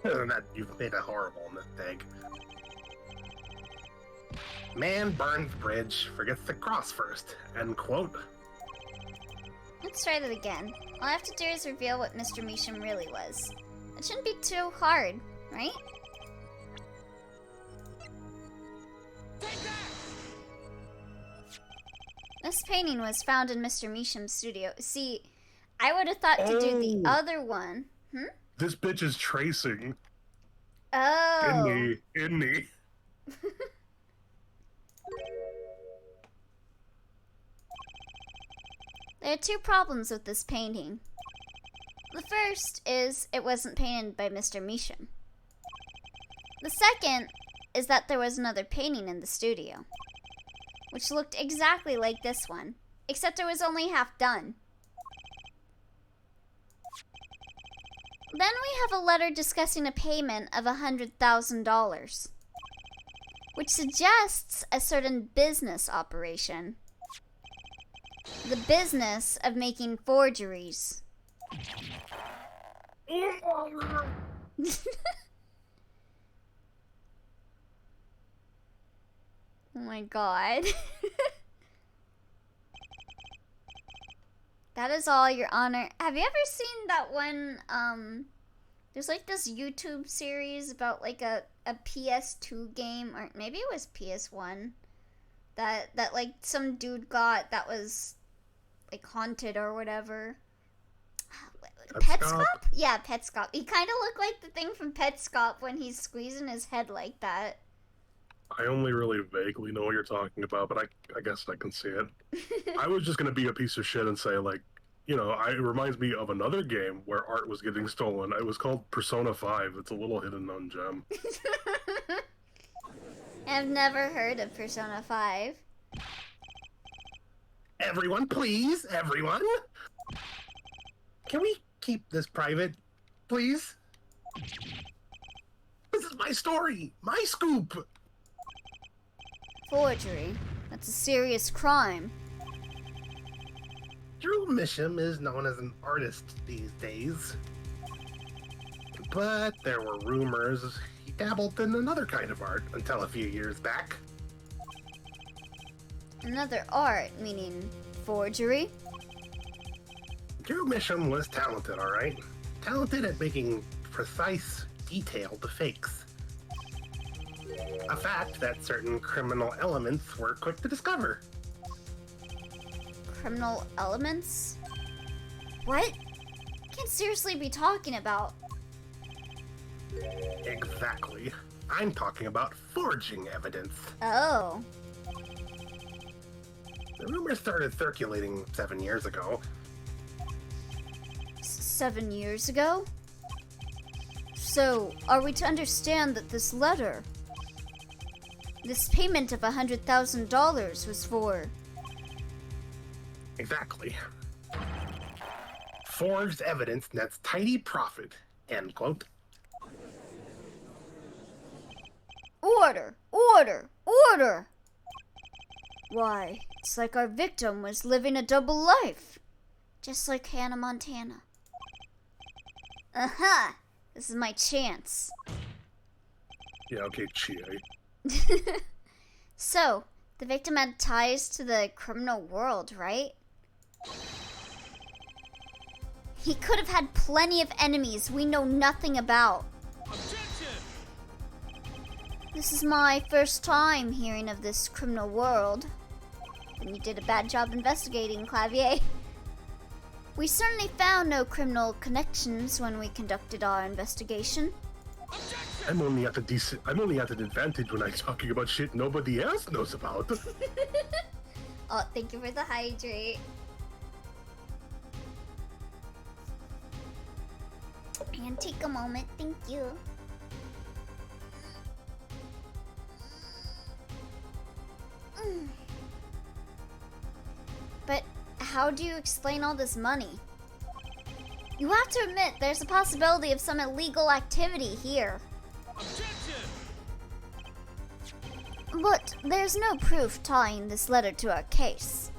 Other than that, you've made a horrible mistake. Man burns bridge, forgets to cross first. End quote. Let's try that again. All I have to do is reveal what Mr. Measham really was. It shouldn't be too hard, right? Take that! This painting was found in Mr. Measham's studio. See, I would have thought to do the Oh. other one. This bitch is tracing. Oh. In me. There are 2 problems with this painting. The first is it wasn't painted by Mr. Measham. The second is that there was another painting in the studio, which looked exactly like this one, except it was only half done. Then we have a letter discussing a payment of $100,000, which suggests a certain business operation. The business of making forgeries. Oh my god. That is all, Your Honor. Have you ever seen that one, there's like this YouTube series about like a PS2 game, or maybe it was PS1, that like some dude got that was like haunted or whatever. Petscop? Petscop? Yeah, Petscop. He kind of looked like the thing from Petscop when he's squeezing his head like that. I only really vaguely know what you're talking about, but I guess I can see it. I was just gonna be a piece of shit and say, like, you know, it reminds me of another game where art was getting stolen. It was called Persona 5. It's a little hidden known gem. I've never heard of Persona 5. Everyone, please, everyone. Can we keep this private, please? This is my story, my scoop. Forgery. That's a serious crime. Drew Misham is known as an artist these days. But there were rumors he dabbled in another kind of art until a few years back. Another art, meaning forgery? Drew Misham was talented, alright? Talented at making precise, detailed fakes. A fact that certain criminal elements were quick to discover. Criminal elements? What? Can't seriously be talking about. Exactly. I'm talking about forging evidence. Oh. The rumors started circulating 7 years ago. 7 years ago? So, are we to understand that this letter, this payment of $100,000 was for... Exactly. Forged evidence nets tidy profit. End quote. Order! Order! Order! Why, it's like our victim was living a double life. Just like Hannah Montana. Aha! This is my chance. Yeah, okay, Chie. So, the victim had ties to the criminal world, right? He could have had plenty of enemies we know nothing about. Objection! This is my first time hearing of this criminal world. And you did a bad job investigating, Clavier. We certainly found no criminal connections when we conducted our investigation. I'm only at an advantage when I'm talking about shit nobody else knows about. Oh, thank you for the hydrate. And take a moment, thank you. But how do you explain all this money? You have to admit there's a possibility of some illegal activity here. Objection! But there's no proof tying this letter to our case.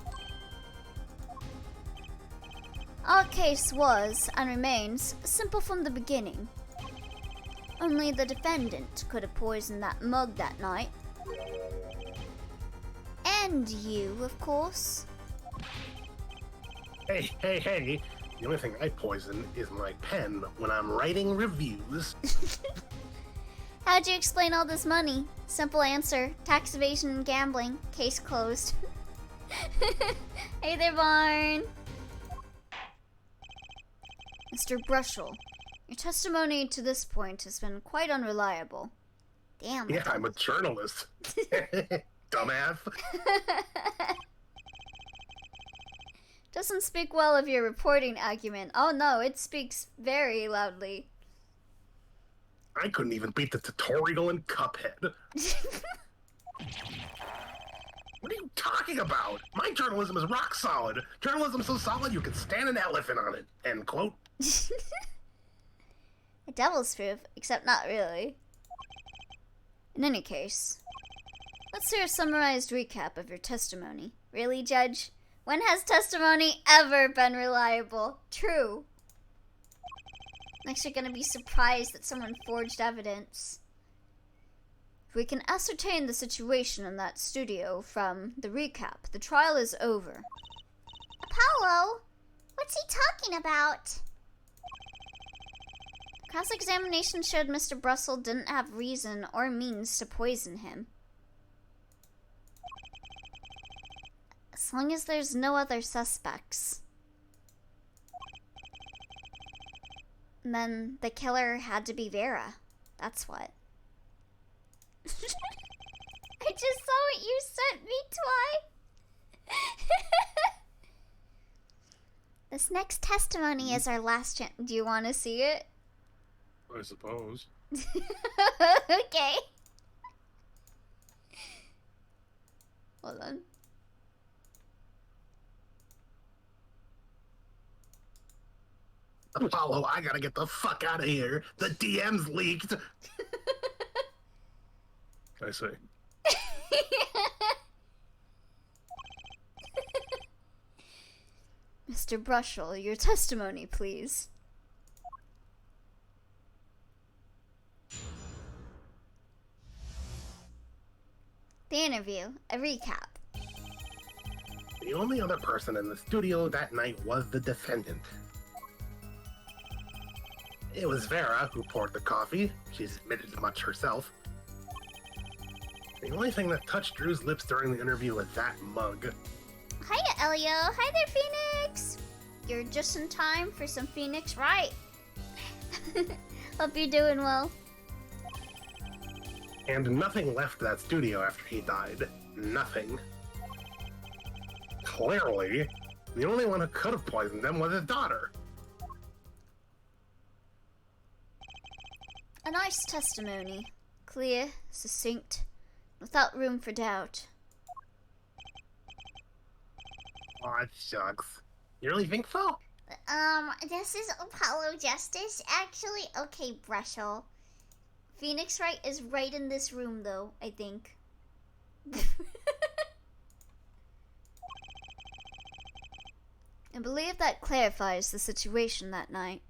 Our case was, and remains, simple from the beginning. Only the defendant could have poisoned that mug that night. And you, of course. Hey, hey, hey. The only thing I poison is my pen when I'm writing reviews. How'd you explain all this money? Simple answer, tax evasion and gambling. Case closed. Hey there, Barn. Mr. Brushel, your testimony to this point has been quite unreliable. Damn. Yeah, I'm a journalist. Dumbass. Doesn't speak well of your reporting acumen. Oh no, it speaks very loudly. I couldn't even beat the tutorial in Cuphead. What are you talking about? My journalism is rock solid. Journalism so solid you can stand an elephant on it. End quote. A devil's proof, except not really. In any case, let's hear a summarized recap of your testimony. Really, Judge? When has testimony ever been reliable? True. Next, you're gonna be surprised that someone forged evidence. If we can ascertain the situation in that studio from the recap, the trial is over. Apollo? What's he talking about? Cross-examination showed Mr. Brussel didn't have reason or means to poison him. As long as there's no other suspects. And then the killer had to be Vera. That's what. I just saw what you sent me, Twi. This next testimony is our last chance. Do you want to see it? I suppose. Okay. Hold on. Apollo, I gotta get the fuck out of here. The DM's leaked. I see. Mr. Brushel, your testimony, please. The interview, a recap. The only other person in the studio that night was the defendant. It was Vera who poured the coffee. She's admitted as much herself. The only thing that touched Drew's lips during the interview was that mug. Hiya, Elio. Hi there, Phoenix. You're just in time for some Phoenix right. Hope you're doing well. And nothing left that studio after he died. Nothing. Clearly, the only one who could have poisoned them was his daughter. A nice testimony. Clear, succinct, without room for doubt. Aw, it sucks. You really think so? This is Apollo Justice. Actually, okay, Brushel. Phoenix Wright is right in this room, though, I think. I believe that clarifies the situation that night.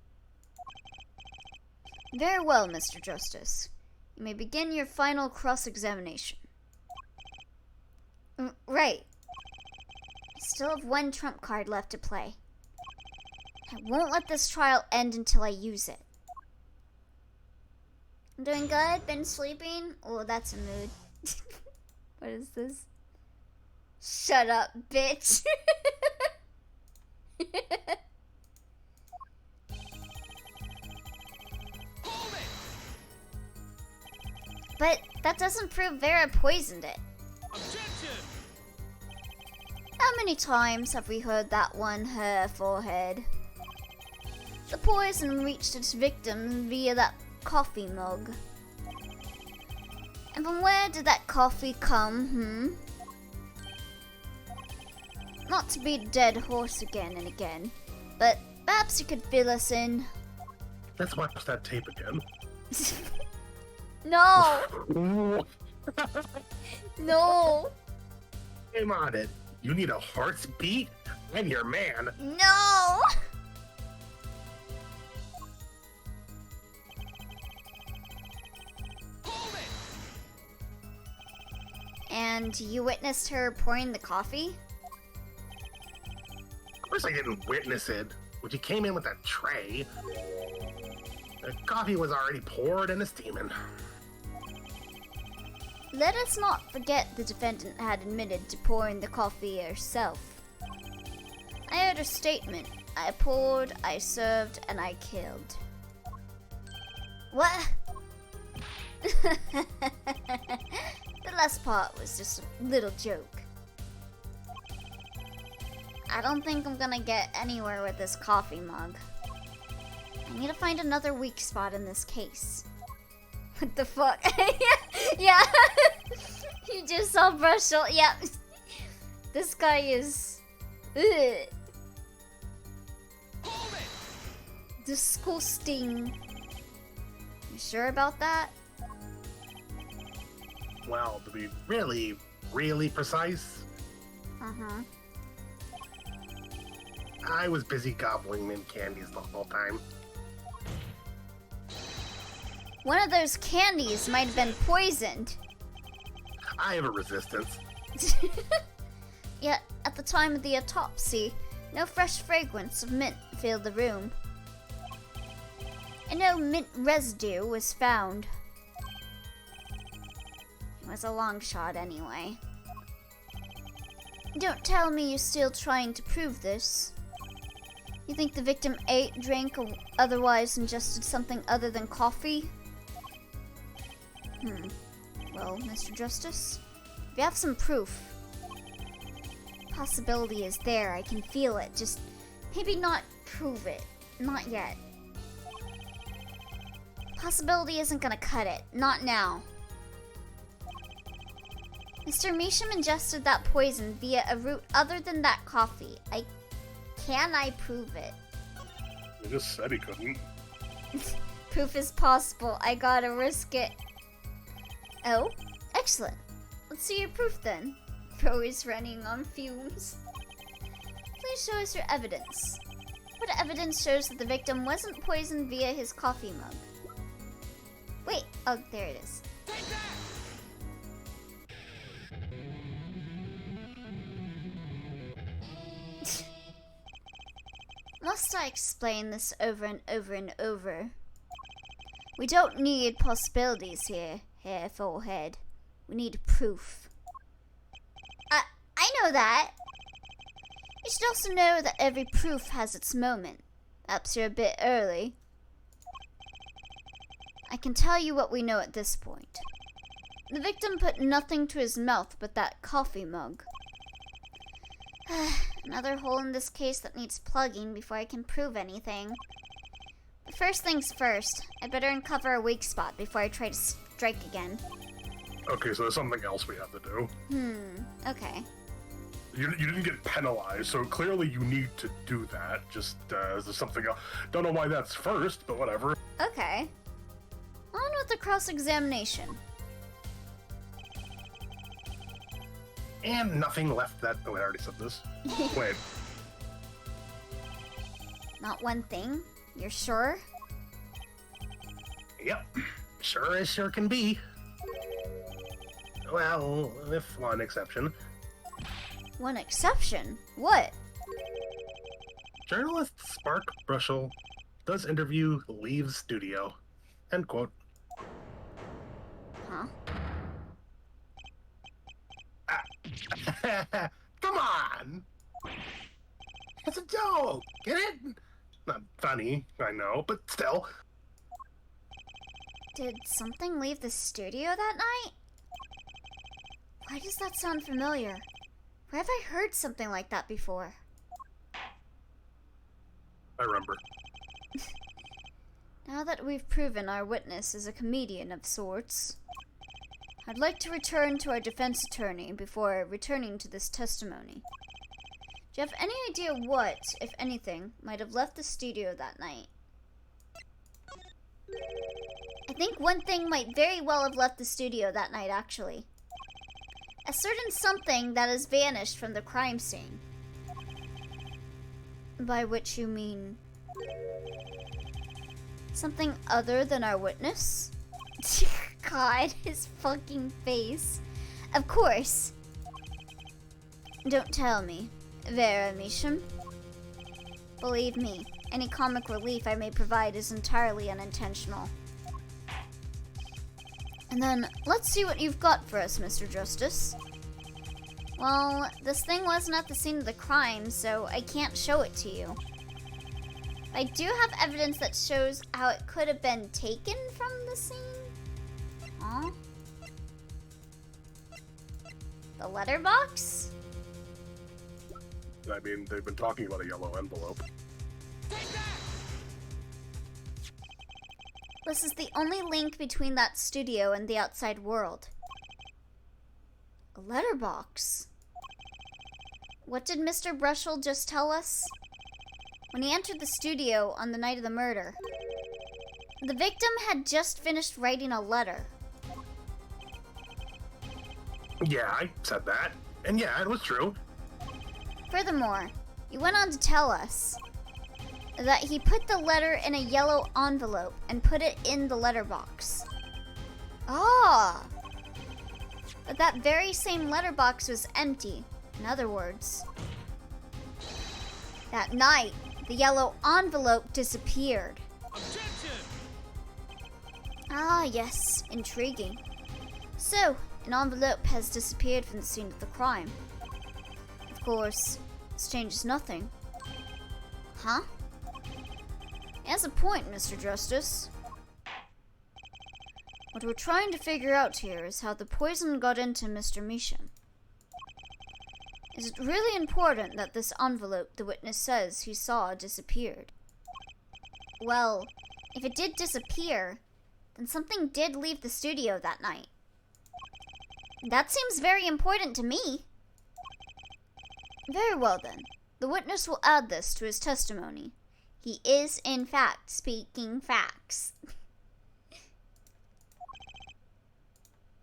Very well, Mr. Justice. You may begin your final cross-examination. Right. I still have one trump card left to play. I won't let this trial end until I use it. I'm doing good. Been sleeping. Oh, that's a mood. What is this? Shut up, bitch. Hold it! But that doesn't prove Vera poisoned it. Objection! How many times have we heard that one her forehead? The poison reached its victim via that coffee mug. And from where did that coffee come, Not to beat a dead horse again and again, but perhaps you could fill us in. Let's watch that tape again. No! No! Shame on it. You need a heart's beat? I'm your man. No! Hold it! And you witnessed her pouring the coffee? Of course I didn't witness it. When she came in with that tray, the coffee was already poured and steaming. Let us not forget the defendant had admitted to pouring the coffee herself. I heard her statement. I poured, I served, and I killed. What? The last part was just a little joke. I don't think I'm gonna get anywhere with this coffee mug. I need to find another weak spot in this case. What the fuck? Yeah. You just saw Brushel. Yeah. This guy is... Ugh. Hold it! Disgusting. You sure about that? Well, to be really, really precise, Uh-huh. I was busy gobbling mint candies the whole time. One of those candies might have been poisoned. I have a resistance. Yet, at the time of the autopsy, no fresh fragrance of mint filled the room. And no mint residue was found. It was a long shot anyway. Don't tell me you're still trying to prove this. You think the victim ate, drank, or otherwise ingested something other than coffee? Well, Mr. Justice, if you have some proof, possibility is there. I can feel it. Just maybe not prove it. Not yet. Possibility isn't gonna cut it. Not now. Mr. Measham ingested that poison via a route other than that coffee. Can I prove it? He just said he couldn't. Proof is possible. I gotta risk it. Oh, excellent. Let's see your proof then. Bro is running on fumes. Please show us your evidence. What evidence shows that the victim wasn't poisoned via his coffee mug? Wait, oh, there it is. Take that! Must I explain this over and over and over? We don't need possibilities here, forehead. We need proof. I know that. You should also know that every proof has its moment. Perhaps you're a bit early. I can tell you what we know at this point. The victim put nothing to his mouth but that coffee mug. Another hole in this case that needs plugging before I can prove anything. But first things first, I better uncover a weak spot before I try to strike again. Okay, so there's something else we have to do. Okay. You didn't get penalized, so clearly you need to do that. Just, is there something else? Don't know why that's first, but whatever. Okay. On with the cross-examination. And nothing left that. Oh, I already said this. Wait. Not one thing? You're sure? Yep, sure as sure can be. Well, with one exception. One exception? What? Journalist Spark Brushel does interview leaves studio. End quote. Huh? Come on! It's a joke, get it? Not funny, I know, but still. Did something leave the studio that night? Why does that sound familiar? Where have I heard something like that before? I remember. Now that we've proven our witness is a comedian of sorts, I'd like to return to our defense attorney before returning to this testimony. Do you have any idea what, if anything, might have left the studio that night? I think one thing might very well have left the studio that night, actually. A certain something that has vanished from the crime scene. By which you mean... something other than our witness? God, his fucking face. Of course. Don't tell me. Vera Measham. Believe me, any comic relief I may provide is entirely unintentional. And then, let's see what you've got for us, Mr. Justice. Well, this thing wasn't at the scene of the crime, so I can't show it to you. I do have evidence that shows how it could have been taken from the scene. Huh? The letterbox? I mean, they've been talking about a yellow envelope. Take that! This is the only link between that studio and the outside world. A letterbox? What did Mr. Brushel just tell us? When he entered the studio on the night of the murder, the victim had just finished writing a letter. Yeah, I said that. And yeah, it was true. Furthermore, he went on to tell us that he put the letter in a yellow envelope and put it in the letterbox. Ah! But that very same letterbox was empty. In other words, that night, the yellow envelope disappeared. Objection! Ah, yes, intriguing. So, an envelope has disappeared from the scene of the crime. Of course, this changes nothing. Huh? He has a point, Mr. Justice. What we're trying to figure out here is how the poison got into Mr. Measham. Is it really important that this envelope the witness says he saw disappeared? Well, if it did disappear, then something did leave the studio that night. That seems very important to me. Very well then. The witness will add this to his testimony. He is, in fact, speaking facts.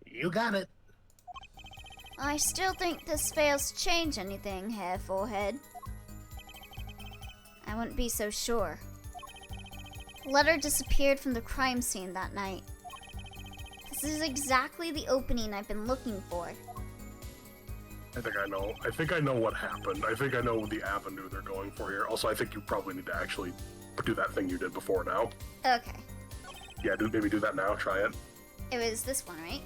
You got it. I still think this fails to change anything, Hair Forehead. I wouldn't be so sure. The letter disappeared from the crime scene that night. This is exactly the opening I've been looking for. I think I know. I think I know what happened. I think I know the avenue they're going for here. Also, I think you probably need to actually do that thing you did before now. Okay. Yeah, maybe do that now. Try it. It was this one, right?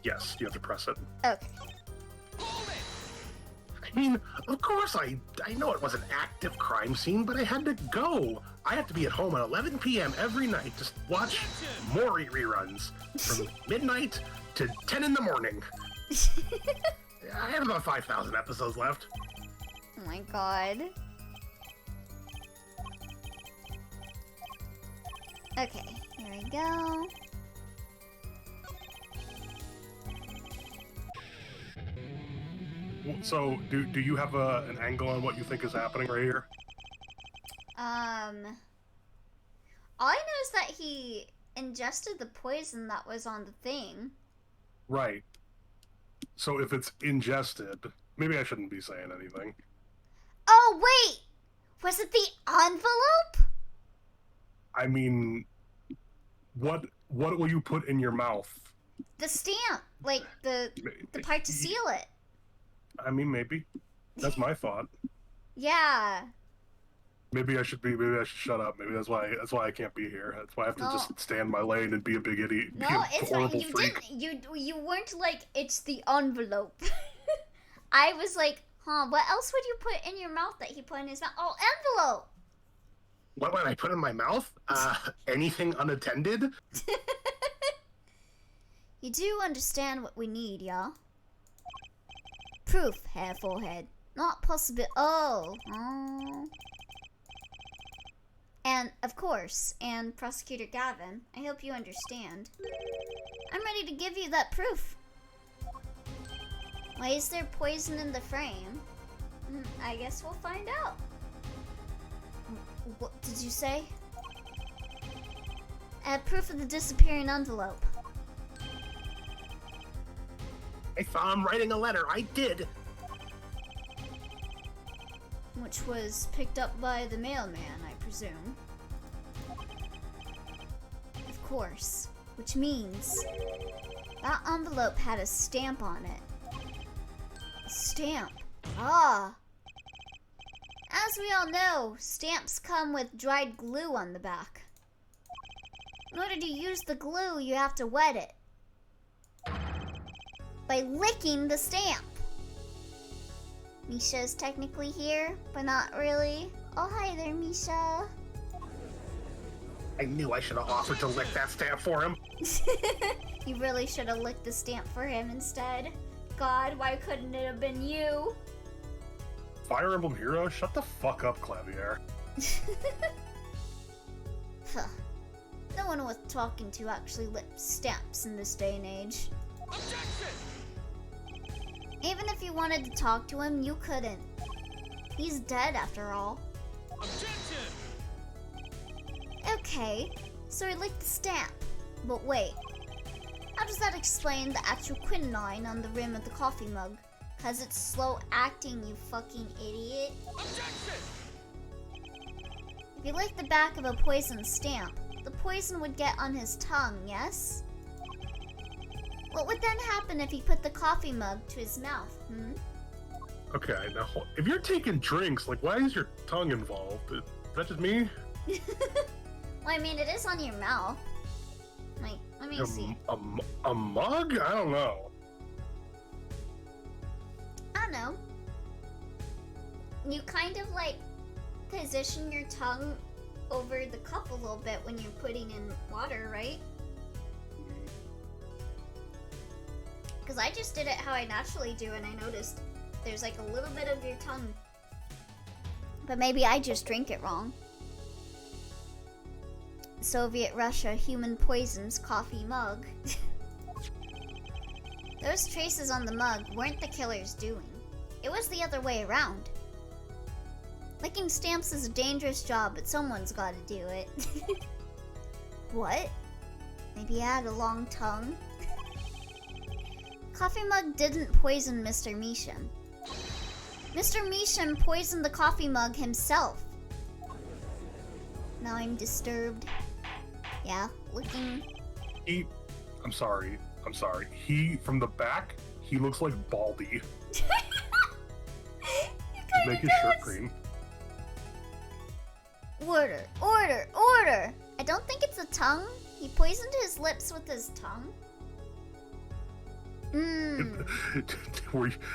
Yes, you have to press it. Okay. Hold it! I mean, of course I know it was an active crime scene, but I had to go. I have to be at home at 11 p.m. every night to watch Maury reruns from midnight to 10 in the morning. I have about 5,000 episodes left. Oh my god. Okay, here we go. So, do you have an angle on what you think is happening right here? All I know is that he ingested the poison that was on the thing. Right. So if it's ingested, maybe I shouldn't be saying anything. Oh, wait! Was it the envelope? I mean, what will you put in your mouth? The stamp, like the part to seal it. I mean, maybe. That's my thought. Yeah. Maybe I should shut up. Maybe that's why I can't be here. That's why I have to No. just stay in my lane and be a big idiot. No, be a it's fine. horrible You freak. didn't. You weren't like it's the envelope. I was like, huh? What else would you put in your mouth that he put in his mouth? Oh, envelope. What would I put in my mouth? Anything unattended? You do understand what we need, yeah? Proof, Hair Forehead. Not possible. Oh. And, of course, and Prosecutor Gavin, I hope you understand. I'm ready to give you that proof. Why is there poison in the frame? I guess we'll find out. What did you say? Proof of the disappearing envelope. I saw him writing a letter. I did. Which was picked up by the mailman, I presume. Of course. Which means that envelope had a stamp on it. A stamp. Ah. As we all know, stamps come with dried glue on the back. In order to use the glue, you have to wet it. By licking the stamp. Misha's technically here, but not really. Oh, hi there, Misha. I knew I should have offered to lick that stamp for him. You really should have licked the stamp for him instead. God, why couldn't it have been you? Fire Emblem Hero? Shut the fuck up, Clavier. Huh. No one worth talking to actually licked stamps in this day and age. Objection! Even if you wanted to talk to him, you couldn't. He's dead after all. Objection! Okay, so he licked the stamp. But wait, how does that explain the actual quinine on the rim of the coffee mug? Cause it's slow acting, you fucking idiot. Objection! If you lick the back of a poison stamp, the poison would get on his tongue, yes? What would then happen if he put the coffee mug to his mouth, Okay, now if you're taking drinks, like why is your tongue involved? Is that just me? Well, I mean, it is on your mouth. Like, let me see. A mug? I don't know. I don't know. you kind of like position your tongue over the cup a little bit when you're putting in water, right? Because I just did it how I naturally do, and I noticed there's like a little bit of your tongue. But maybe I just drink it wrong. Soviet Russia human poisons coffee mug. Those traces on the mug weren't the killer's doing. It was the other way around. Licking stamps is a dangerous job, but someone's gotta do it. What? Maybe I had a long tongue? Coffee mug didn't poison Mr. Measham. Mr. Measham poisoned the coffee mug himself. Now I'm disturbed. Yeah, licking. I'm sorry. He, from the back, he looks like Baldy. Just make his shirt green. Order, order, order! I don't think it's a tongue. He poisoned his lips with his tongue.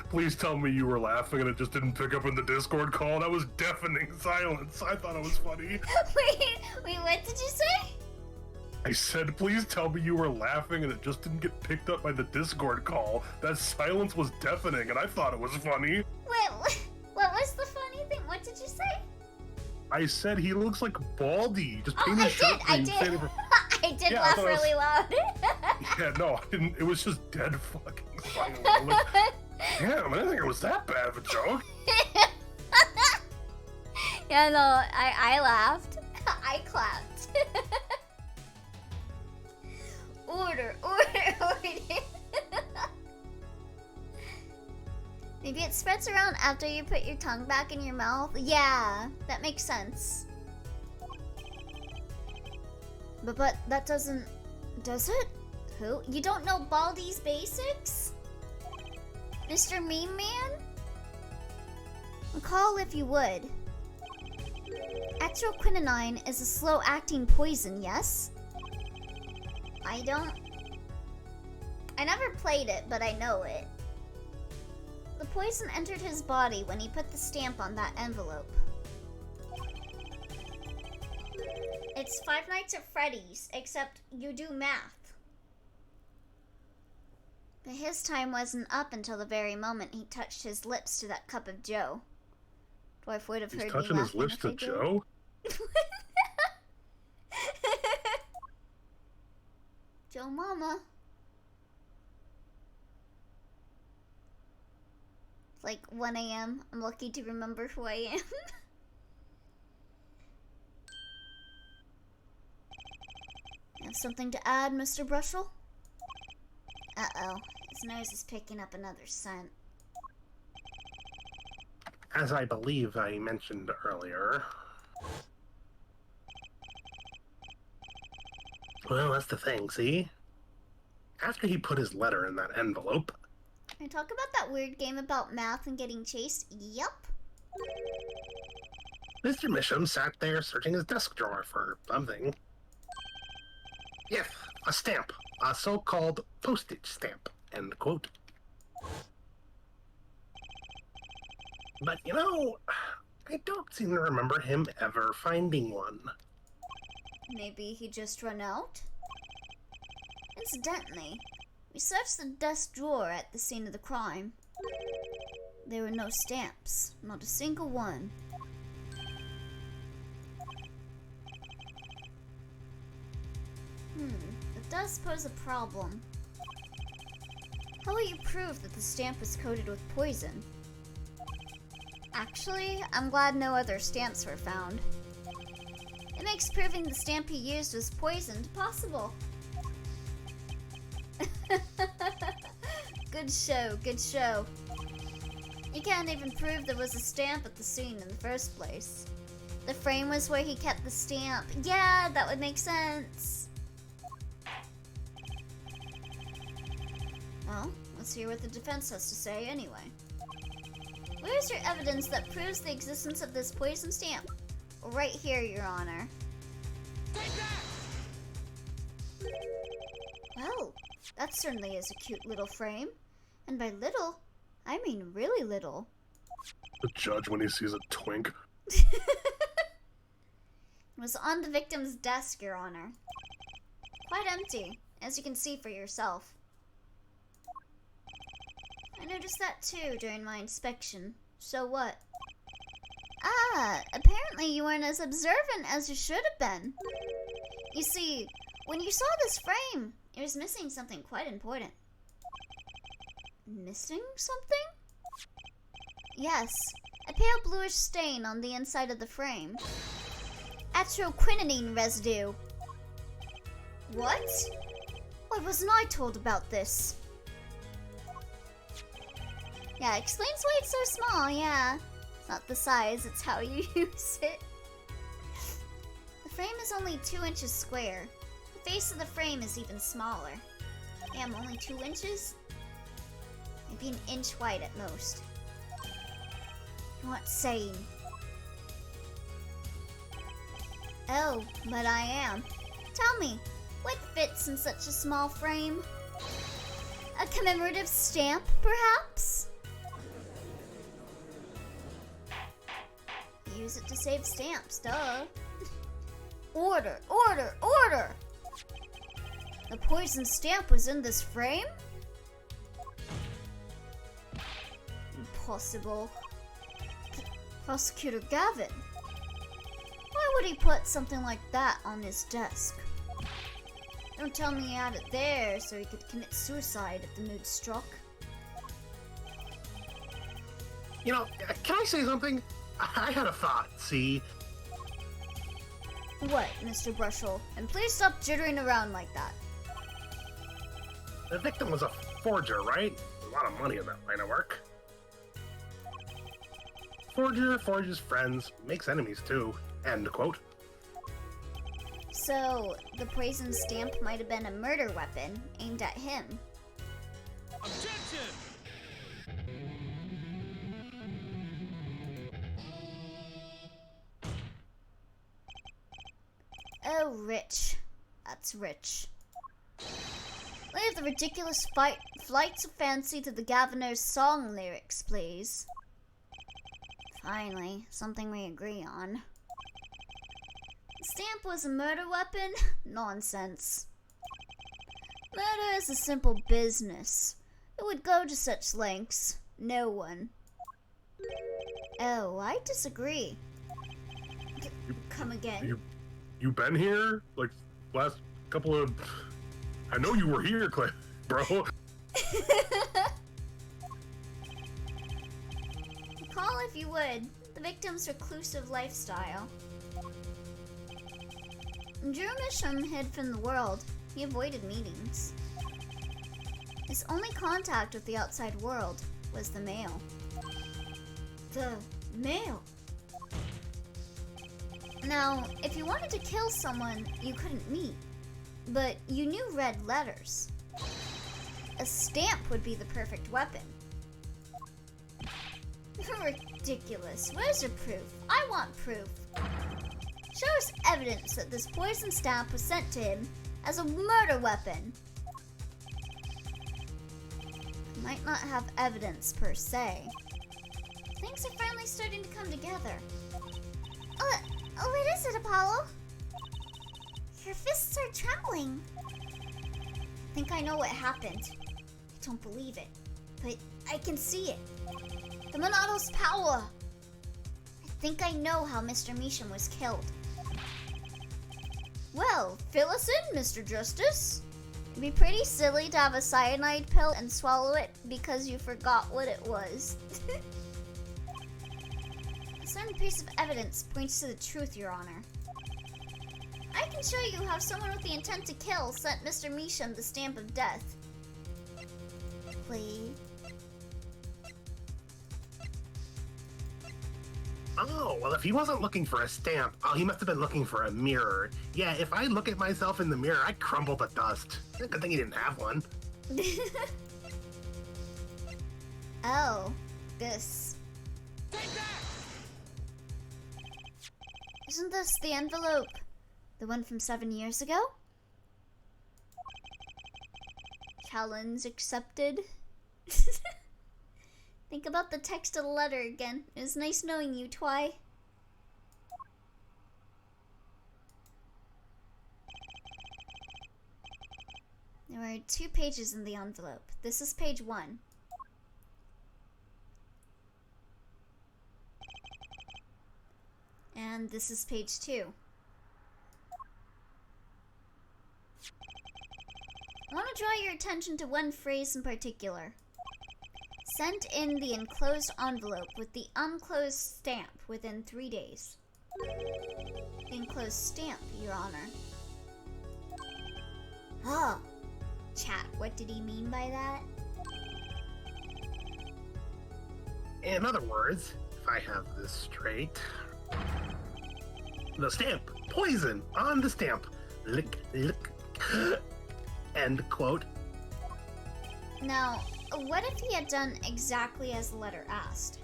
Please tell me you were laughing and it just didn't pick up in the Discord call. That was deafening silence. I thought it was funny. wait, what did you say? I said, please tell me you were laughing and it just didn't get picked up by the Discord call. That silence was deafening and I thought it was funny. Wait, what was the funny thing? What did you say? I said he looks like Baldy. Just Oh, paint his shirt I green. did. I did Yeah, I laugh thought it was- really loud. Yeah, no, I didn't. It was just dead fucking silent. I'm like, damn, I didn't think it was that bad of a joke. Yeah, no, I laughed. I clapped. Order. Maybe it spreads around after you put your tongue back in your mouth. Yeah, that makes sense. But that doesn't... Does it? Who? You don't know Baldy's basics? Mr. Meme Man? Recall if you would. Actual quinine is a slow-acting poison, yes? I never played it, but I know it. The poison entered his body when he put the stamp on that envelope. It's Five Nights at Freddy's, except you do math. But his time wasn't up until the very moment he touched his lips to that cup of joe. Dwarf would have He's heard touching me his laughing lips if I to did. Joe? Joe Mama. It's like 1 a.m. I'm lucky to remember who I am. Have something to add, Mr. Brushel? Uh-oh. His nose is picking up another scent. As I believe I mentioned earlier. Well, that's the thing, see? After he put his letter in that envelope, Can I talk about that weird game about math and getting chased? Yup. Mr. Misham sat there searching his desk drawer for something. Yes, a stamp. A so-called postage stamp. End quote. But you know, I don't seem to remember him ever finding one. Maybe he just run out? Incidentally, we searched the desk drawer at the scene of the crime. There were no stamps, not a single one. It does pose a problem. How will you prove that the stamp was coated with poison? Actually, I'm glad no other stamps were found. It makes proving the stamp he used was poisoned possible. Good show, good show. You can't even prove there was a stamp at the scene in the first place. The frame was where he kept the stamp. Yeah, that would make sense. Well, let's hear what the defense has to say anyway. Where's your evidence that proves the existence of this poison stamp? Right here, Your Honor. Take that! Well, that certainly is a cute little frame. And by little, I mean really little. The judge when he sees a twink. It was on the victim's desk, Your Honor. Quite empty, as you can see for yourself. I noticed that too during my inspection. So what? Ah, apparently you weren't as observant as you should have been. You see, when you saw this frame, it was missing something quite important. Missing something? Yes, a pale bluish stain on the inside of the frame. Atroquinine residue. What? Why wasn't I told about this? Yeah, explains why it's so small, yeah. It's not the size, it's how you use it. The frame is only 2 inches square. The face of the frame is even smaller. Damn, only 2 inches? Maybe an inch wide at most. You're not saying. Oh, but I am. Tell me, what fits in such a small frame? A commemorative stamp, perhaps? Use it to save stamps, duh. Order, order, order! The poison stamp was in this frame? Impossible. Prosecutor Gavin. Why would he put something like that on his desk? Don't tell me he had it there so he could commit suicide if the mood struck. You know, can I say something? I had a thought, see? What, Mr. Brushel? And please stop jittering around like that. The victim was a forger, right? A lot of money in that line of work. Forger forges friends, makes enemies too. End quote. So, the poison stamp might have been a murder weapon aimed at him. Objection! Oh, rich. That's rich. Leave the ridiculous flights of fancy to the Governor's song lyrics, please. Finally, something we agree on. The stamp was a murder weapon? Nonsense. Murder is a simple business. Who would go to such lengths? No one. Oh, I disagree. Come again? You been here? Like, last couple of... I know you were here, Clay, bro. Recall, if you would, the victim's reclusive lifestyle. Drew Misham hid from the world. He avoided meetings. His only contact with the outside world was the mail. The mail? Now, if you wanted to kill someone you couldn't meet, but you knew red letters, a stamp would be the perfect weapon. Ridiculous. Where's your proof? I want proof. Show us evidence that this poison stamp was sent to him as a murder weapon. Might not have evidence per se. Things are finally starting to come together. What is it, Apollo? Your fists are trembling. I think I know what happened. I don't believe it, but I can see it. The Monato's power! I think I know how Mr. Misham was killed. Well, fill us in, Mr. Justice. It'd be pretty silly to have a cyanide pill and swallow it because you forgot what it was. A certain piece of evidence points to the truth, Your Honor. I can show you how someone with the intent to kill sent Mr. Misham the stamp of death. Please. Oh, well, if he wasn't looking for a stamp, he must have been looking for a mirror. Yeah, if I look at myself in the mirror, I crumble to dust. Good thing he didn't have one. Oh, this. Take that! Isn't this the envelope? The one from 7 years ago? Challenge accepted. Think about the text of the letter again. It was nice knowing you, Twy. There were 2 pages in the envelope. This is page 1. And this is page 2. I want to draw your attention to one phrase in particular. Sent in the enclosed envelope with the unclosed stamp within 3 days. The enclosed stamp, Your Honor. Oh. Chat, what did he mean by that? In other words, if I have this straight, the stamp, poison on the stamp, lick, lick, end quote. Now, what if he had done exactly as the letter asked?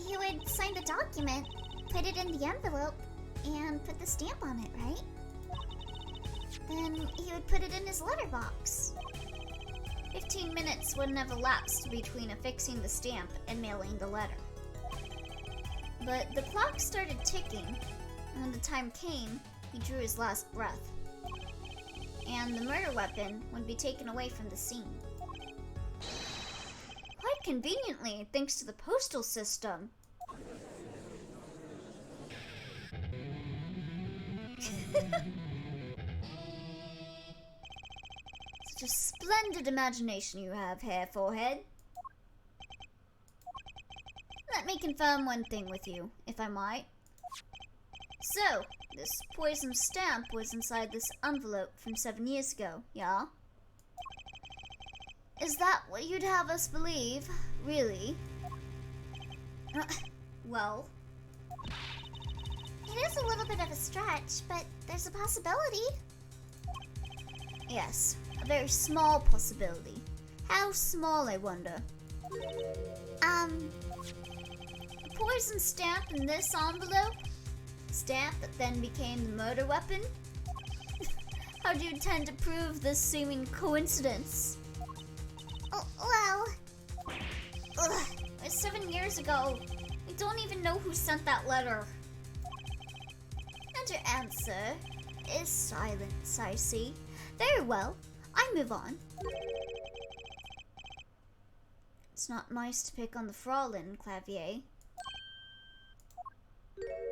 He would sign the document, put it in the envelope, and put the stamp on it, right? Then he would put it in his letterbox. 15 minutes wouldn't have elapsed between affixing the stamp and mailing the letter. But the clock started ticking, and when the time came, he drew his last breath. And the murder weapon would be taken away from the scene. Quite conveniently, thanks to the postal system. Such a splendid imagination you have, Hair Forehead. Let me confirm one thing with you, if I might. So, this poison stamp was inside this envelope from 7 years ago, yeah? Is that what you'd have us believe, really? Well, It is a little bit of a stretch, but there's a possibility. yes, a very small possibility. How small, I wonder? The poison stamp in this envelope? Stamp that then became the murder weapon? How do you intend to prove this seeming coincidence? Oh, well, Ugh, it was 7 years ago. We don't even know who sent that letter. And your answer is silence, I see. Very well, I move on. It's not nice to pick on the Fraulein, Clavier.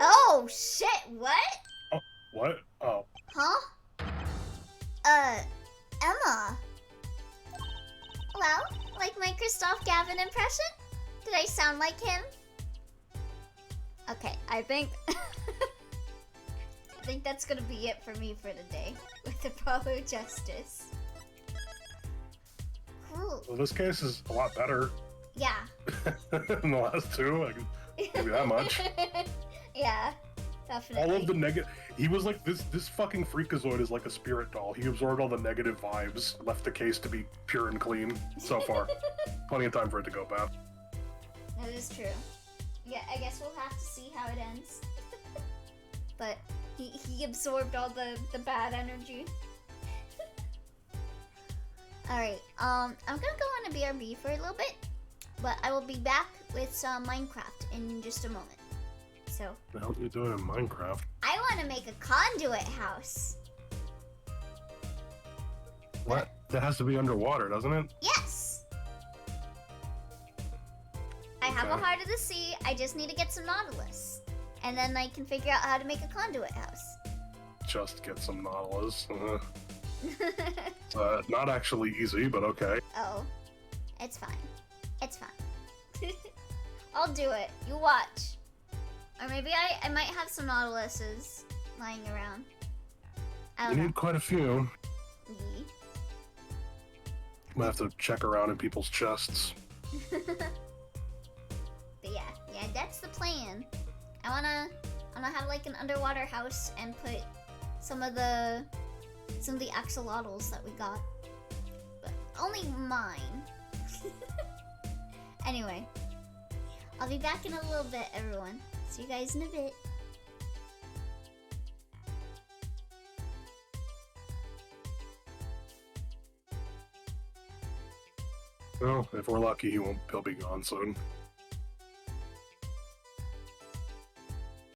Oh, shit, what? Oh, what? Oh, Huh? Emma. well, like my Christoph Gavin impression? Did I sound like him? Okay, I think I think that's gonna be it for me for today with the Bravo Justice. Cool. well, this case is a lot better Yeah. than the last 2. I can give you that much. Yeah, definitely. All of the negative. He was like this fucking freakazoid is like a spirit doll. He absorbed all the negative vibes, left the case to be pure and clean so far. Plenty of time for it to go bad. That is true. Yeah, I guess we'll have to see how it ends. But he absorbed all the bad energy. Alright, I'm gonna go on a BRB for a little bit, but I will be back with some Minecraft in just a moment. So, The hell are you doing in Minecraft? I want to make a conduit house. What? That has to be underwater, doesn't it? Yes! I have a Okay. heart of the sea, I just need to get some Nautilus. And then I can figure out how to make a conduit house. Just get some Nautilus. Not actually easy, but okay. Oh, it's fine. It's fine. I'll do it. You watch. Or maybe I might have some Nautiluses lying around. I You don't know. need quite a few. Yee. Might have to check around in people's chests. But yeah, that's the plan. I wanna have like an underwater house and put some of the axolotls that we got, but only mine. Anyway, I'll be back in a little bit, everyone. See you guys in a bit. Well, if we're lucky, he'll be gone soon.